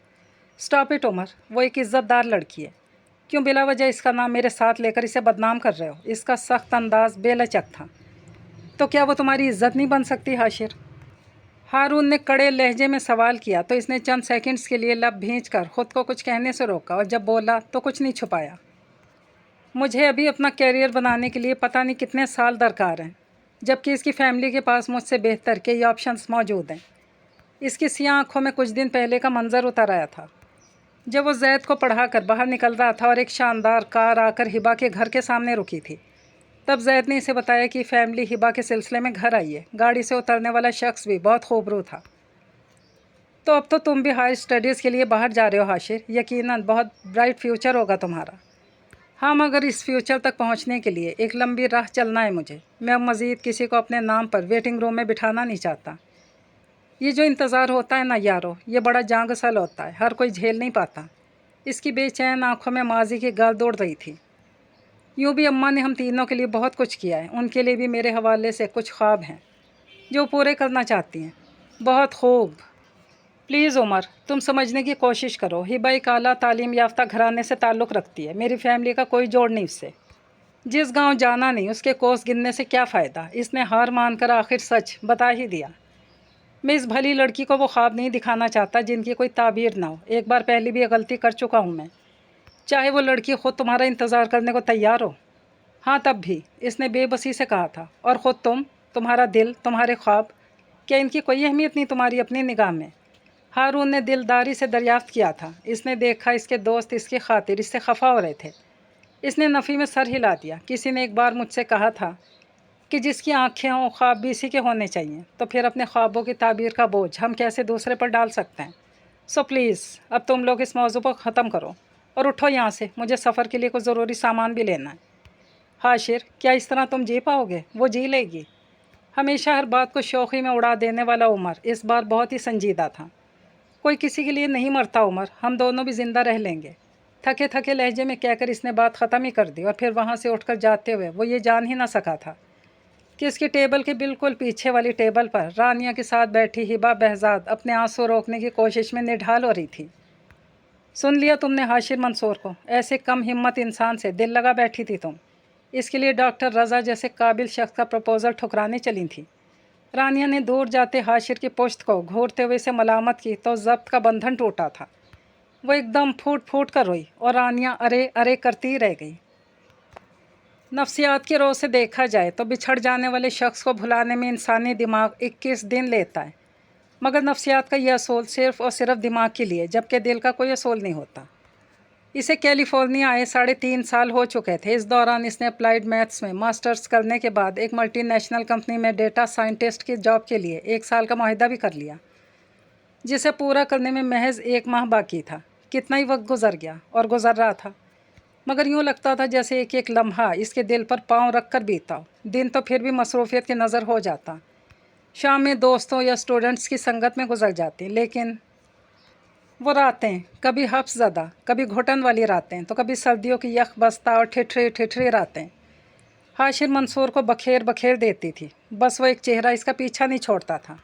स्टॉप इट उमर, वो एक इज़्ज़तदार लड़की है। क्यों बिला वजह इसका नाम मेरे साथ लेकर इसे बदनाम कर रहे हो? इसका सख्त अंदाज बेलचक था। तो क्या वो तुम्हारी इज्जत नहीं बन सकती हाशिर? हारून ने कड़े लहजे में सवाल किया तो इसने चंद सेकंड्स के लिए लब भींच कर ख़ुद को कुछ कहने से रोका और जब बोला तो कुछ नहीं छुपाया। मुझे अभी अपना कैरियर बनाने के लिए पता नहीं कितने साल दरकार हैं, जबकि इसकी फैमिली के पास मुझसे बेहतर कई ऑप्शंस मौजूद हैं। इसकी सियाह आँखों में कुछ दिन पहले का मंजर उतर आया था जब वो जैद को पढ़ा कर बाहर निकल रहा था और एक शानदार कार आकर हिबा के घर के सामने रुकी थी। तब जैद ने इसे बताया कि फैमिली हिबा के सिलसिले में घर आई है। गाड़ी से उतरने वाला शख्स भी बहुत खूबरू था। तो अब तो तुम भी हायर स्टडीज़ के लिए बाहर जा रहे हो हाशिर, यकीनन बहुत ब्राइट फ्यूचर होगा तुम्हारा। हाँ, मगर इस फ्यूचर तक पहुँचने के लिए एक लंबी राह चलना है मुझे। मैं अब मज़ीद किसी को अपने नाम पर वेटिंग रूम में बिठाना नहीं चाहता। ये जो इंतज़ार होता है ना यारो, ये बड़ा जांगसल होता है, हर कोई झेल नहीं पाता। इसकी बेचैन आंखों में माजी की गल दौड़ रही थी। यूँ भी अम्मा ने हम तीनों के लिए बहुत कुछ किया है, उनके लिए भी मेरे हवाले से कुछ ख्वाब हैं जो पूरे करना चाहती हैं। बहुत खूब। प्लीज़ उमर, तुम समझने की कोशिश करो। हिबा एक आला तालीम याफ्ता घराने से ताल्लुक़ रखती है। मेरी फैमिली का कोई जोड़ नहीं उससे। जिस गांव जाना नहीं उसके कोस गिनने से क्या फ़ायदा? इसने हार मानकर आखिर सच बता ही दिया। मैं इस भली लड़की को वो ख्वाब नहीं दिखाना चाहता जिनकी कोई ताबीर ना हो। एक बार पहले भी गलती कर चुका हूँ मैं, चाहे वो लड़की ख़ुद तुम्हारा इंतज़ार करने को तैयार हो। हाँ, तब भी, इसने बेबसी से कहा था। और ख़ुद तुम्हारा दिल, तुम्हारे ख्वाब, क्या इनकी कोई अहमियत नहीं तुम्हारी अपनी निगाह में? हारून ने दिलदारी से दरियाफ्त किया था। इसने देखा इसके दोस्त इसकी खातिर इससे खफा हो रहे थे। इसने नफ़ी में सर हिला दिया। किसी ने एक बार मुझसे कहा था कि जिसकी आँखें हों ख्वाब भी इसी के होने चाहिए। तो फिर अपने ख्वाबों की ताबीर का बोझ हम कैसे दूसरे पर डाल सकते हैं? सो प्लीज़ अब तुम लोग इस मौजू को ख़त्म करो और उठो यहाँ से। मुझे सफ़र के लिए कुछ ज़रूरी सामान भी लेना है। हाशिर, क्या इस तरह तुम जी पाओगे? वो जी लेगी। हमेशा हर बात को शौक़ी में उड़ा देने वाला उमर इस बार बहुत ही संजीदा था। कोई किसी के लिए नहीं मरता उमर, हम दोनों भी ज़िंदा रह लेंगे। थके थके लहजे में कहकर इसने बात ख़त्म ही कर दी और फिर वहाँ से उठकर जाते हुए वो ये जान ही ना सका था कि इसकी टेबल के बिल्कुल पीछे वाली टेबल पर रानिया के साथ बैठी हिबा behzad अपने आंसू रोकने की कोशिश में निढाल हो रही थी। सुन लिया तुमने हाशिर मंसूर को? ऐसे कम हिम्मत इंसान से दिल लगा बैठी थी तुम। इसके लिए डॉक्टर रज़ा जैसे काबिल शख्स का प्रपोज़ल ठुकराने चली थी। रानिया ने दूर जाते हाशिर की पुश्त को घूरते हुए से मलामत की तो ज़ब्त का बंधन टूटा था। वो एकदम फूट फूट कर रोई और रानिया अरे अरे करती रह गई। नफ्सियात के रोज़ से देखा जाए तो बिछड़ जाने वाले शख्स को भुलाने में इंसानी दिमाग 21 दिन लेता है, मगर नफ्सियात का यह असूल सिर्फ़ और सिर्फ दिमाग के लिए, जबकि दिल का कोई असूल नहीं होता। इसे कैलिफोर्निया आए 3.5 साल हो चुके थे। इस दौरान इसने अप्लाइड मैथ्स में मास्टर्स करने के बाद एक मल्टीनेशनल कंपनी में डेटा साइंटिस्ट की जॉब के लिए 1 साल का मुआहदा भी कर लिया, जिसे पूरा करने में महज 1 माह बाकी था। कितना ही वक्त गुजर गया और गुजर रहा था, मगर यूँ लगता था जैसे एक एक लम्हा इसके दिल पर पाँव रख कर बीता हो। दिन तो फिर भी मसरूफ़ियत की नज़र हो जाता, शाम में दोस्तों या स्टूडेंट्स की संगत में गुजर जाती, लेकिन वो रातें कभी हफ्स ज़दा, कभी घुटन वाली रातें, तो कभी सर्दियों की यख बस्ता और ठिठरी ठिठरी रातें हाशिर मंसूर को बखेर बखेर देती थी। बस वो एक चेहरा इसका पीछा नहीं छोड़ता था,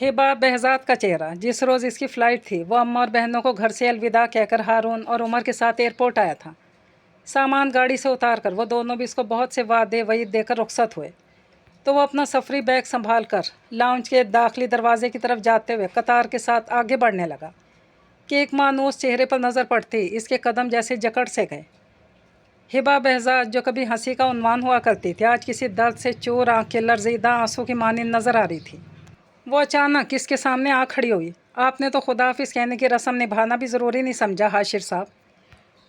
हिबा behzad का चेहरा। जिस रोज़ इसकी फ़्लाइट थी वो अम्मा और बहनों को घर से अलविदा कहकर हारून और उमर के साथ एयरपोर्ट आया था। सामान गाड़ी से उतार कर वो दोनों भी इसको बहुत से वादे वईद देकर रुखसत हुए तो वो अपना सफरी बैग संभाल कर लाउंज के दाखिली दरवाजे की तरफ जाते हुए कतार के साथ आगे बढ़ने लगा कि एक मानूस चेहरे पर नज़र पड़ती इसके कदम जैसे जकड़ से गए। हिबा बहजाद जो कभी हंसी का उन्वान हुआ करती थी, आज किसी दर्द से चोर आंख के लरजीदा आंसू की मानिंद नजर आ रही थी। वो अचानक किसके सामने आ खड़ी हुई। आपने तो खुदाफिज कहने की रस्म निभाना भी ज़रूरी नहीं समझा हाशिर साहब।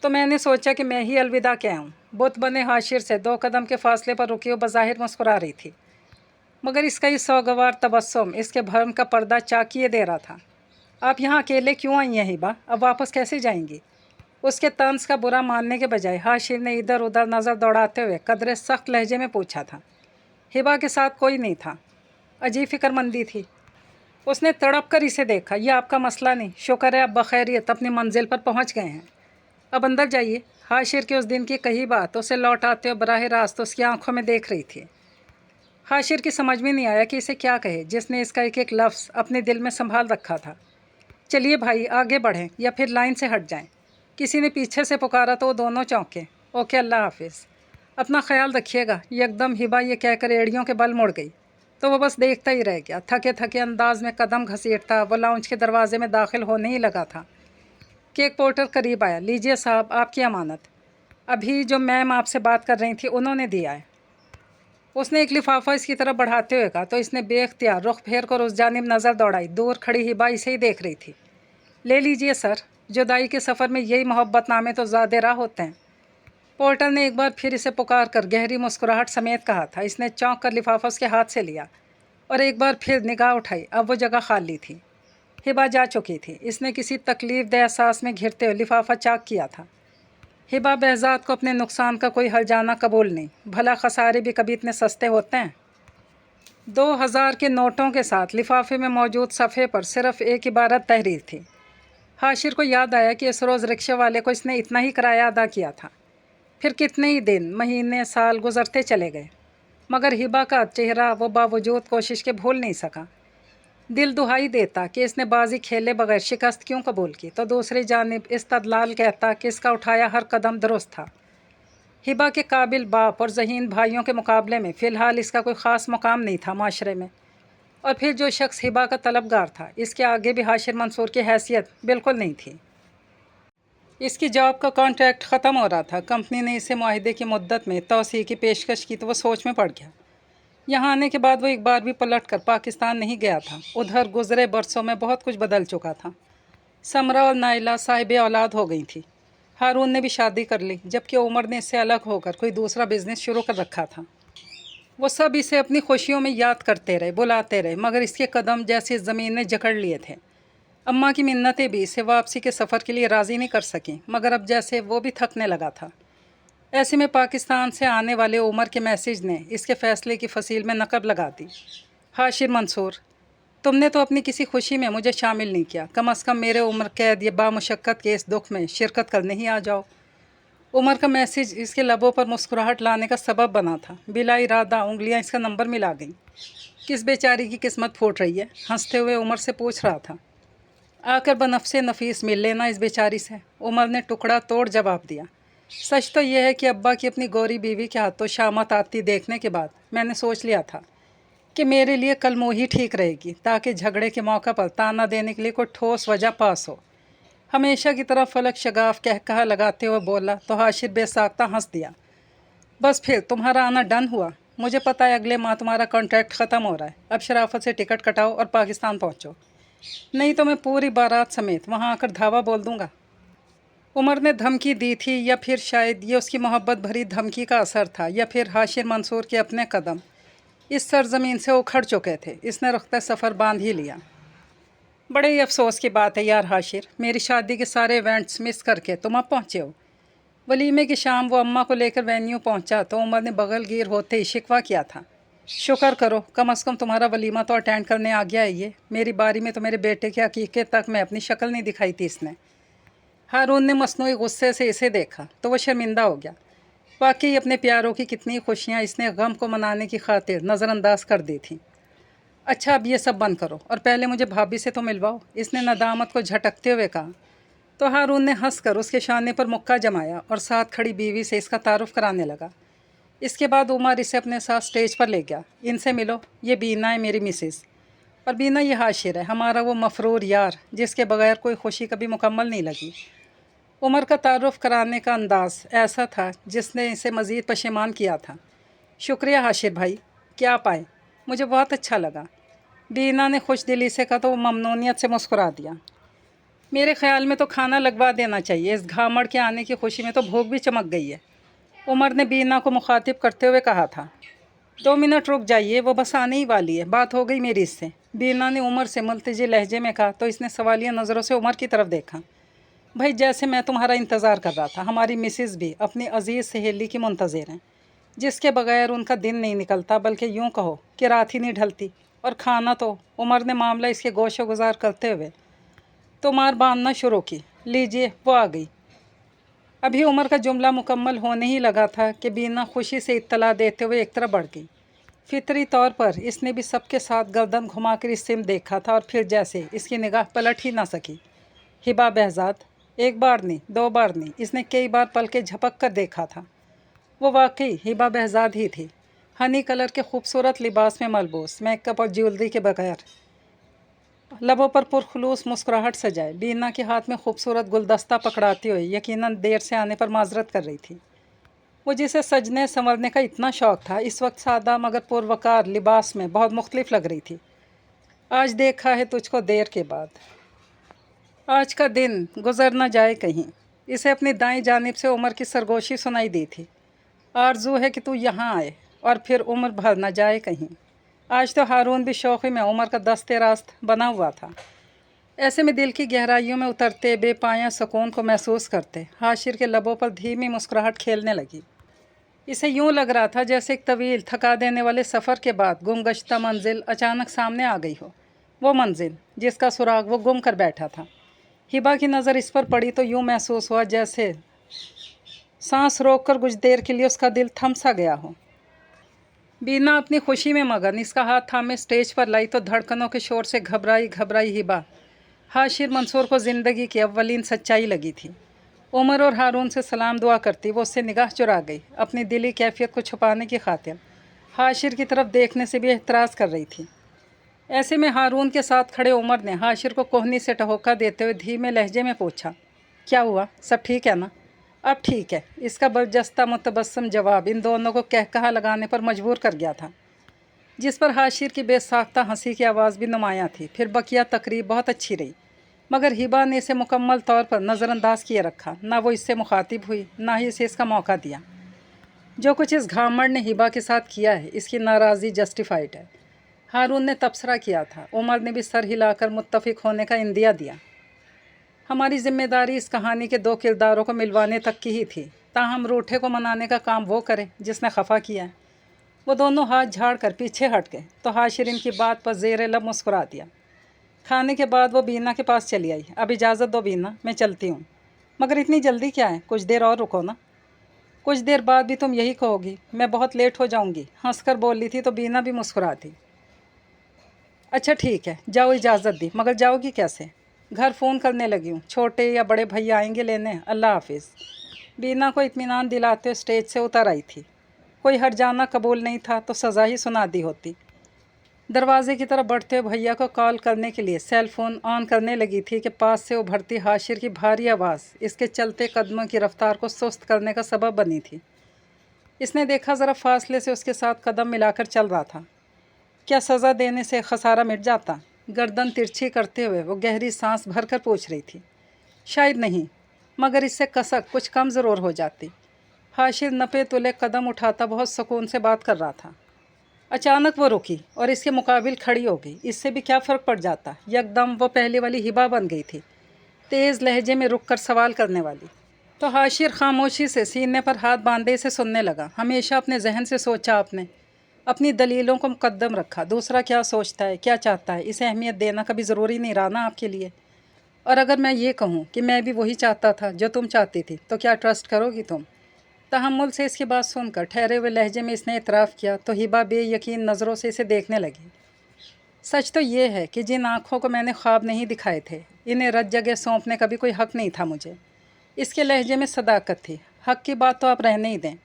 तो मैंने सोचा कि मैं ही अलविदा कह आऊँ। बुत बने हाशिर से 2 कदम के फासले पर रुकी, बज़ाहिर मुस्कुरा रही थी, मगर इसका ही सौगवार तबस्सुम इसके भरम का पर्दा चाकिए दे रहा था। आप यहाँ अकेले क्यों आई हैं हिबा? अब वापस कैसे जाएंगी? उसके तंज का बुरा मानने के बजाय हाशिर ने इधर उधर नज़र दौड़ाते हुए कदरे सख्त लहजे में पूछा था। हिबा के साथ कोई नहीं था। अजीब फिक्रमंदी थी। उसने तड़प कर इसे देखा। यह आपका मसला नहीं, शुक्र है आप बखैरियत अपनी मंजिल पर पहुंच गए हैं। अब अंदर जाइए। हाशिर की उस दिन की कही बात उसे लौट आते हुए बराह रास्त उसकी आंखों में देख रही थी। हाशिर की समझ में नहीं आया कि इसे क्या कहे, जिसने इसका एक एक लफ्ज़ अपने दिल में संभाल रखा था। चलिए भाई आगे बढ़ें या फिर लाइन से हट जाएं। किसी ने पीछे से पुकारा तो वो दोनों चौंके। ओके, अल्लाह हाफिज़, अपना ख्याल रखिएगा। यकदम हिबा ये कहकर एड़ियों के बल मुड़ गई तो वह बस देखता ही रह गया। थके थके अंदाज में कदम घसीटता वो लाउंज के दरवाजे में दाखिल होने ही लगा था कि एक पोर्टर करीब आया। लीजिए साहब, आपकी अमानत। अभी जो मैम आपसे बात कर रही थी उन्होंने दिया है। उसने एक लिफाफा इसकी तरफ बढ़ाते हुए कहा तो इसने बेख्तियार रुख फेर कर उस जानिब नज़र दौड़ाई। दूर खड़ी हिबा इसे ही देख रही थी। ले लीजिए सर, जुदाई के सफ़र में यही मोहब्बतनामे तो ज़्यादा राह होते हैं। पोर्टर ने एक बार फिर इसे पुकार कर गहरी मुस्कुराहट समेत कहा था। इसने चौंक कर लिफाफा उसके हाथ से लिया और एक बार फिर निगाह उठाई। अब वो जगह खाली थी। हिबा जा चुकी थी। इसने किसी तकलीफ दह एहसास में घिरते हुए लिफाफा चाक किया था। हिबा बहजाद को अपने नुकसान का कोई हल जाना कबूल नहीं। भला खसारे भी कभी इतने सस्ते होते हैं। 2000 के नोटों के साथ लिफाफे में मौजूद सफ़े पर सिर्फ एक इबारत तहरीर थी। हाशिर को याद आया कि इस रोज़ रिक्शे वाले को इसने इतना ही किराया अदा किया था। फिर कितने ही दिन, महीने, साल गुजरते चले गए, मगर हिबा का चेहरा वो बावजूद कोशिश के भूल नहीं सका। दिल दुहाई देता कि इसने बाजी खेले बगैर शिकस्त क्यों कबूल की, तो दूसरी जानिब इस्तदलाल कहता कि इसका उठाया हर कदम दुरुस्त था। हिबा के काबिल बाप और ज़हीन भाइयों के मुकाबले में फ़िलहाल इसका कोई ख़ास मुकाम नहीं था माशरे में। और फिर जो शख्स हिबा का तलबगार था, इसके आगे भी हाशिर मंसूर की हैसियत बिल्कुल नहीं थी। इसकी जॉब का कॉन्ट्रैक्ट ख़त्म हो रहा था। कंपनी ने इसे मुआहदे की मुद्दत में तोसी की पेशकश की तो वो सोच में पड़ गया। यहाँ आने के बाद वो एक बार भी पलट कर पाकिस्तान नहीं गया था। उधर गुज़रे बरसों में बहुत कुछ बदल चुका था। समरा और नाइला साहिब औलाद हो गई थी। हारून ने भी शादी कर ली, जबकि उमर ने इससे अलग होकर कोई दूसरा बिजनेस शुरू कर रखा था। वो सब इसे अपनी खुशियों में याद करते रहे, बुलाते रहे, मगर इसके कदम जैसे ज़मीन ने जकड़ लिए थे। अम्मा की मिन्नतें भी इसे वापसी के सफ़र के लिए राज़ी नहीं कर सकीं, मगर अब जैसे वो भी थकने लगा था। ऐसे में पाकिस्तान से आने वाले उमर के मैसेज ने इसके फ़ैसले की फसील में नकब लगा दी। हाशिर मंसूर, तुमने तो अपनी किसी खुशी में मुझे शामिल नहीं किया। कम अज़ कम मेरे उम्र कैद या बामुशक्क़त के इस दुख में शिरकत करने ही आ जाओ। उमर का मैसेज इसके लबों पर मुस्कुराहट लाने का सबब बना था। बिला इरादा उंगलियां इसका नंबर मिला गईं। किस बेचारी की किस्मत फूट रही है? हंसते हुए उमर से पूछ रहा था। आकर बनफ़से नफीस मिल लेना इस बेचारी से। उमर ने टुकड़ा तोड़ जवाब दिया। सच तो यह है कि अब्बा की अपनी गोरी बीवी के हाथों शामत आती देखने के बाद मैंने सोच लिया था कि मेरे लिए कलमोही ठीक रहेगी, ताकि झगड़े के मौका पर ताना देने के लिए कोई ठोस वजह पास हो। हमेशा की तरह फलक शगाफ कहा लगाते हुए बोला तो हाशिर बेसाख्ता हंस दिया। बस फिर तुम्हारा आना डन हुआ। मुझे पता है अगले माह तुम्हारा कॉन्ट्रैक्ट ख़त्म हो रहा है। अब शराफत से टिकट कटाओ और पाकिस्तान पहुँचो, नहीं तो मैं पूरी बारात समेत वहाँ आकर धावा बोल दूँगा। उमर ने धमकी दी थी, या फिर शायद ये उसकी मोहब्बत भरी धमकी का असर था, या फिर हाशिर मंसूर के अपने कदम इस सरजमीन से उखड़ चुके थे। इसने रख्ता सफ़र बांध ही लिया। बड़े ही अफसोस की बात है यार हाशिर, मेरी शादी के सारे इवेंट्स मिस करके तुम अब पहुँचे हो। वलीमे की शाम वो अम्मा को लेकर वेन्यू पहुँचा तो उमर ने बगल गिर होते ही शिकवा किया था। शुक्र करो, कम अज़ कम तुम्हारा वलीमा तो अटेंड करने आ गया है ये। मेरी बारी में तो मेरे बेटे के अकीक़े तक मैं अपनी शक्ल नहीं दिखाई थी इसने। हारून ने मसनूई गुस्से से इसे देखा तो वह शर्मिंदा हो गया। वाकई अपने प्यारों की कितनी खुशियाँ इसने गम को मनाने की खातिर नज़रअंदाज कर दी थी। अच्छा अब ये सब बंद करो और पहले मुझे भाभी से तो मिलवाओ, इसने नदामत को झटकते हुए कहा। तो हारून ने हंसकर उसके शाने पर मुक्का जमाया और साथ खड़ी बीवी से इसका तारुफ कराने लगा। इसके बाद उमर इसे अपने साथ स्टेज पर ले गया। इनसे मिलो, ये बीना है मेरी मिसेस, और बीना ये हाशिर है हमारा वो मफरूर यार जिसके बगैर कोई खुशी कभी मुकम्मल नहीं लगी। उमर का तारुफ कराने का अंदाज़ ऐसा था जिसने इसे मज़ीद पशेमान किया था। शुक्रिया हाशिर भाई कि आप आए, मुझे बहुत अच्छा लगा। बीना ने खुश दिली से कहा तो वो ममनूनियत से मुस्कुरा दिया। मेरे ख्याल में तो खाना लगवा देना चाहिए, इस घामड़ के आने की खुशी में तो भूख भी चमक गई है, उमर ने बीना को मुखातिब करते हुए कहा था। 2 मिनट रुक जाइए, वो बस आने ही वाली है, बात हो गई मेरी इससे, बीना ने उमर से मुल्तजी लहजे में कहा तो इसने सवालिया नज़रों से उमर की तरफ देखा। भाई जैसे मैं तुम्हारा इंतज़ार कर रहा था, हमारी मिसिज़ भी अपनी अजीज़ सहेली की मुंतज़िर हैं, जिसके बगैर उनका दिन नहीं निकलता, बल्कि यूँ कहो कि रात ही नहीं ढलती। और खाना तो, उमर ने मामला इसके गोशो गुजार करते हुए तो मार बांधना शुरू की। लीजिए वो आ गई। अभी उमर का जुमला मुकम्मल होने ही लगा था कि बीना खुशी से इत्तला देते हुए एक तरफ बढ़ गई। फितरी तौर पर इसने भी सबके साथ गर्दन घुमाकर इस सिम देखा था और फिर जैसे इसकी निगाह पलट ही ना सकी। हिबा बहजाद, एक बार नहीं, 2 बार नहीं, इसने कई बार पलके झपक कर देखा था। वो वाकई हिबा बहजाद ही थी, हनी कलर के खूबसूरत लिबास में मलबूस, मेकअप और ज्वेलरी के बगैर, लबों पर पुरखलूस मुस्कुराहट सजाए, बीना के हाथ में खूबसूरत गुलदस्ता पकड़ाती हुई यकीनन देर से आने पर माजरत कर रही थी। वो जिसे सजने संवरने का इतना शौक़ था, इस वक्त सादा मगर पुरवकार लिबास में बहुत मुख्तलिफ लग रही थी। आज देखा है तुझको देर के बाद, आज का दिन गुजर न जाए कहीं, इसे अपनी दाईं जानिब से उमर की सरगोशी सुनाई दी थी। आरजू है कि तू यहाँ आए और फिर उम्र भर न जाए कहीं। आज तो हारून भी शौक़ी में उमर का दस्ते रास्त बना हुआ था। ऐसे में दिल की गहराइयों में उतरते बेपाया सुकून को महसूस करते हाशिर के लबों पर धीमी मुस्कुराहट खेलने लगी। इसे यूँ लग रहा था जैसे एक तवील थका देने वाले सफ़र के बाद गुमगश्ता मंजिल अचानक सामने आ गई हो। वो मंजिल जिसका सुराग वो गुम कर बैठा था। हिबा की नज़र इस पर पड़ी तो यूँ महसूस हुआ जैसे सांस रोककर कुछ देर के लिए उसका दिल थम सा गया हो। बीना अपनी खुशी में मगन इसका हाथ थामे स्टेज पर लाई तो धड़कनों के शोर से घबराई घबराई हिबा हाशिर मंसूर को ज़िंदगी की अव्वलीन सच्चाई लगी थी। उमर और हारून से सलाम दुआ करती वो उससे निगाह चुरा गई, अपनी दिली कैफियत को छुपाने की खातिर हाशिर की तरफ देखने से भी एतराज़ कर रही थी। ऐसे में हारून के साथ खड़े उमर ने हाशिर को कोहनी से टहोका देते हुए धीमे लहजे में पूछा, क्या हुआ, सब ठीक है ना? अब ठीक है, इसका बरजस्ता मुतबस्सम जवाब इन दोनों को कहकहा लगाने पर मजबूर कर गया था, जिस पर हाशिर की बेसाख्ता हंसी की आवाज़ भी नुमायाँ थी। फिर बकिया तकरीब बहुत अच्छी रही, मगर हिबा ने इसे मुकम्मल तौर पर नज़रअंदाज किए रखा। ना वो इससे मुखातिब हुई, ना ही इसे इसका मौका दिया। जो कुछ इस घामड़ ने हिबा के साथ किया है, इसकी नाराज़गी जस्टिफाइड है। हारून ने तबसरा किया था, उमर ने भी सर हिलाकर मुत्तफिक होने का इंदिया दिया। हमारी जिम्मेदारी इस कहानी के 2 किरदारों को मिलवाने तक की ही थी, ताहम रूठे को मनाने का काम वो करे जिसने खफा किया है। वो दोनों हाथ झाड़ कर पीछे हट गए तो हाशिर इनकी बात पर ज़ेर लब मुस्कुरा दिया। खाने के बाद वो बीना के पास चली आई। अब इजाज़त दो बीना, मैं चलती हूँ। मगर इतनी जल्दी क्या है, कुछ देर और रुको ना। कुछ देर बाद भी तुम यही कहोगी, मैं बहुत लेट हो जाऊँगी, हंसकर बोल रही थी तो बीना भी मुस्कुरा थी। अच्छा ठीक है, जाओ, इजाज़त दी, मगर जाओगी कैसे? घर फ़ोन करने लगी हूँ, छोटे या बड़े भैया आएंगे लेने। अल्लाह हाफिज़। बीना को इत्मीनान दिलाते स्टेज से उतर आई थी। कोई हट जाना कबूल नहीं था तो सज़ा ही सुना दी होती। दरवाजे की तरफ बढ़ते हुए भैया को कॉल करने के लिए सेल फ़ोन ऑन करने लगी थी कि पास से उभरती हाशिर की भारी आवाज़ इसके चलते कदमों की रफ्तार को सुस्त करने का सबब बनी थी। इसने देखा ज़रा फासले से उसके साथ कदम मिलाकर चल रहा था। क्या सज़ा देने से खसारा मिट जाता? गर्दन तिरछी करते हुए वो गहरी सांस भरकर पूछ रही थी। शायद नहीं, मगर इससे कसक कुछ कम ज़रूर हो जाती। हाशिर नपे तुले कदम उठाता बहुत सुकून से बात कर रहा था। अचानक वो रुकी और इसके मुकाबिल खड़ी हो गई। इससे भी क्या फ़र्क पड़ जाता, यकदम वो पहले वाली हिबा बन गई थी, तेज़ लहजे में रुक कर सवाल करने वाली। तो हाशिर खामोशी से सीने पर हाथ बांधे से सुनने लगा। हमेशा अपने जहन से सोचा आपने, अपनी दलीलों को मुकद्दम रखा, दूसरा क्या सोचता है, क्या चाहता है, इसे अहमियत देना कभी ज़रूरी नहीं रहा ना आपके लिए। और अगर मैं ये कहूँ कि मैं भी वही चाहता था जो तुम चाहती थी, तो क्या ट्रस्ट करोगी तुम? तहम्मुल से इसकी बात सुनकर ठहरे हुए लहजे में इसने इतराफ़ किया तो हिबा बेयकीन नज़रों से इसे देखने लगी। सच तो ये है कि जिन आँखों को मैंने ख्वाब नहीं दिखाए थे, इन्हें रत जगह सौंपने का भी कोई हक़ नहीं था मुझे। इसके लहजे में सदाकत थी। हक़ की बात तो आप रहने ही दें,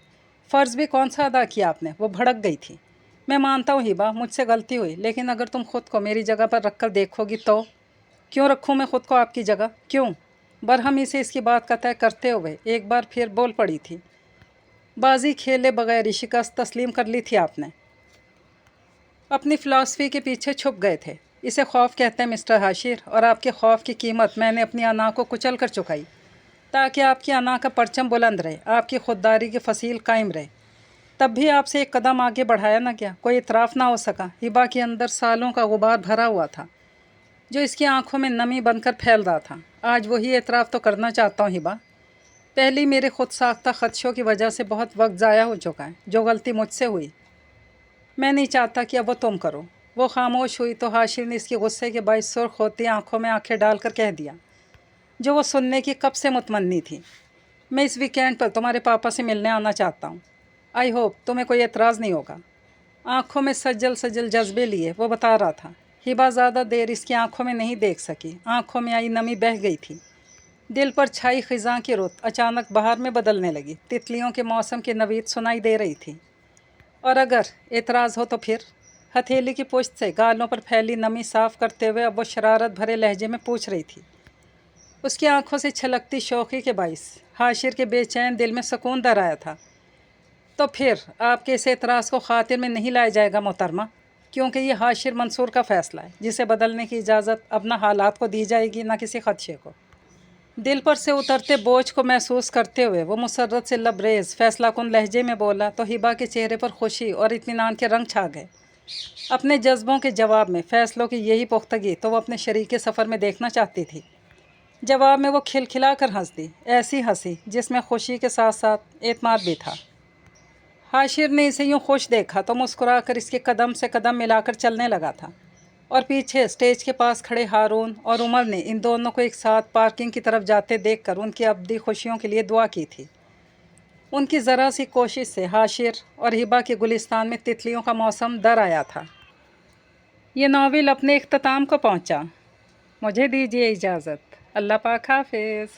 फ़र्ज़ भी कौन सा अदा किया आपने? वो भड़क गई थी। मैं मानता हूँ हिबा, मुझसे गलती हुई, लेकिन अगर तुम ख़ुद को मेरी जगह पर रख कर देखोगी तो? क्यों रखूँ मैं ख़ुद को आपकी जगह, क्यों? बरहमी से इसकी बात का तय करते हुए एक बार फिर बोल पड़ी थी। बाजी खेले बगैर ही शिकस्त तस्लीम कर ली थी आपने। अपनी फ़िलासफ़ी के पीछे छुप गए थे। इसे खौफ कहते हैं मिस्टर हाशिर, और आपके खौफ की कीमत मैंने अपनी अना को कुचल कर चुकाई, ताकि आपकी अना का परचम बुलंद रहे, आपकी खुददारी की फसील कायम रहे। तब भी आपसे एक कदम आगे बढ़ाया ना गया, कोई इतराफ़ ना हो सका। हिबा के अंदर सालों का गुबार भरा हुआ था, जो इसकी आंखों में नमी बनकर फैल रहा था। आज वही एतराफ़ तो करना चाहता हूँ हिबा। पहली मेरे खुद साख्ता ख़दशों की वजह से बहुत वक्त ज़ाया हो चुका है। जो गलती मुझसे हुई, मैं नहीं चाहता कि अब वो तुम करो। वो खामोश हुई तो हाशिर ने इसके गुस्से के बाइस सुर्ख होती आंखों में आंखें डालकर कह दिया, जो वो सुनने की कब से मुतमन्नी थी। मैं इस वीकेंड पर तुम्हारे पापा से मिलने आना चाहता हूँ। आई होप तुम्हें कोई एतराज़ नहीं होगा। आंखों में सजल सजल जज्बे लिए वो बता रहा था। हिबा ज़्यादा देर इसकी आंखों में नहीं देख सकी। आंखों में आई नमी बह गई थी। दिल पर छाई ख़िज़ां की रुत अचानक बहार में बदलने लगी। तितलियों के मौसम की नवीद सुनाई दे रही थी। और अगर एतराज़ हो तो फिर? हथेली की पुश्त से गालों पर फैली नमी साफ़ करते हुए अब वो शरारत भरे लहजे में पूछ रही थी। उसकी आंखों से छलकती शौक़ी के बाइस हाशिर के बेचैन दिल में सुकून दर आया था। तो फिर आपके इस एतराज़ को खातिर में नहीं लाया जाएगा मोहतरमा, क्योंकि ये हाशिर मंसूर का फ़ैसला है, जिसे बदलने की इजाज़त अब ना हालात को दी जाएगी, ना किसी ख़दशे को। दिल पर से उतरते बोझ को महसूस करते हुए वो मुसर्रत से लबरेज़ फ़ैसला कुन लहजे में बोला तो हिबा के चेहरे पर खुशी और इत्मीनान के रंग छा गए। अपने जज्बों के जवाब में फ़ैसलों की यही पुख्तगी तो वो अपने शरीके सफ़र में देखना चाहती थी। जवाब में वो खिलखिला कर हंस दी, ऐसी हंसी जिसमें खुशी के साथ साथ एतमाद भी था। हाशिर ने इसे यूँ खुश देखा तो मुस्कुरा कर इसके कदम से कदम मिलाकर चलने लगा था, और पीछे स्टेज के पास खड़े हारून और उमर ने इन दोनों को एक साथ पार्किंग की तरफ जाते देखकर उनकी अबदी खुशियों के लिए दुआ की थी। उनकी ज़रा सी कोशिश से हाशिर और हिबा के गुलिस्तान में तितलियों का मौसम दर आया था। ये नावल अपने इख्तिताम को पहुंचा। मुझे दीजिए इजाज़त। अल्लाह पाक हाफ़िज़।